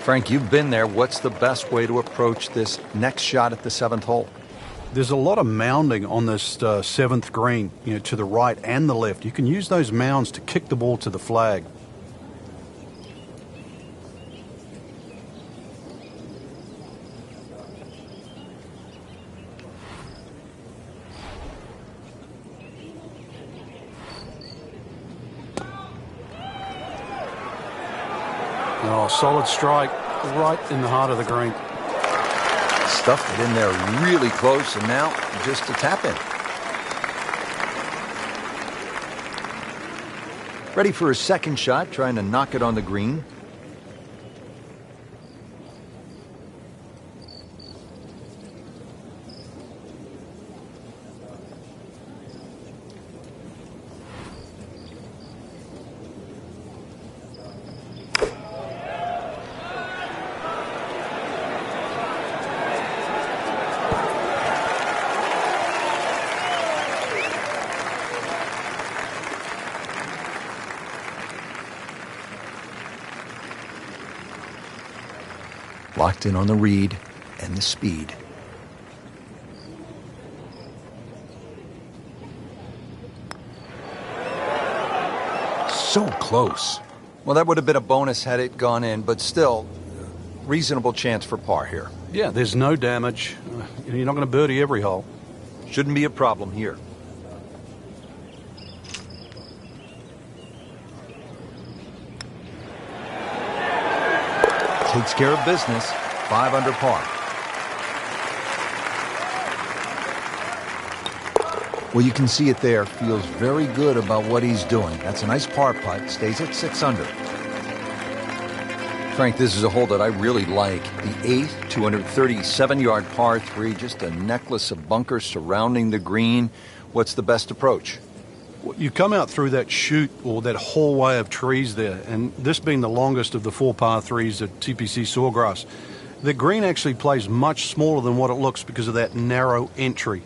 Frank, you've been there. What's the best way to approach this next shot at the 7th hole? There's a lot of mounding on this 7th green, to the right and the left. You can use those mounds to kick the ball to the flag. Oh, solid strike right in the heart of the green. Stuffed it in there really close, and now just a tap in. Ready for his second shot, trying to knock it on the green. Locked in on the read and the speed. So close. Well, that would have been a bonus had it gone in, but still, reasonable chance for par here. Yeah, there's no damage. You're not going to birdie every hole. Shouldn't be a problem here. Takes care of business. 5 under par. Well, you can see it there. Feels very good about what he's doing. That's a nice par putt. Stays at 6 under. Frank, this is a hole that I really like. The 8th, 237-yard par 3, just a necklace of bunkers surrounding the green. What's the best approach? You come out through that chute or that hallway of trees there, and this being the longest of the 4 par 3s at TPC Sawgrass, the green actually plays much smaller than what it looks because of that narrow entry.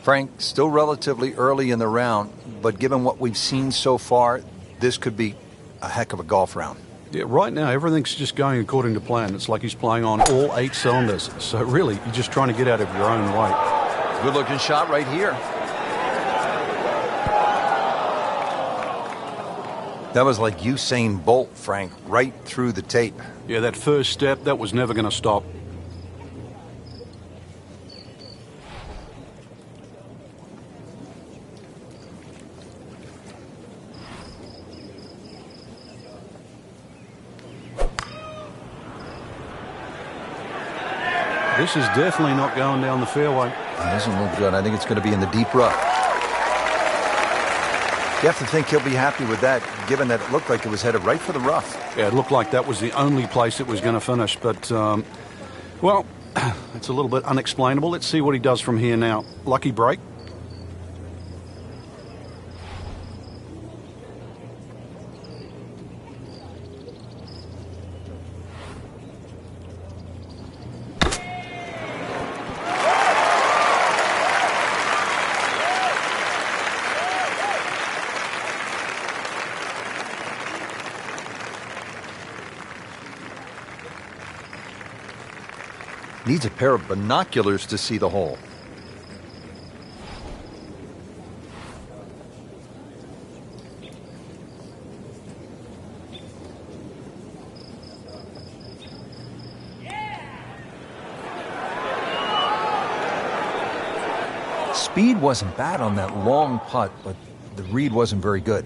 Frank, still relatively early in the round, but given what we've seen so far, this could be a heck of a golf round. Yeah, right now, everything's just going according to plan. It's like he's playing on all 8 cylinders. So really, you're just trying to get out of your own way. Good-looking shot right here. That was like Usain Bolt, Frank, right through the tape. Yeah, that first step, that was never going to stop. This is definitely not going down the fairway. It doesn't look good. I think it's going to be in the deep rough. You have to think he'll be happy with that, given that it looked like it was headed right for the rough. Yeah, it looked like that was the only place it was going to finish. But, well, it's a little bit unexplainable. Let's see what he does from here now. Lucky break. Needs a pair of binoculars to see the hole. Speed wasn't bad on that long putt, but the read wasn't very good.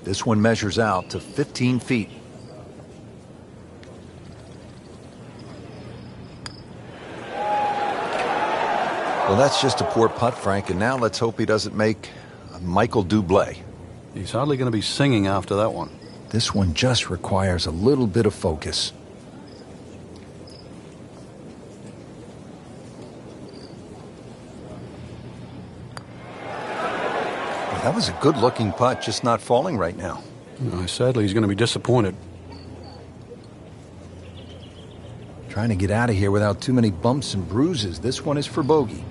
This one measures out to 15 feet. Well, that's just a poor putt, Frank, and now let's hope he doesn't make a Michael Bublé. He's hardly going to be singing after that one. This one just requires a little bit of focus. Well, that was a good-looking putt, just not falling right now. No, sadly, he's going to be disappointed. Trying to get out of here without too many bumps and bruises. This one is for bogey.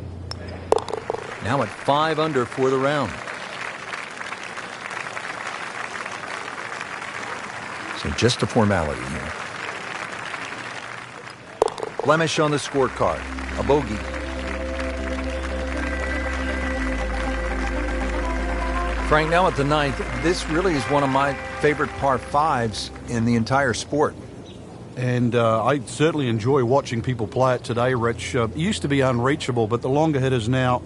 Now at 5 under for the round. So just a formality here. Blemish on the scorecard. A bogey. Frank, now at the 9th, this really is one of my favorite par 5s in the entire sport. And I certainly enjoy watching people play it today, Rich. It used to be unreachable, but the longer hitters now,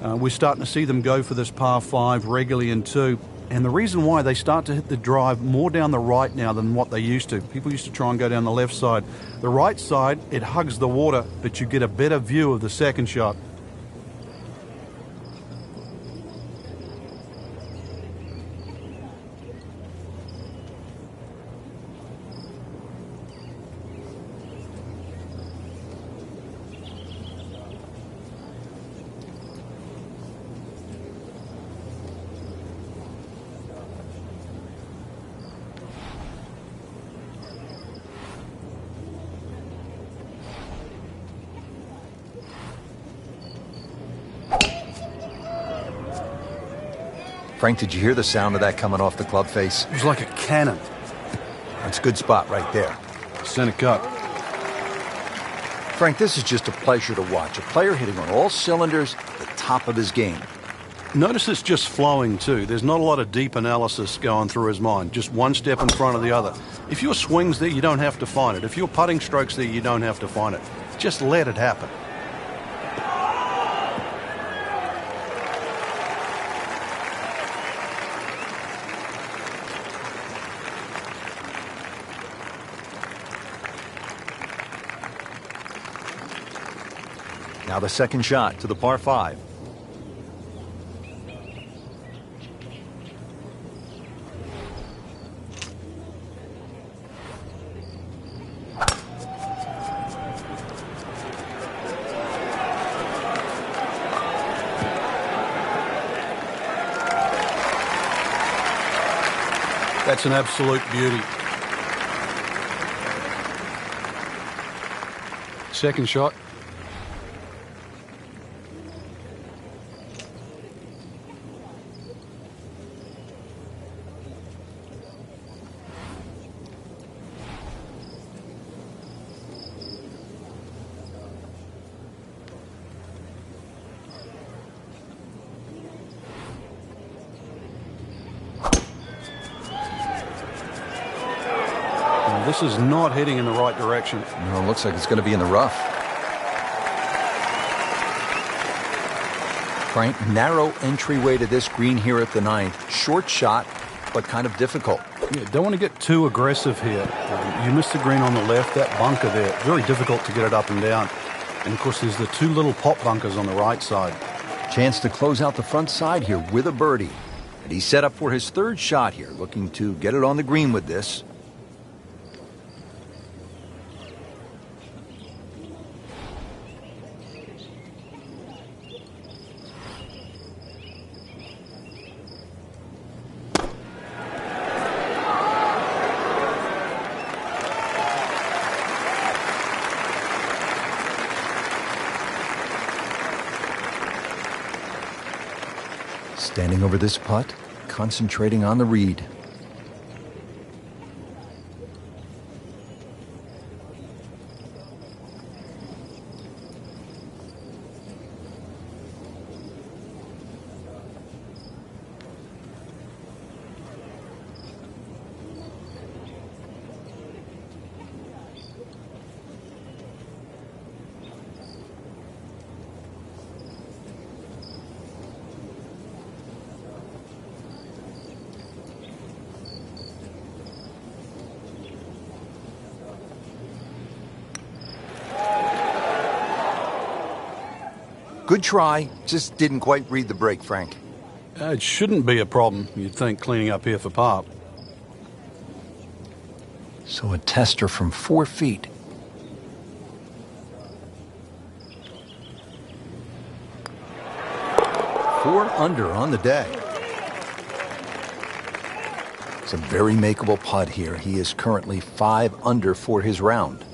we're starting to see them go for this par 5 regularly in 2. And the reason why, they start to hit the drive more down the right now than what they used to. People used to try and go down the left side. The right side, it hugs the water, but you get a better view of the second shot. Frank, did you hear the sound of that coming off the club face? It was like a cannon. That's a good spot right there. Center cut. Frank, this is just a pleasure to watch. A player hitting on all cylinders at the top of his game. Notice it's just flowing too. There's not a lot of deep analysis going through his mind. Just one step in front of the other. If your swing's there, you don't have to find it. If your putting stroke's there, you don't have to find it. Just let it happen. Now the second shot to the par 5. That's an absolute beauty. Second shot. This is not heading in the right direction. No, it looks like it's going to be in the rough. Frank, narrow entryway to this green here at the 9th. Short shot, but kind of difficult. Yeah, don't want to get too aggressive here. You missed the green on the left, that bunker there. Very difficult to get it up and down. And of course, there's the 2 little pop bunkers on the right side. Chance to close out the front side here with a birdie. And he's set up for his 3rd shot here, looking to get it on the green with this. Standing over this putt, concentrating on the read. Good try, just didn't quite read the break, Frank. It shouldn't be a problem, you'd think, cleaning up here for par. So a tester from 4 feet. Four under on the day. It's a very makeable putt here. He is currently 5 under for his round.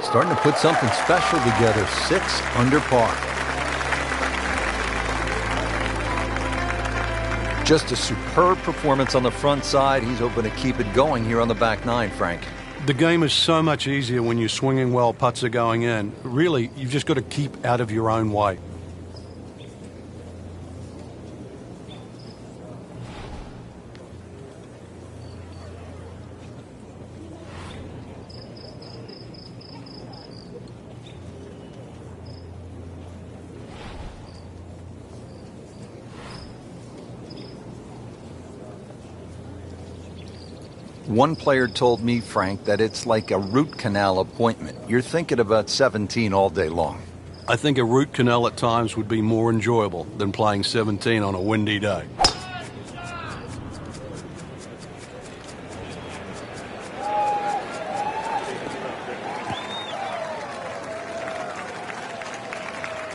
Starting to put something special together. 6 under par. Just a superb performance on the front side. He's hoping to keep it going here on the back 9, Frank. The game is so much easier when you're swinging well, putts are going in. Really, you've just got to keep out of your own way. One player told me, Frank, that it's like a root canal appointment. You're thinking about 17 all day long. I think a root canal at times would be more enjoyable than playing 17 on a windy day.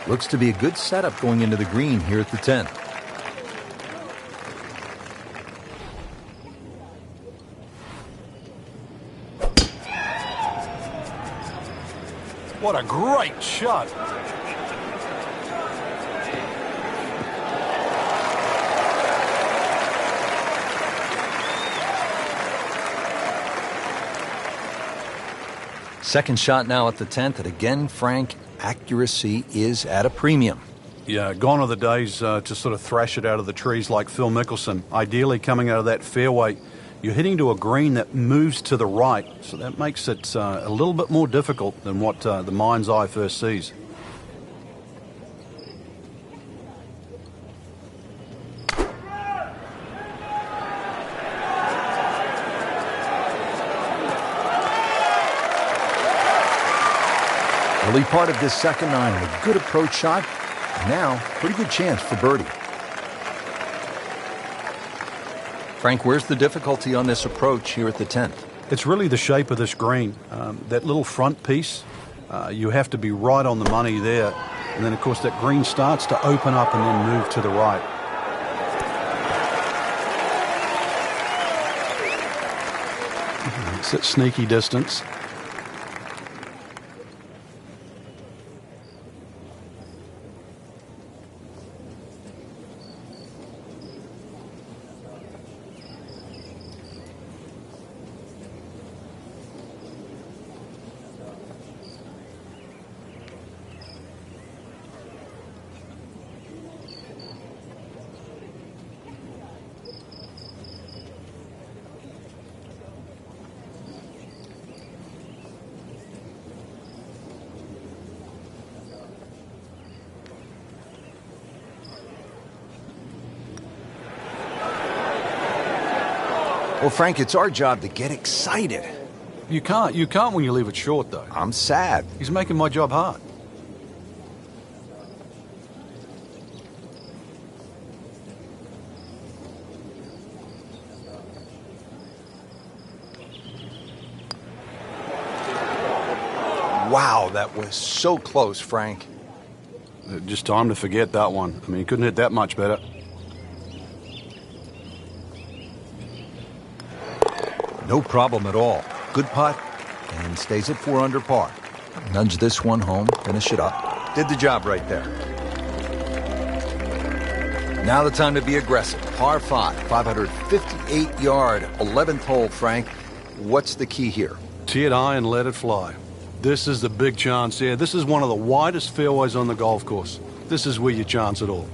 Looks to be a good setup going into the green here at the 10th. What a great shot. Second shot now at the 10th, and again, Frank, accuracy is at a premium. Yeah, gone are the days to sort of thrash it out of the trees like Phil Mickelson. Ideally, coming out of that fairway, you're hitting to a green that moves to the right, so that makes it a little bit more difficult than what the mind's eye first sees. Early part of this second iron, a good approach shot. Now, pretty good chance for birdie. Frank, where's the difficulty on this approach here at the 10th? It's really the shape of this green. That little front piece, you have to be right on the money there. And then, of course, that green starts to open up and then move to the right. It's that sneaky distance. Well, Frank, it's our job to get excited. You can't when you leave it short, though. I'm sad. He's making my job hard. Wow, that was so close, Frank. Just time to forget that one. I mean, he couldn't hit that much better. No problem at all. Good putt, and stays at 4 under par. Nudge this one home, finish it up. Did the job right there. Now the time to be aggressive. Par 5, 558-yard, 11th hole, Frank. What's the key here? Tee it high and let it fly. This is the big chance here. This is one of the widest fairways on the golf course. This is where you chance it all.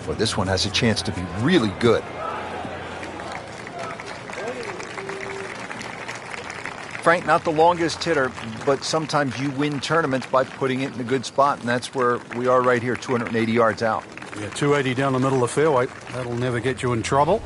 Well, this one has a chance to be really good. Frank, not the longest hitter, but sometimes you win tournaments by putting it in a good spot, and that's where we are right here, 280 yards out. Yeah, 280 down the middle of the fairway. That'll never get you in trouble.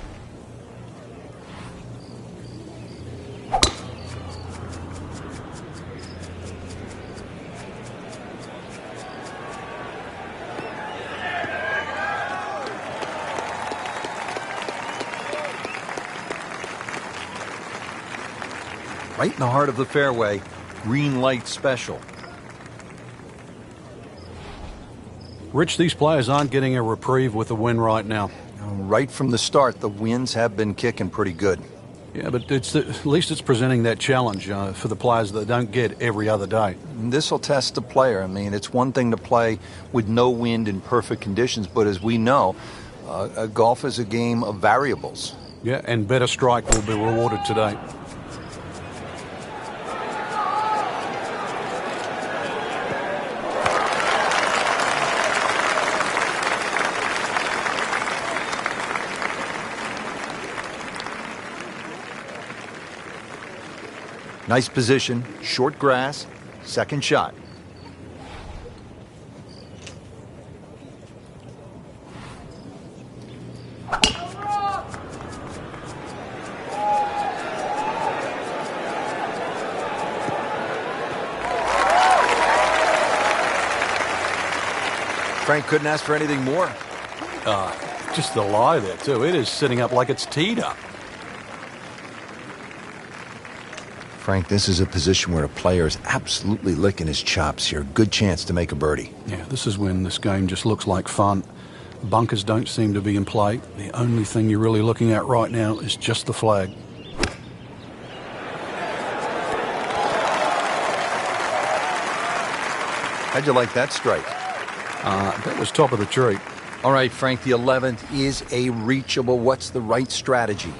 Right in the heart of the fairway, green light special. Rich, these players aren't getting a reprieve with the win right now. Right from the start, the winds have been kicking pretty good. Yeah, but at least it's presenting that challenge for the players that don't get every other day. This will test the player. I mean, it's one thing to play with no wind in perfect conditions, but as we know, golf is a game of variables. Yeah, and better strike will be rewarded today. Nice position, short grass, second shot. Frank couldn't ask for anything more. Just the lie there, too. It is sitting up like it's teed up. Frank, this is a position where a player is absolutely licking his chops here. Good chance to make a birdie. Yeah, this is when this game just looks like fun. Bunkers don't seem to be in play. The only thing you're really looking at right now is just the flag. How'd you like that strike? That was top of the tree. All right, Frank, the 11th is a reachable. What's the right strategy?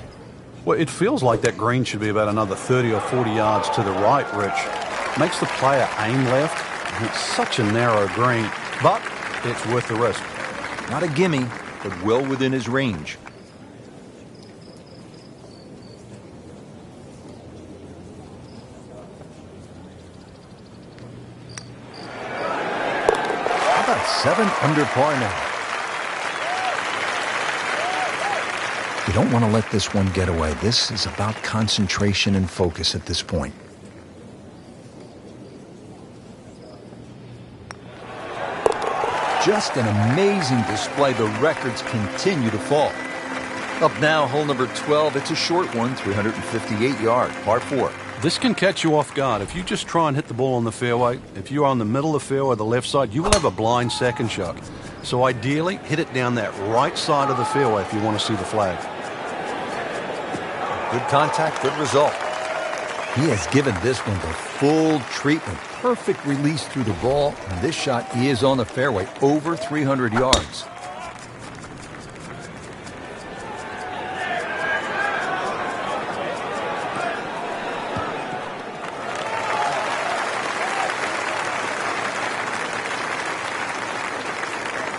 Well, it feels like that green should be about another 30 or 40 yards to the right, Rich. Makes the player aim left, and it's such a narrow green, but it's worth the risk. Not a gimme, but well within his range. How about 7 under par now? You don't want to let this one get away. This is about concentration and focus at this point. Just an amazing display. The records continue to fall. Up now, hole number 12. It's a short one, 358 yards, par 4. This can catch you off guard. If you just try and hit the ball on the fairway, if you're on the middle of the fairway, the left side, you will have a blind second shot. So ideally, hit it down that right side of the fairway if you want to see the flag. Good contact, good result. He has given this one the full treatment. Perfect release through the ball. And this shot is on the fairway, over 300 yards.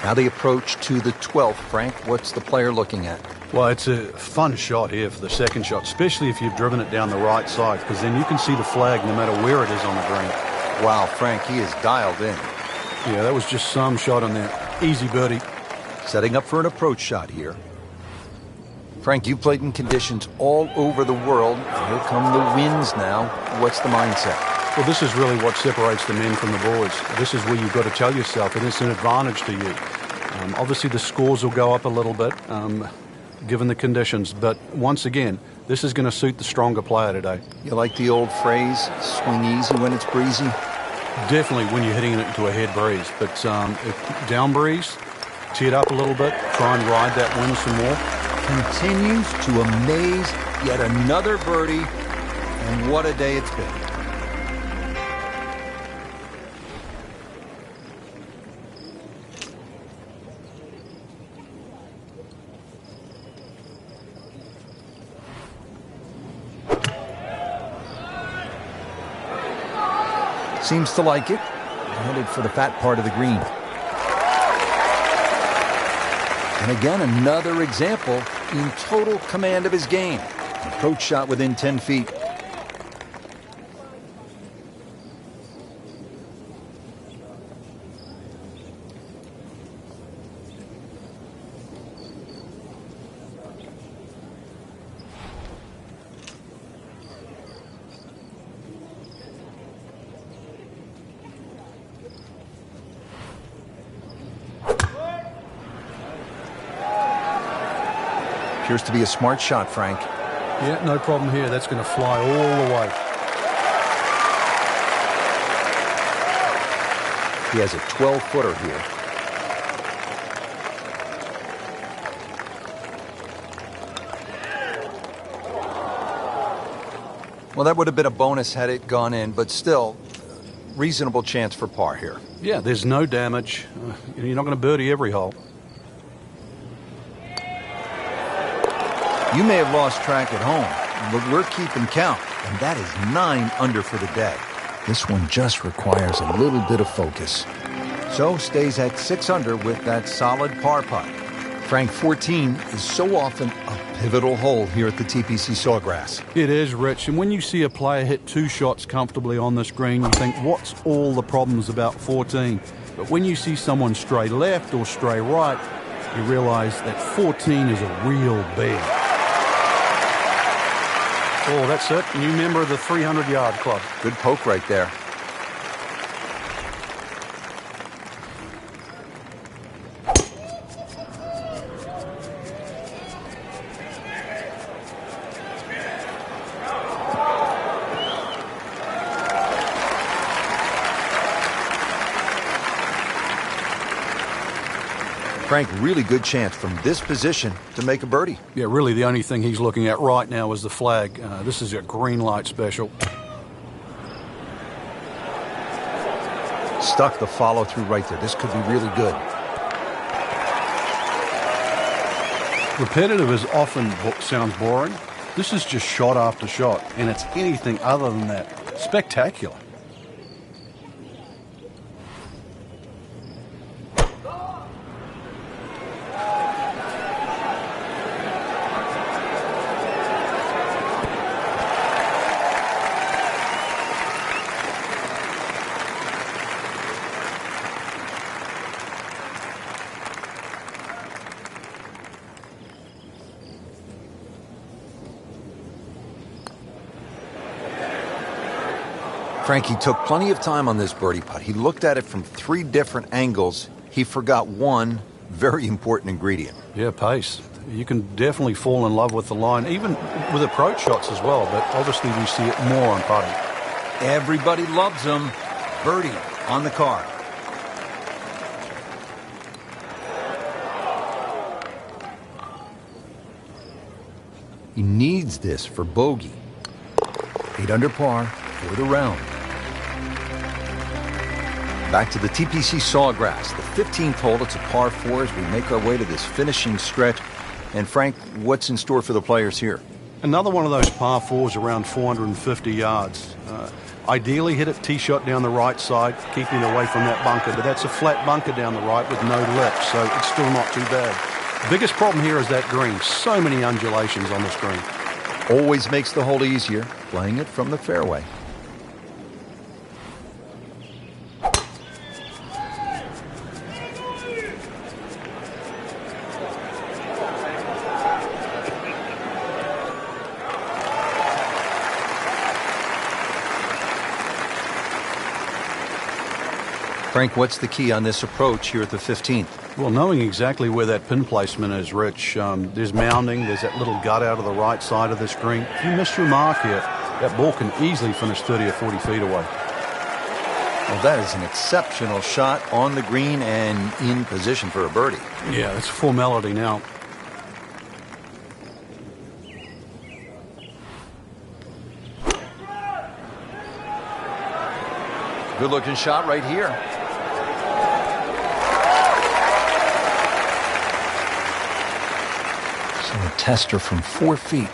Now the approach to the 12th, Frank. What's the player looking at? Well, it's a fun shot here for the second shot, especially if you've driven it down the right side, because then you can see the flag no matter where it is on the green. Wow, Frank, he is dialed in. Yeah, that was just some shot on there. Easy birdie. Setting up for an approach shot here. Frank, you played in conditions all over the world. Here come the winds now. What's the mindset? Well, this is really what separates the men from the boys. This is where you've got to tell yourself it is an advantage to you. Obviously, the scores will go up a little bit, given the conditions. But once again, this is going to suit the stronger player today. You like the old phrase, swing easy when it's breezy? Definitely when you're hitting it into a head breeze. But if down breeze, tee it up a little bit, try and ride that wind some more. Continues to amaze. Yet another birdie. And what a day it's been. Seems to like it. Headed for the fat part of the green. And again, another example in total command of his game. Approach shot within 10 feet. Appears to be a smart shot, Frank. Yeah, no problem here. That's going to fly all the way. He has a 12-footer here. Well, that would have been a bonus had it gone in, but still, reasonable chance for par here. Yeah, there's no damage. You're not going to birdie every hole. You may have lost track at home, but we're keeping count, and that is 9 under for the day. This one just requires a little bit of focus. So stays at 6 under with that solid par putt. Frank, 14 is so often a pivotal hole here at the TPC Sawgrass. It is, Rich, and when you see a player hit 2 shots comfortably on this green, you think, what's all the problems about 14? But when you see someone stray left or stray right, you realize that 14 is a real bear. Oh, that's it. New member of the 300-yard club. Good poke right there. Frank, really good chance from this position to make a birdie. Yeah, really the only thing he's looking at right now is the flag. This is a green light special. Stuck the follow-through right there. This could be really good. Repetitive is often sounds boring. This is just shot after shot, and it's anything other than that. Spectacular. Frankie took plenty of time on this birdie putt. He looked at it from 3 different angles. He forgot one very important ingredient. Yeah, pace. You can definitely fall in love with the line, even with approach shots as well, but obviously we see it more on putting. Everybody loves him. Birdie on the card. He needs this for bogey. 8 under par for the round. Back to the TPC Sawgrass, the 15th hole. It's a par 4 as we make our way to this finishing stretch. And Frank, what's in store for the players here? Another one of those par 4s around 450 yards. Ideally hit it tee shot down the right side, keeping it away from that bunker, but that's a flat bunker down the right with no lip, so it's still not too bad. The biggest problem here is that green. So many undulations on this green. Always makes the hole easier, playing it from the fairway. Frank, what's the key on this approach here at the 15th? Well, knowing exactly where that pin placement is, Rich. There's mounding, there's that little gut out of the right side of this green. If you miss your mark here, that ball can easily finish 30 or 40 feet away. Well, that is an exceptional shot on the green and in position for a birdie. Yeah, it's a formality now. Good-looking shot right here. So a tester from 4 feet.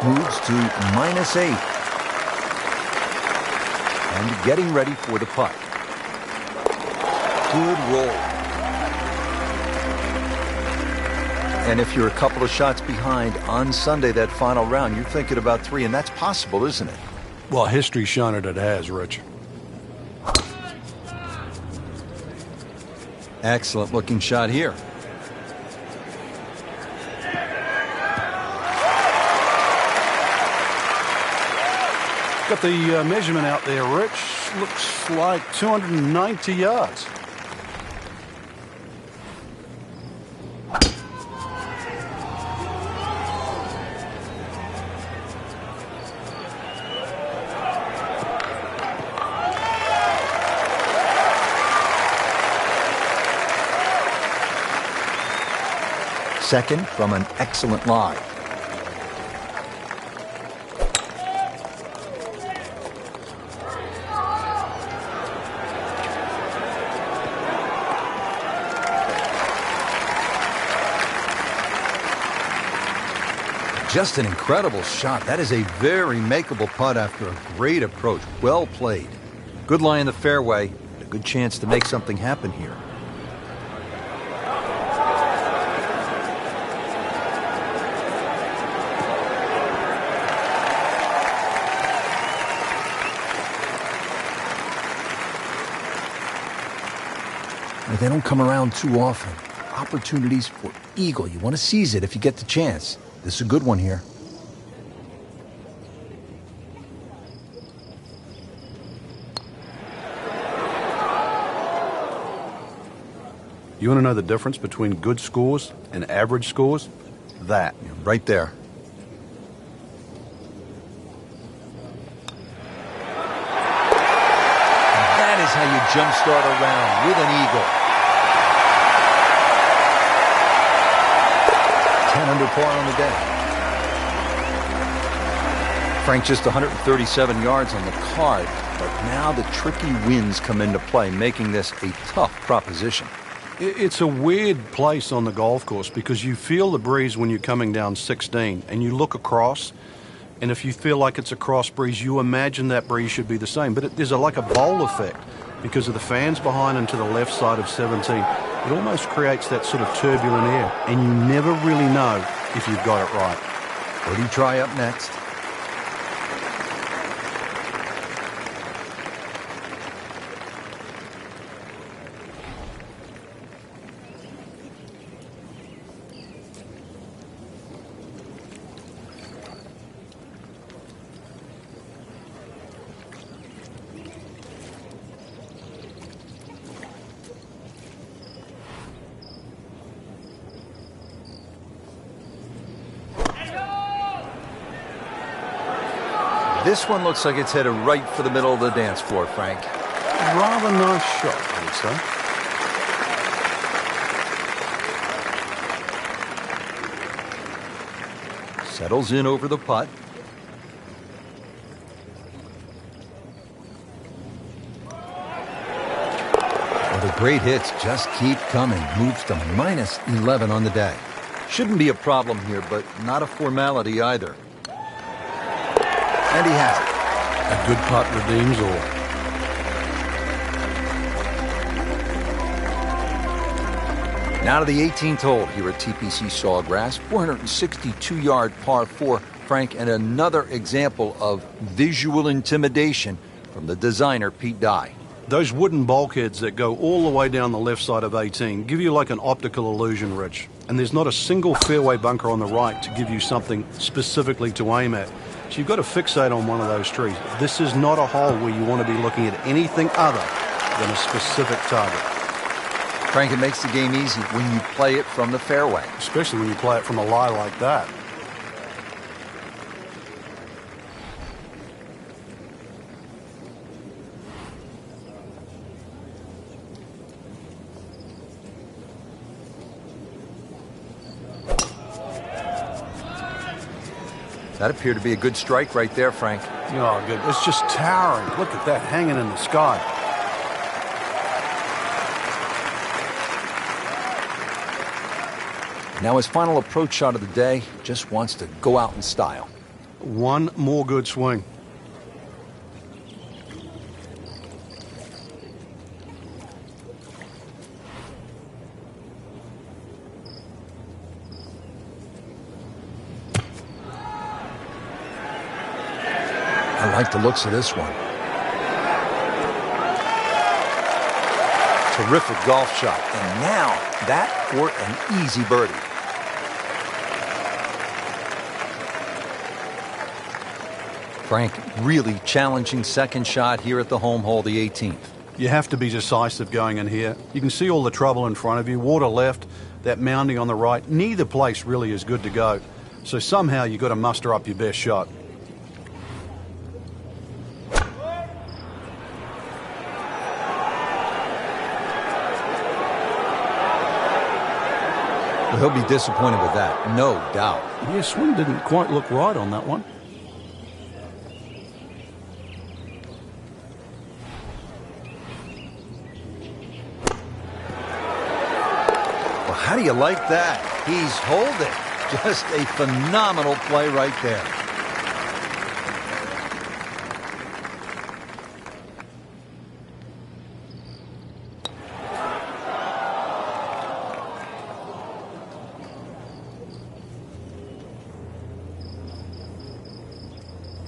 Moves to -8. And getting ready for the putt. Good roll. And if you're a couple of shots behind on Sunday, that final round, you're thinking about 3, and that's possible, isn't it? Well, history's shown it has, Rich. Excellent looking shot here. Got the measurement out there, Rich. Looks like 290 yards. Second from an excellent lie. Just an incredible shot. That is a very makeable putt after a great approach. Well played. Good lie in the fairway. A good chance to make something happen here. They don't come around too often. Opportunities for eagle. You want to seize it if you get the chance. This is a good one here. You want to know the difference between good scores and average scores? That. Yeah, right there. jumpstart a round with an eagle. 10 under par on the day. Frank just 137 yards on the card, but now the tricky winds come into play, making this a tough proposition. It's a weird place on the golf course because you feel the breeze when you're coming down 16 and you look across, and if you feel like it's a cross breeze, you imagine that breeze should be the same. But there's like a bowl effect because of the fans behind and to the left side of 17. It almost creates that sort of turbulent air, and you never really know if you've got it right. Birdie try up next. This one looks like it's headed right for the middle of the dance floor, Frank. Rather nice shot, I would say. Settles in over the putt. Well, the great hits just keep coming. Moves to minus 11 on the day. Shouldn't be a problem here, but not a formality either. And he has it. A good putt redeems all. Now to the 18th hole here at TPC Sawgrass. 462-yard par 4, Frank, and another example of visual intimidation from the designer, Pete Dye. Those wooden bulkheads that go all the way down the left side of 18 give you like an optical illusion, Rich. And there's not a single fairway bunker on the right to give you something specifically to aim at. So you've got to fixate on one of those trees. This is not a hole where you want to be looking at anything other than a specific target. Frank, it makes the game easy when you play it from the fairway. Especially when you play it from a lie like that. That appeared to be a good strike right there, Frank. Oh, good. It's just towering. Look at that hanging in the sky. Now his final approach shot of the day, just wants to go out in style. One more good swing. I like the looks of this one. Terrific golf shot. And now that for an easy birdie. Frank, really challenging second shot here at the home hole, the 18th. You have to be decisive going in here. You can see all the trouble in front of you. Water left, that mounding on the right. Neither place really is good to go. So somehow you've got to muster up your best shot. Well, he'll be disappointed with that, no doubt. Yeah, swing didn't quite look right on that one. Well, how do you like that? He's holding. Just a phenomenal play right there.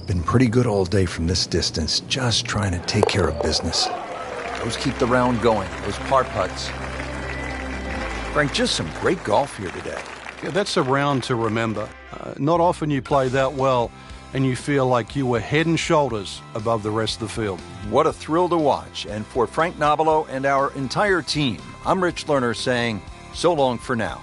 Been pretty good all day from this distance, just trying to take care of business. Those keep the round going, those par putts. Frank, just some great golf here today. Yeah, that's a round to remember. Not often you play that well and you feel like you were head and shoulders above the rest of the field. What a thrill to watch. And for Frank Nobilo and our entire team, I'm Rich Lerner saying so long for now.